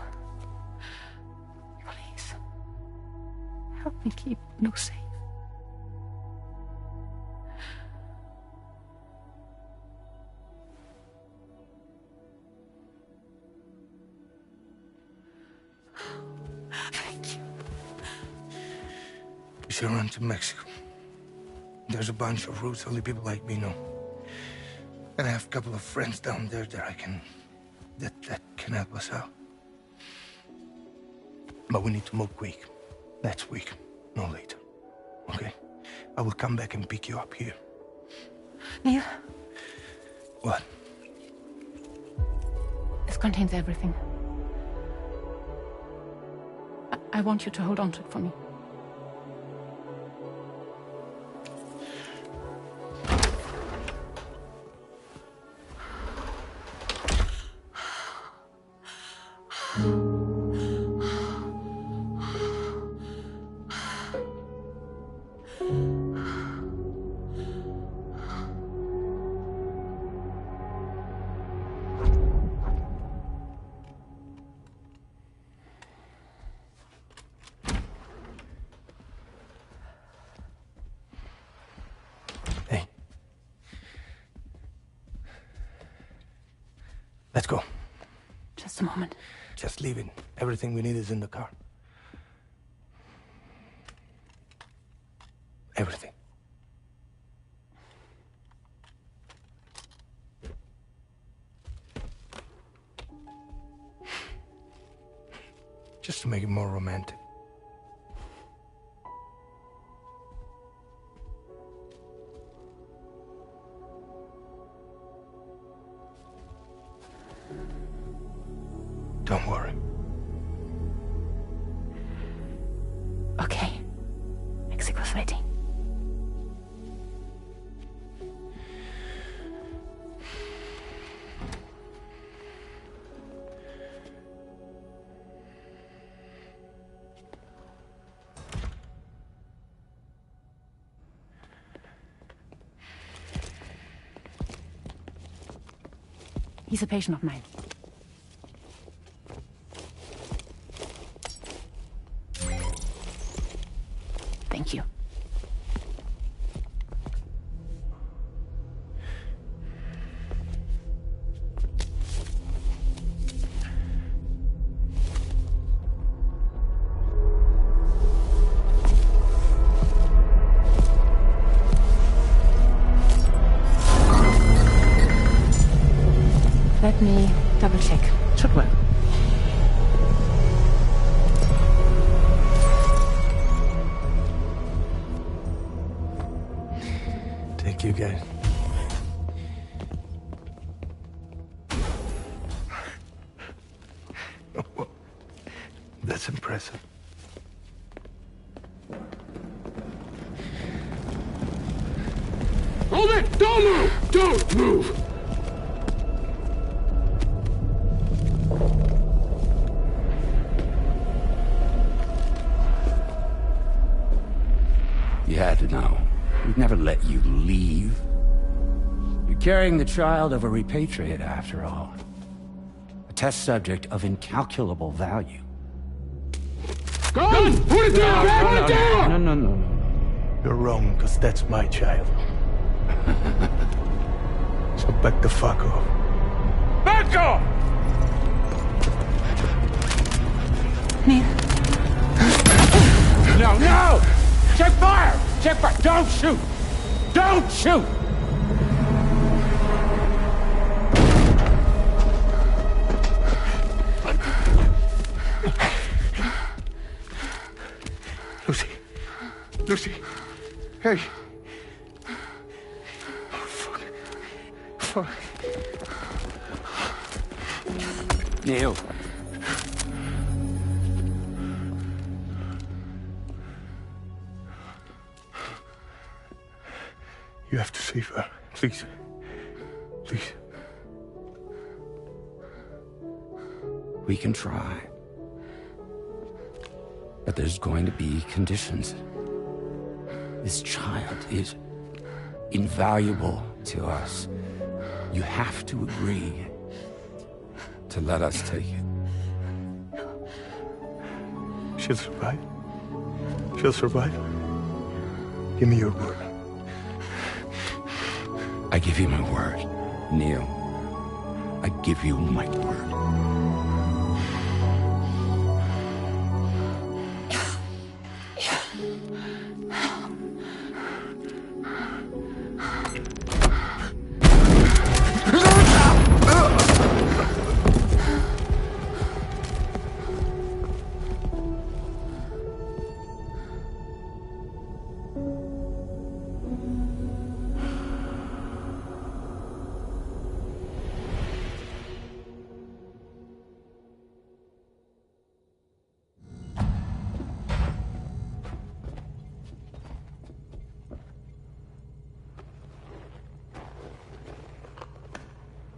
Please. Help me keep Lou safe. Thank you. We should run to Mexico. There's a bunch of routes only people like me know. And I have a couple of friends down there that can help us out. But we need to move quick. Next week, no later. Okay? I will come back and pick you up here. Neil. What? This contains everything. I want you to hold on to it for me. Let's go. Just a moment. Just leave it. Everything we need is in the car. Everything. Just to make it more romantic. Don't worry. Okay. Mexico's waiting. He's a patient of mine. Thank you. Let me double check. Should work. Thank you, guys. That's impressive. Hold it! Don't move! Don't move! You had to know. We'd never let you leave. You're carrying the child of a repatriate, after all. A test subject of incalculable value. Gun! Put it down! Put it down! No. You're wrong, because that's my child. So back the fuck off. Back off! Neil. No! Check fire! Check fire! Don't shoot! Don't shoot! Lucy. Hey. Oh, fuck. Fuck. Neil. You have to save her. Please. Please. We can try. But there's going to be conditions. This child is invaluable to us. You have to agree to let us take it. She'll survive. She'll survive. Give me your word. I give you my word, Neil. I give you my word.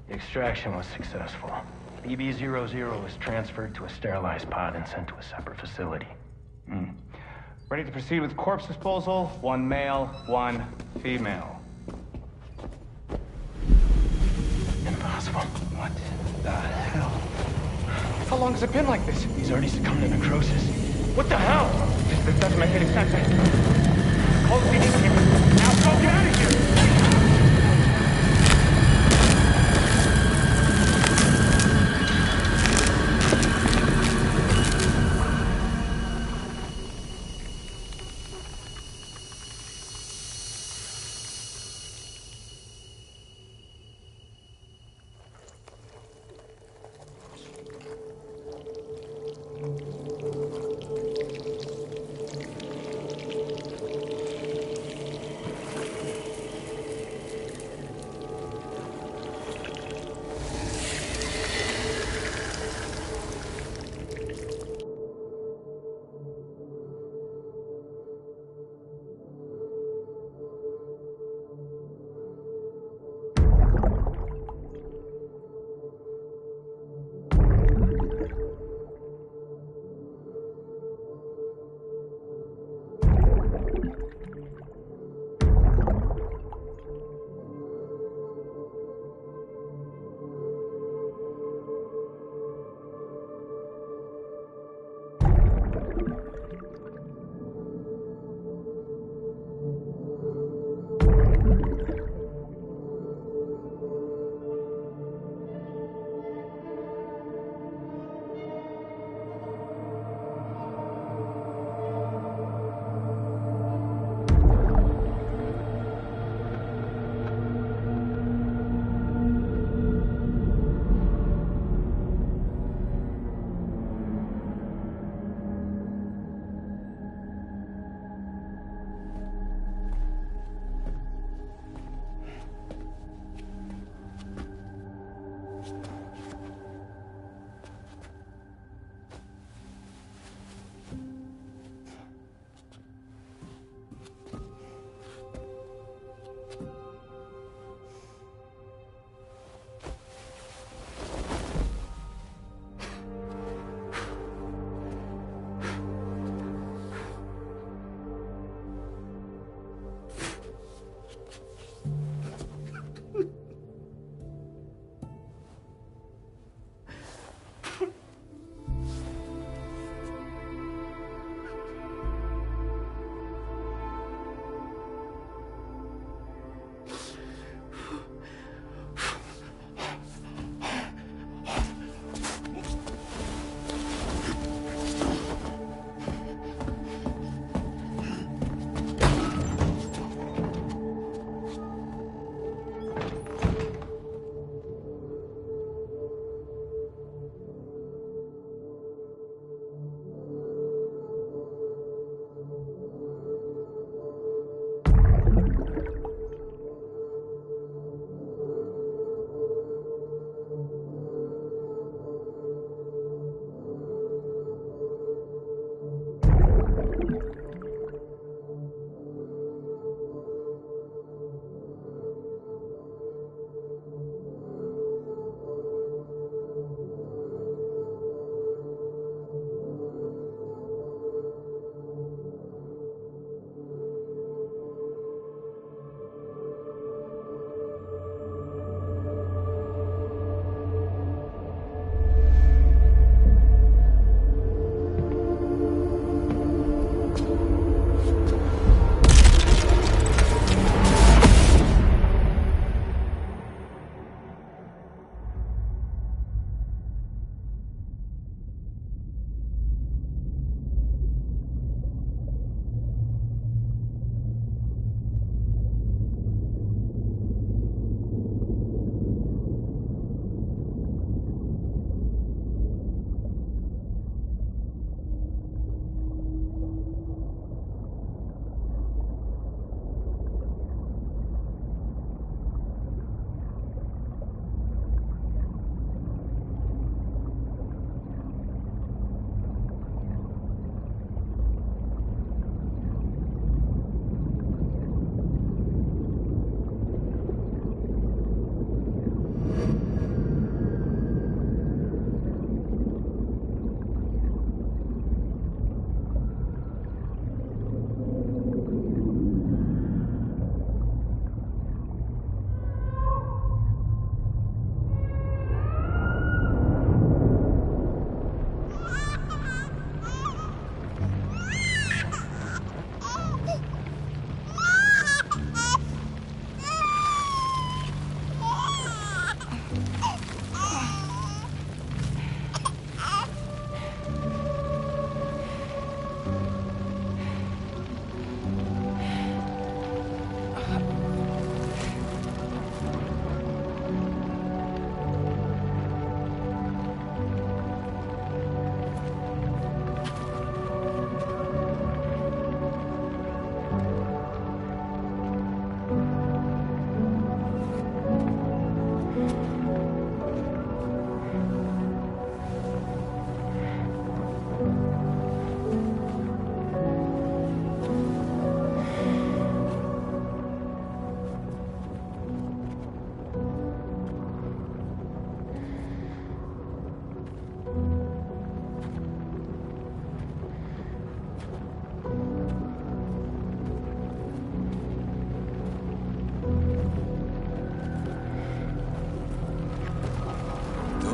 The extraction was successful. BB-00 was transferred to a sterilized pod and sent to a separate facility. Ready to proceed with corpse disposal. 1 male, 1 female. Impossible. What the hell? How long has it been like this? He's already succumbed to necrosis. What the hell? This doesn't make any sense. Call the CD here. Now go, get out of here!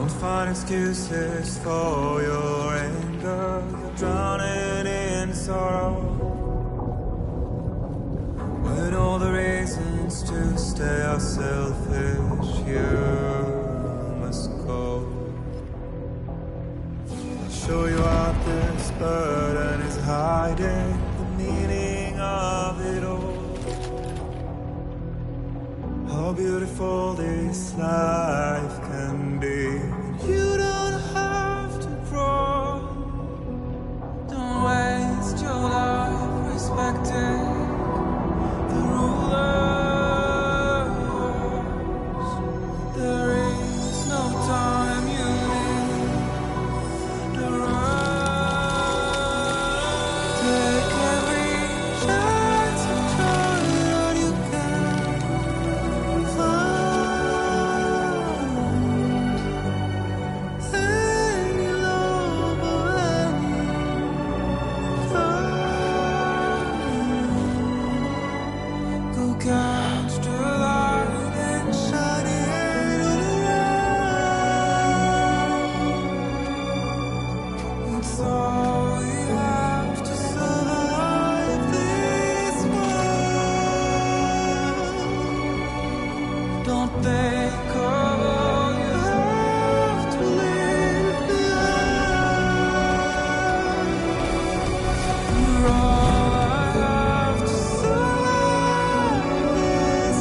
Don't find excuses for your anger. You're drowning in sorrow. With all the reasons to stay are selfish, you must go. I'll show you out this burden is hiding the meaning of it all. How beautiful this life can be. You don't have to grow. Don't waste your life respecting the rulers. There is no time you need the rush. Take every chance and try what you can find. Any love or any time. Go catch the light and shine it all around. It's all we have to survive this world. Don't think of all you have to leave behind. You're all I have to survive this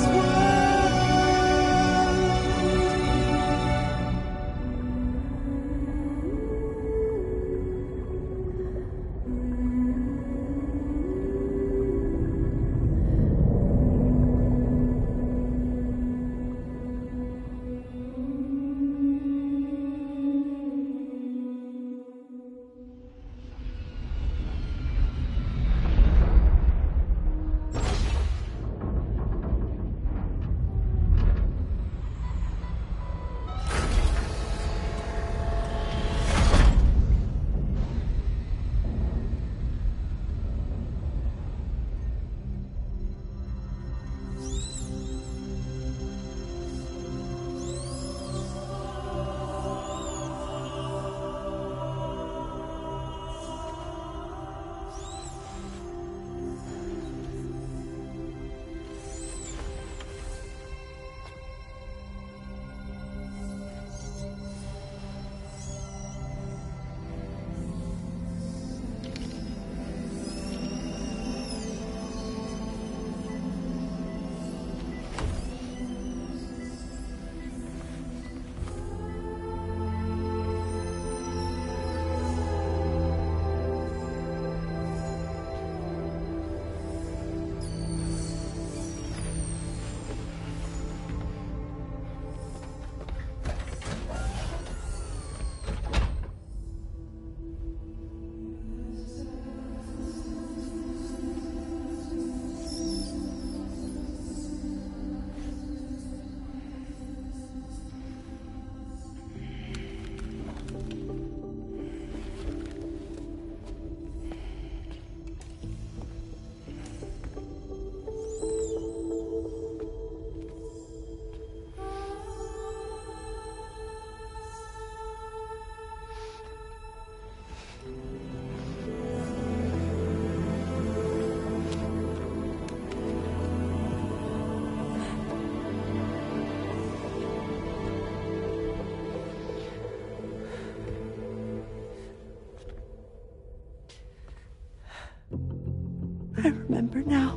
I remember now.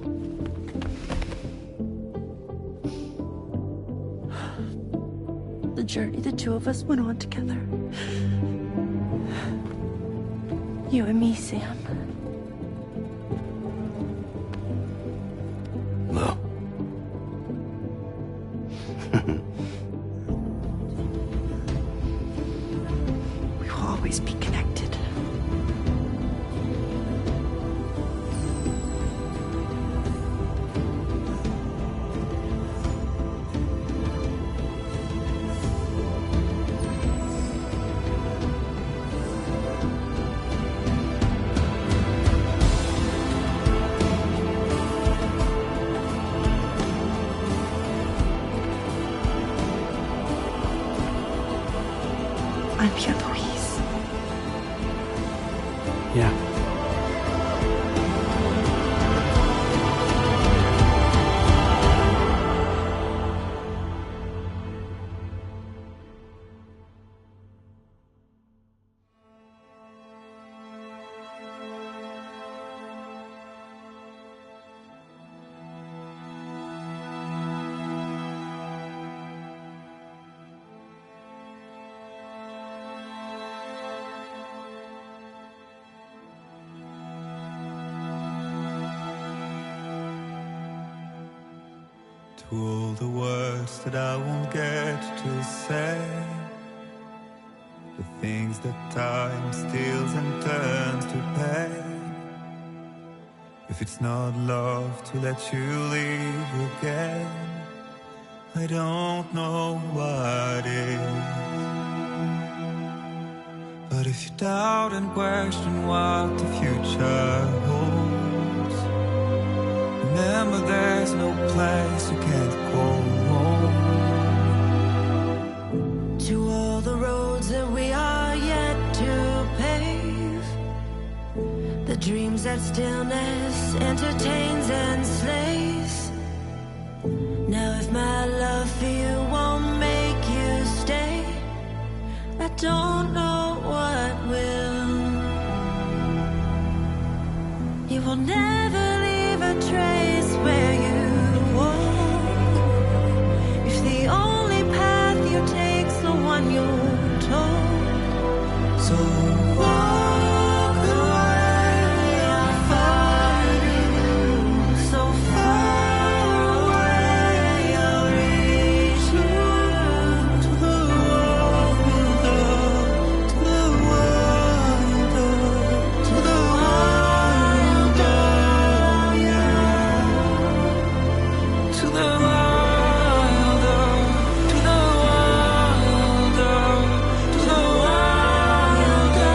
The journey the two of us went on together. You and me, Sam. No. We will always be connected. I'm here, Louise. Yeah. To all the words that I won't get to say, the things that time steals and turns to pain. If it's not love to let you leave again, I don't know what is. But if you doubt and question what the future holds, remember there's no place you can't go home. To all the roads that we are yet to pave, the dreams that stillness entertains and slays. Now if my love for you won't make you stay, I don't know what will. You will never leave a trace where you walk. If the only path you take's the one you're told, so walk away, I'll follow you. So far away, I'll reach you. To the world, to the world, to the world, yeah. To the world, to the world, to the world, yeah.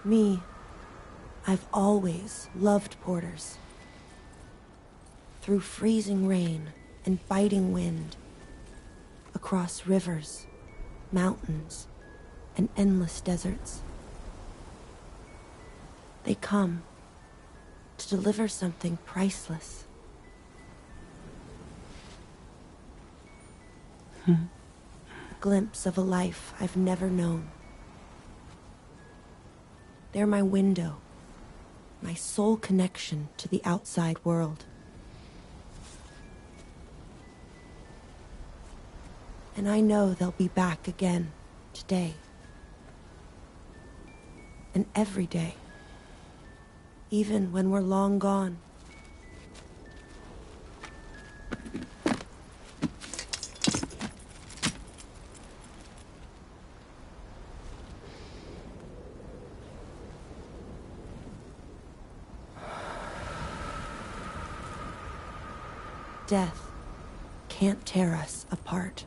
Me, I've always loved porters. Through freezing rain and biting wind, across rivers, mountains, and endless deserts. They come to deliver something priceless. A glimpse of a life I've never known. They're my window, my sole connection to the outside world. And I know they'll be back again today. And every day, even when we're long gone. Death can't tear us apart.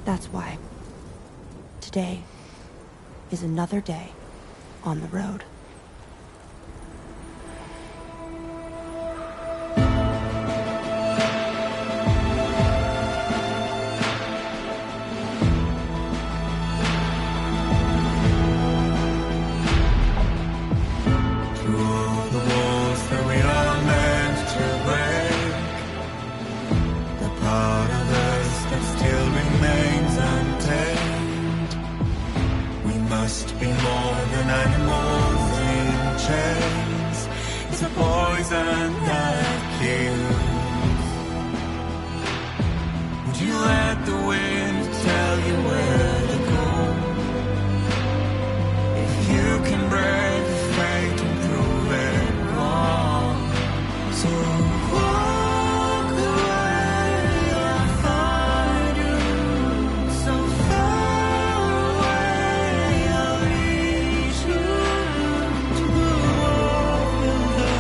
That's why today is another day on the road. Must be chains. It's a poison that kills. Would you let the wind tell you where to go? If you can break fate and prove it wrong, so walk away, I'll find you. So far away, I'll reach you. To the wonder,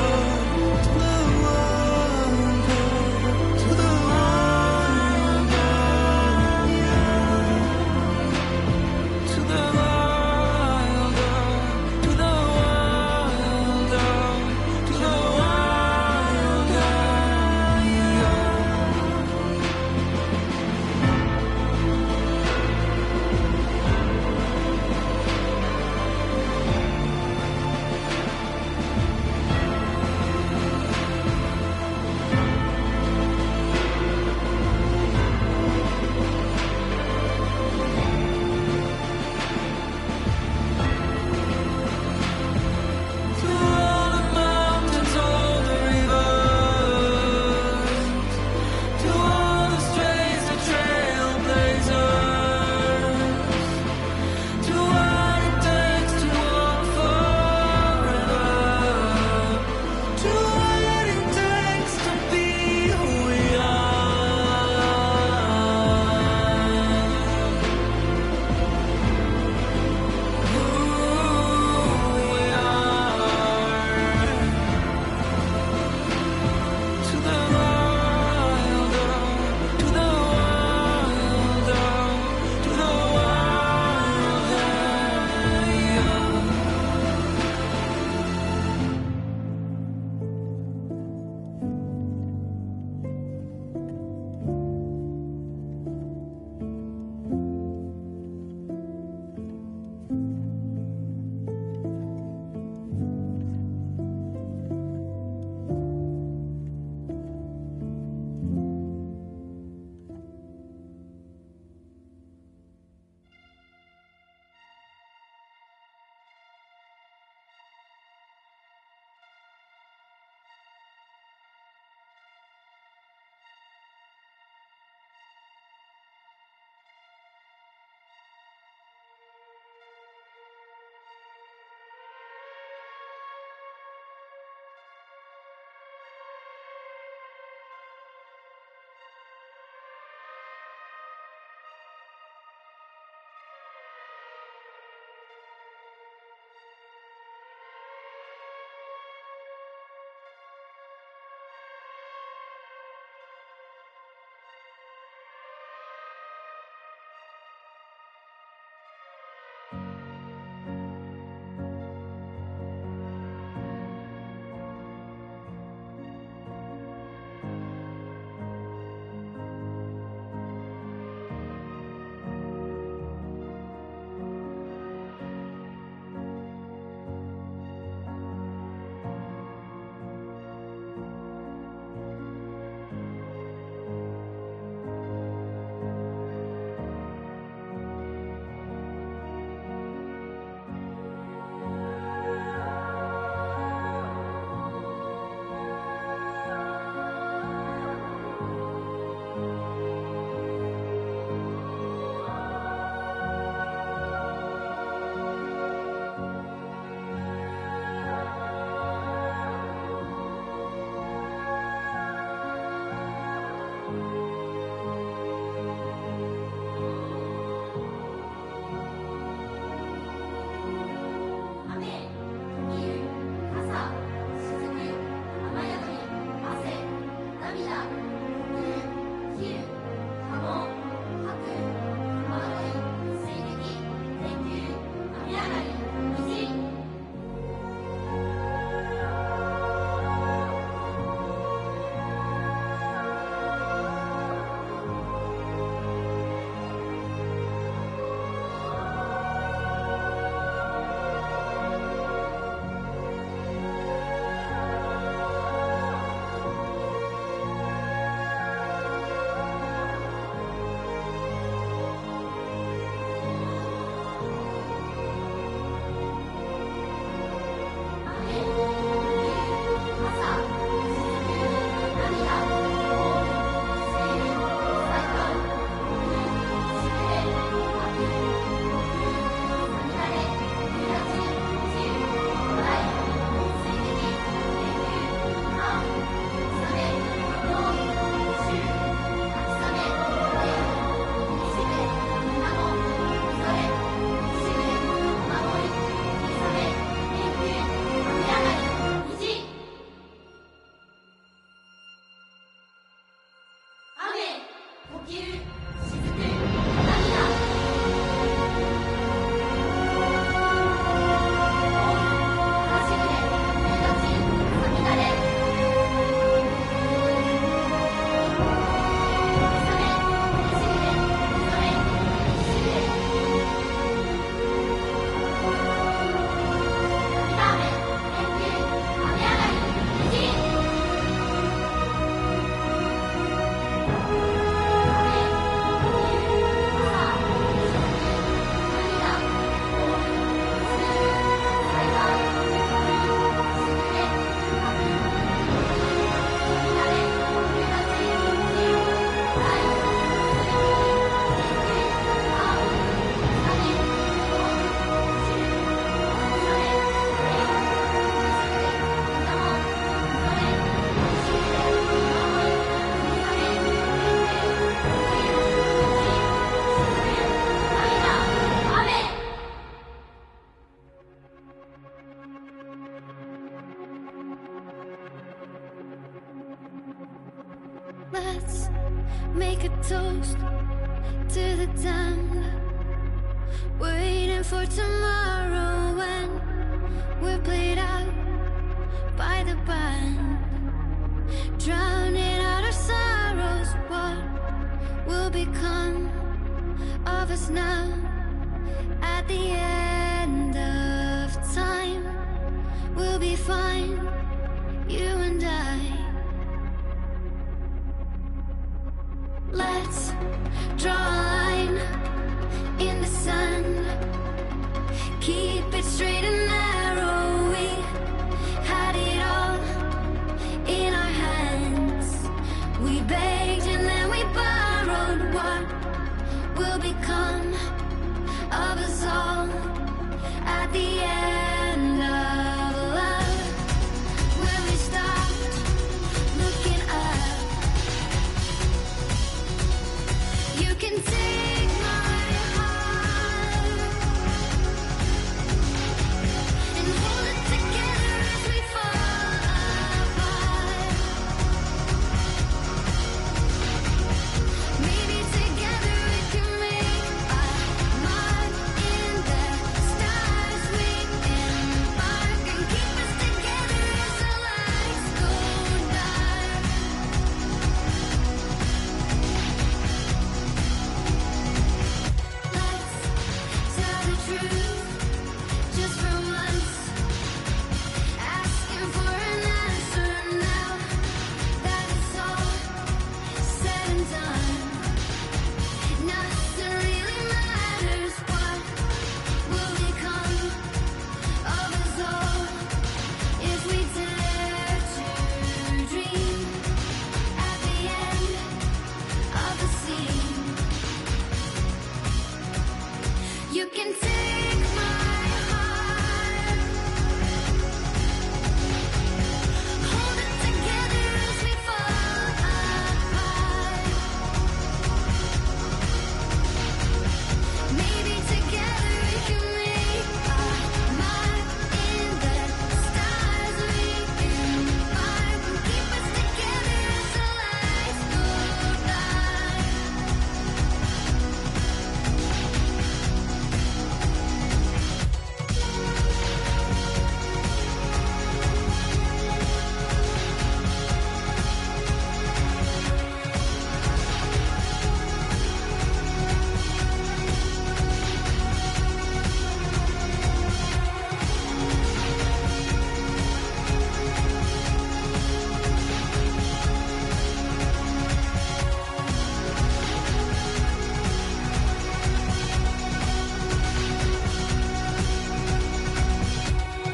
to the wonder, to the wonder. the damned, waiting for tomorrow when we're played out by the band, drowning out our sorrows. What will become of us now at the end of time? We'll be fine, you and I. Let's draw a line in the sand, keep it straight and narrow. We had it all in our hands. We begged and then we borrowed. What will become of us all at the end of love? When we stopped looking up, you can take my heart and hold it together as we fall apart. Maybe together we can make a mark in the stars. We embark and keep us together as the lights go dark. Let's tell the truth just for once, asking for an answer now that it's all said and done. Nothing really matters. What will become of us all if we dare to dream at the end of the scene? You can take my heart, hold it together as we fall apart. Maybe together we can make a mark in the stars. We embark and keep us together as the lights go dark.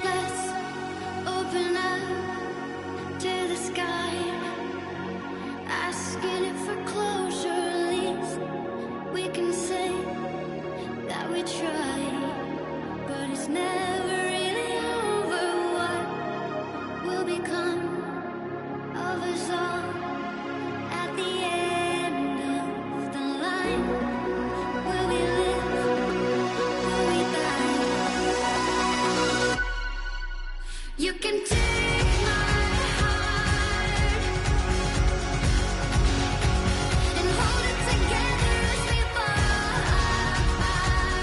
Let's open up to the sky, asking it for closure. At least we can say that we tried, but it's never really over. What will become of us all at the end of the line? Will we live? Will we die? You can take my heart and hold it together as we fall apart.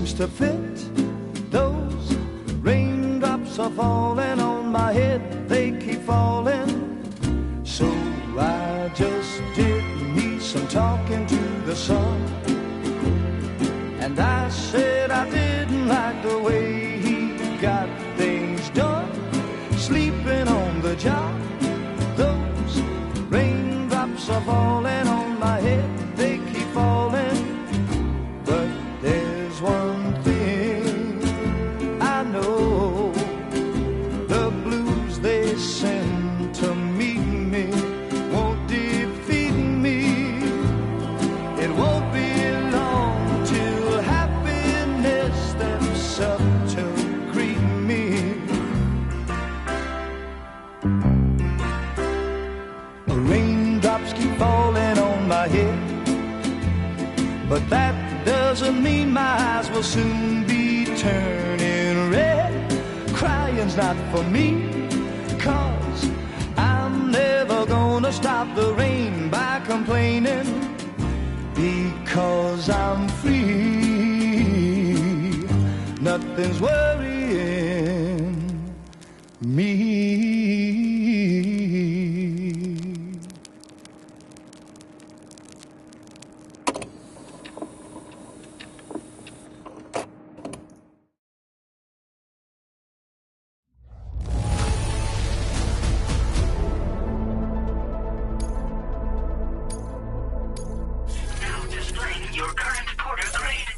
seems to fit. Those raindrops are falling on my head, they keep falling. So I just did me some talking to the sun. And I said I didn't like the way he got things done. Sleeping on the job, those raindrops are falling on my head, they keep falling. But there's one thing I know, the blues they send to meet me won't defeat me. It won't be long till happiness steps up to greet me. The raindrops keep falling on my head, but that doesn't mean my eyes will soon be turning red. Crying's not for me, 'cause I'm never gonna stop the rain by complaining, because I'm free. Nothing's worrying me. Your current porter grade.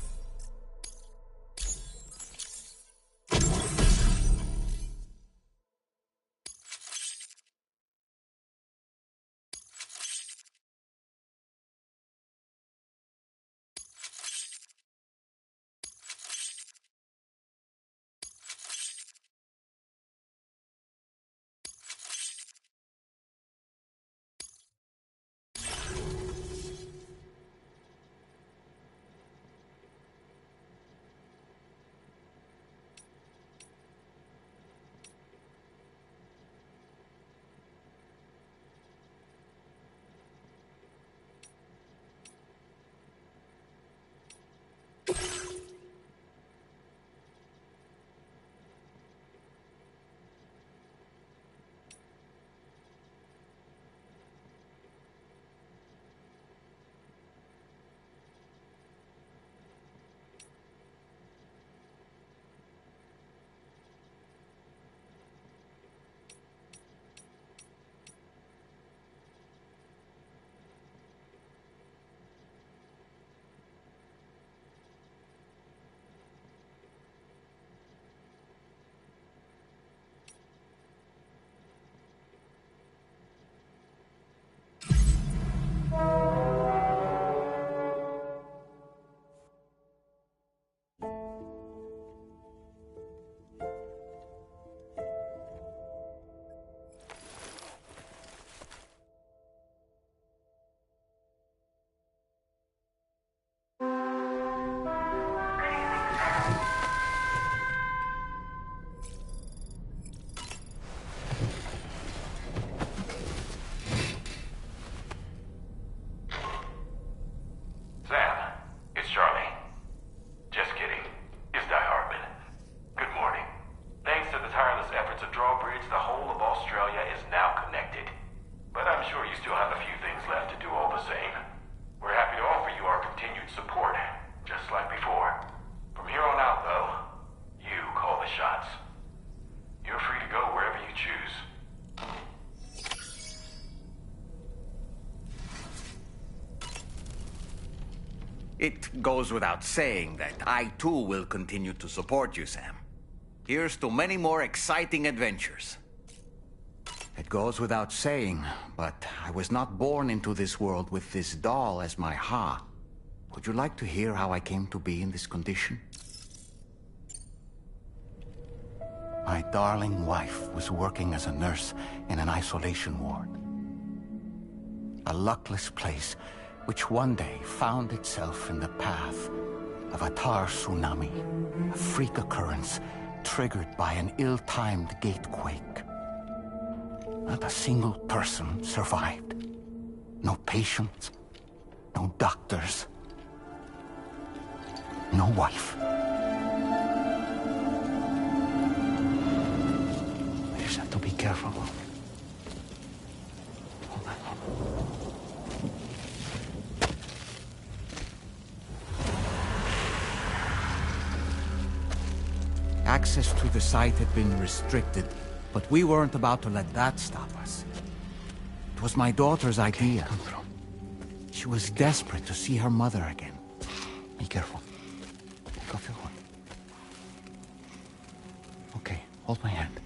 It goes without saying that I too will continue to support you, Sam. Here's to many more exciting adventures. It goes without saying, but I was not born into this world with this doll as my Ha. Would you like to hear how I came to be in this condition? My darling wife was working as a nurse in an isolation ward. A luckless place which one day found itself in the path of a tar tsunami, a freak occurrence triggered by an ill-timed gatequake. Not a single person survived. No patients, no doctors, no wife. careful. Access to the site had been restricted, but we weren't about to let that stop us. It was my daughter's idea. She was desperate to see her mother again. Be careful. Go feel one. Okay, hold my hand.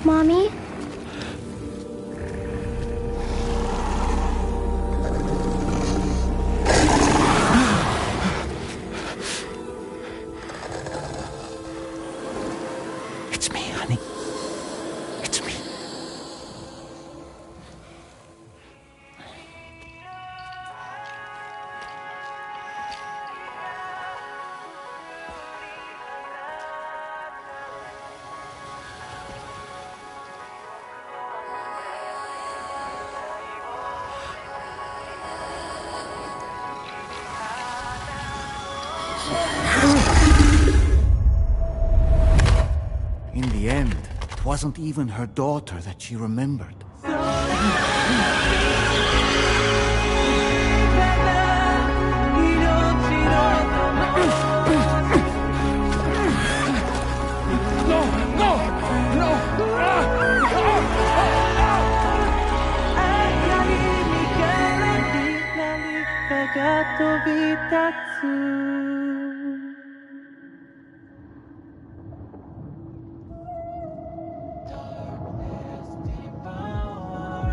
Mommy? It's me, honey. It's me. In the end, it wasn't even her daughter that she remembered.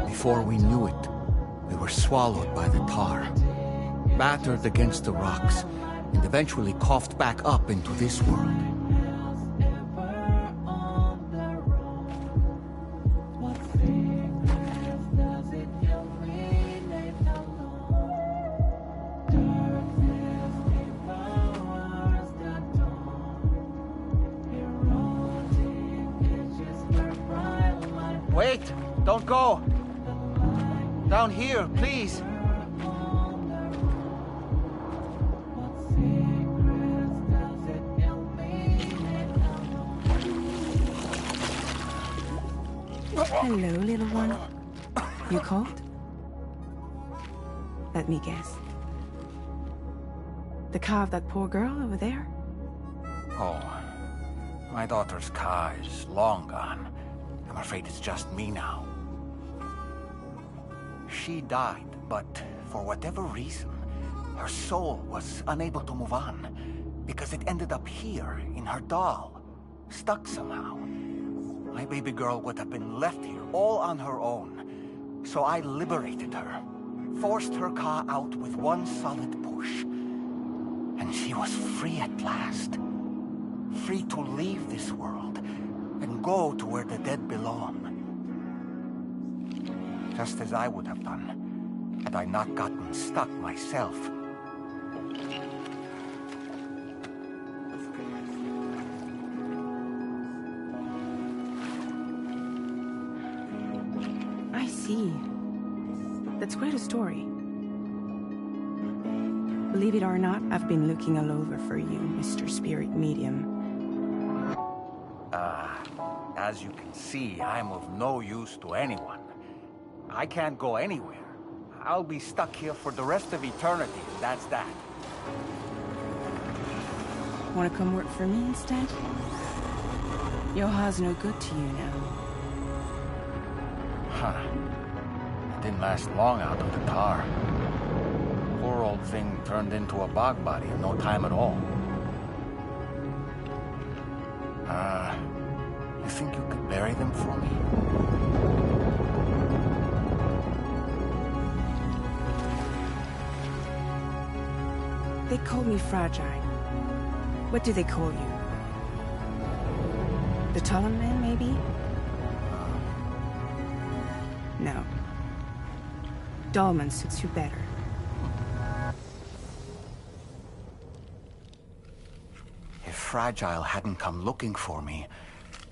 Before we knew it, we were swallowed by the tar, battered against the rocks, and eventually coughed back up into this world. Wait! Don't go! Down here, please! Hello, little one. You cold? Let me guess. The car of that poor girl over there? Oh, my daughter's car is long gone. I'm afraid it's just me now. She died, but for whatever reason, her soul was unable to move on, because it ended up here, in her doll, stuck somehow. My baby girl would have been left here all on her own, so I liberated her, forced her car out with one solid push, and she was free at last. Free to leave this world, and go to where the dead belong. Just as I would have done, had I not gotten stuck myself. I see. That's quite a story. Believe it or not, I've been looking all over for you, Mr. Spirit Medium. As you can see, I'm of no use to anyone. I can't go anywhere. I'll be stuck here for the rest of eternity, and that's that. Want to come work for me instead? Yoha's no good to you now. Huh. It didn't last long out of the tar. Poor old thing turned into a bog body in no time at all. You think you could bury them for me? They call me fragile. What do they call you? The taller man, maybe? No. Dahlman suits you better. If Fragile hadn't come looking for me,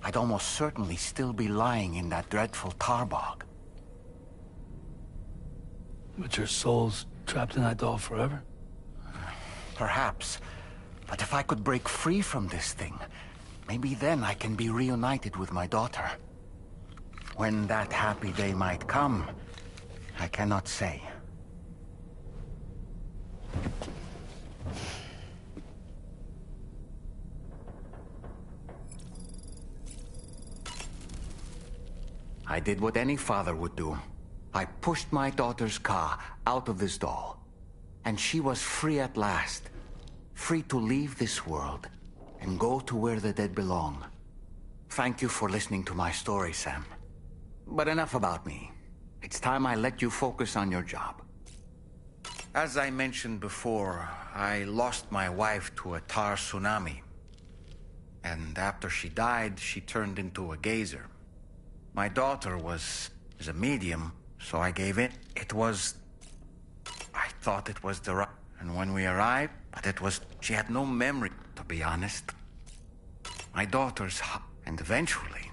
I'd almost certainly still be lying in that dreadful tar bog. But your soul's trapped in that doll forever? Perhaps. But if I could break free from this thing, maybe then I can be reunited with my daughter. When that happy day might come, I cannot say. I did what any father would do. I pushed my daughter's car out of this doll, and she was free at last. Free to leave this world and go to where the dead belong. Thank you for listening to my story, Sam. But enough about me. It's time I let you focus on your job. As I mentioned before, I lost my wife to a tar tsunami. And after she died, she turned into a geyser. My daughter was a medium, so I gave in. I thought it was the right. And when we arrived, she had no memory, to be honest. My daughter's, and eventually,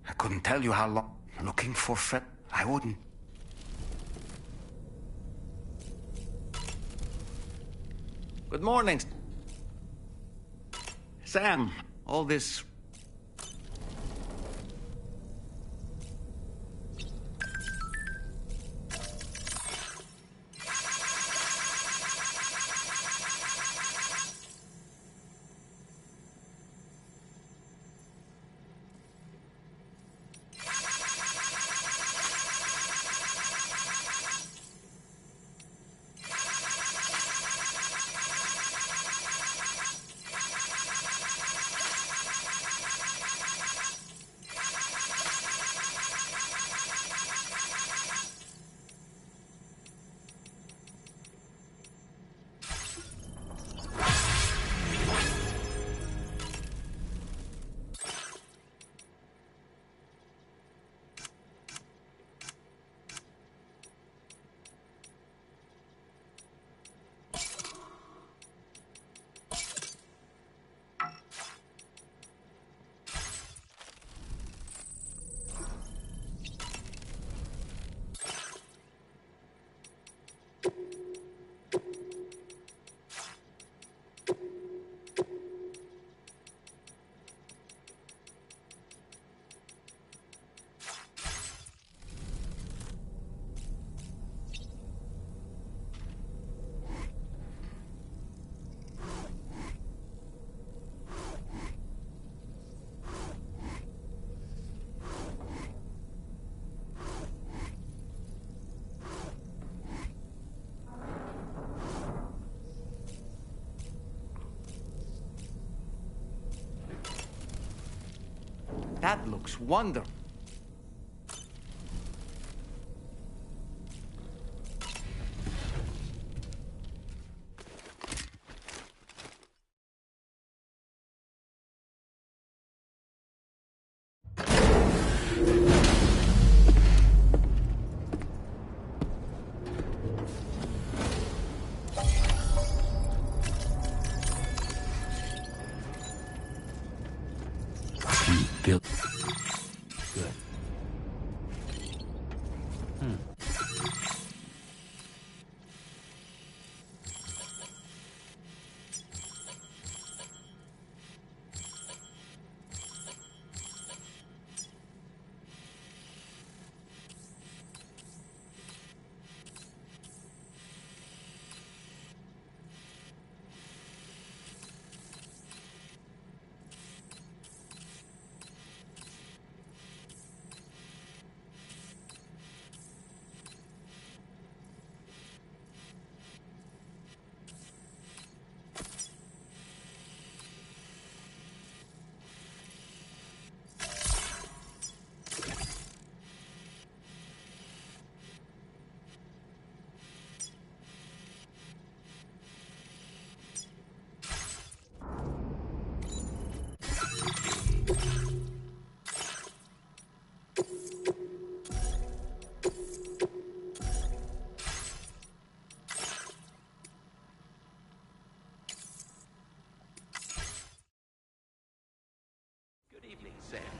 I couldn't tell you how long, looking for Fred, I wouldn't. Good morning. Sam, all this... That looks wonderful. Built. Sam.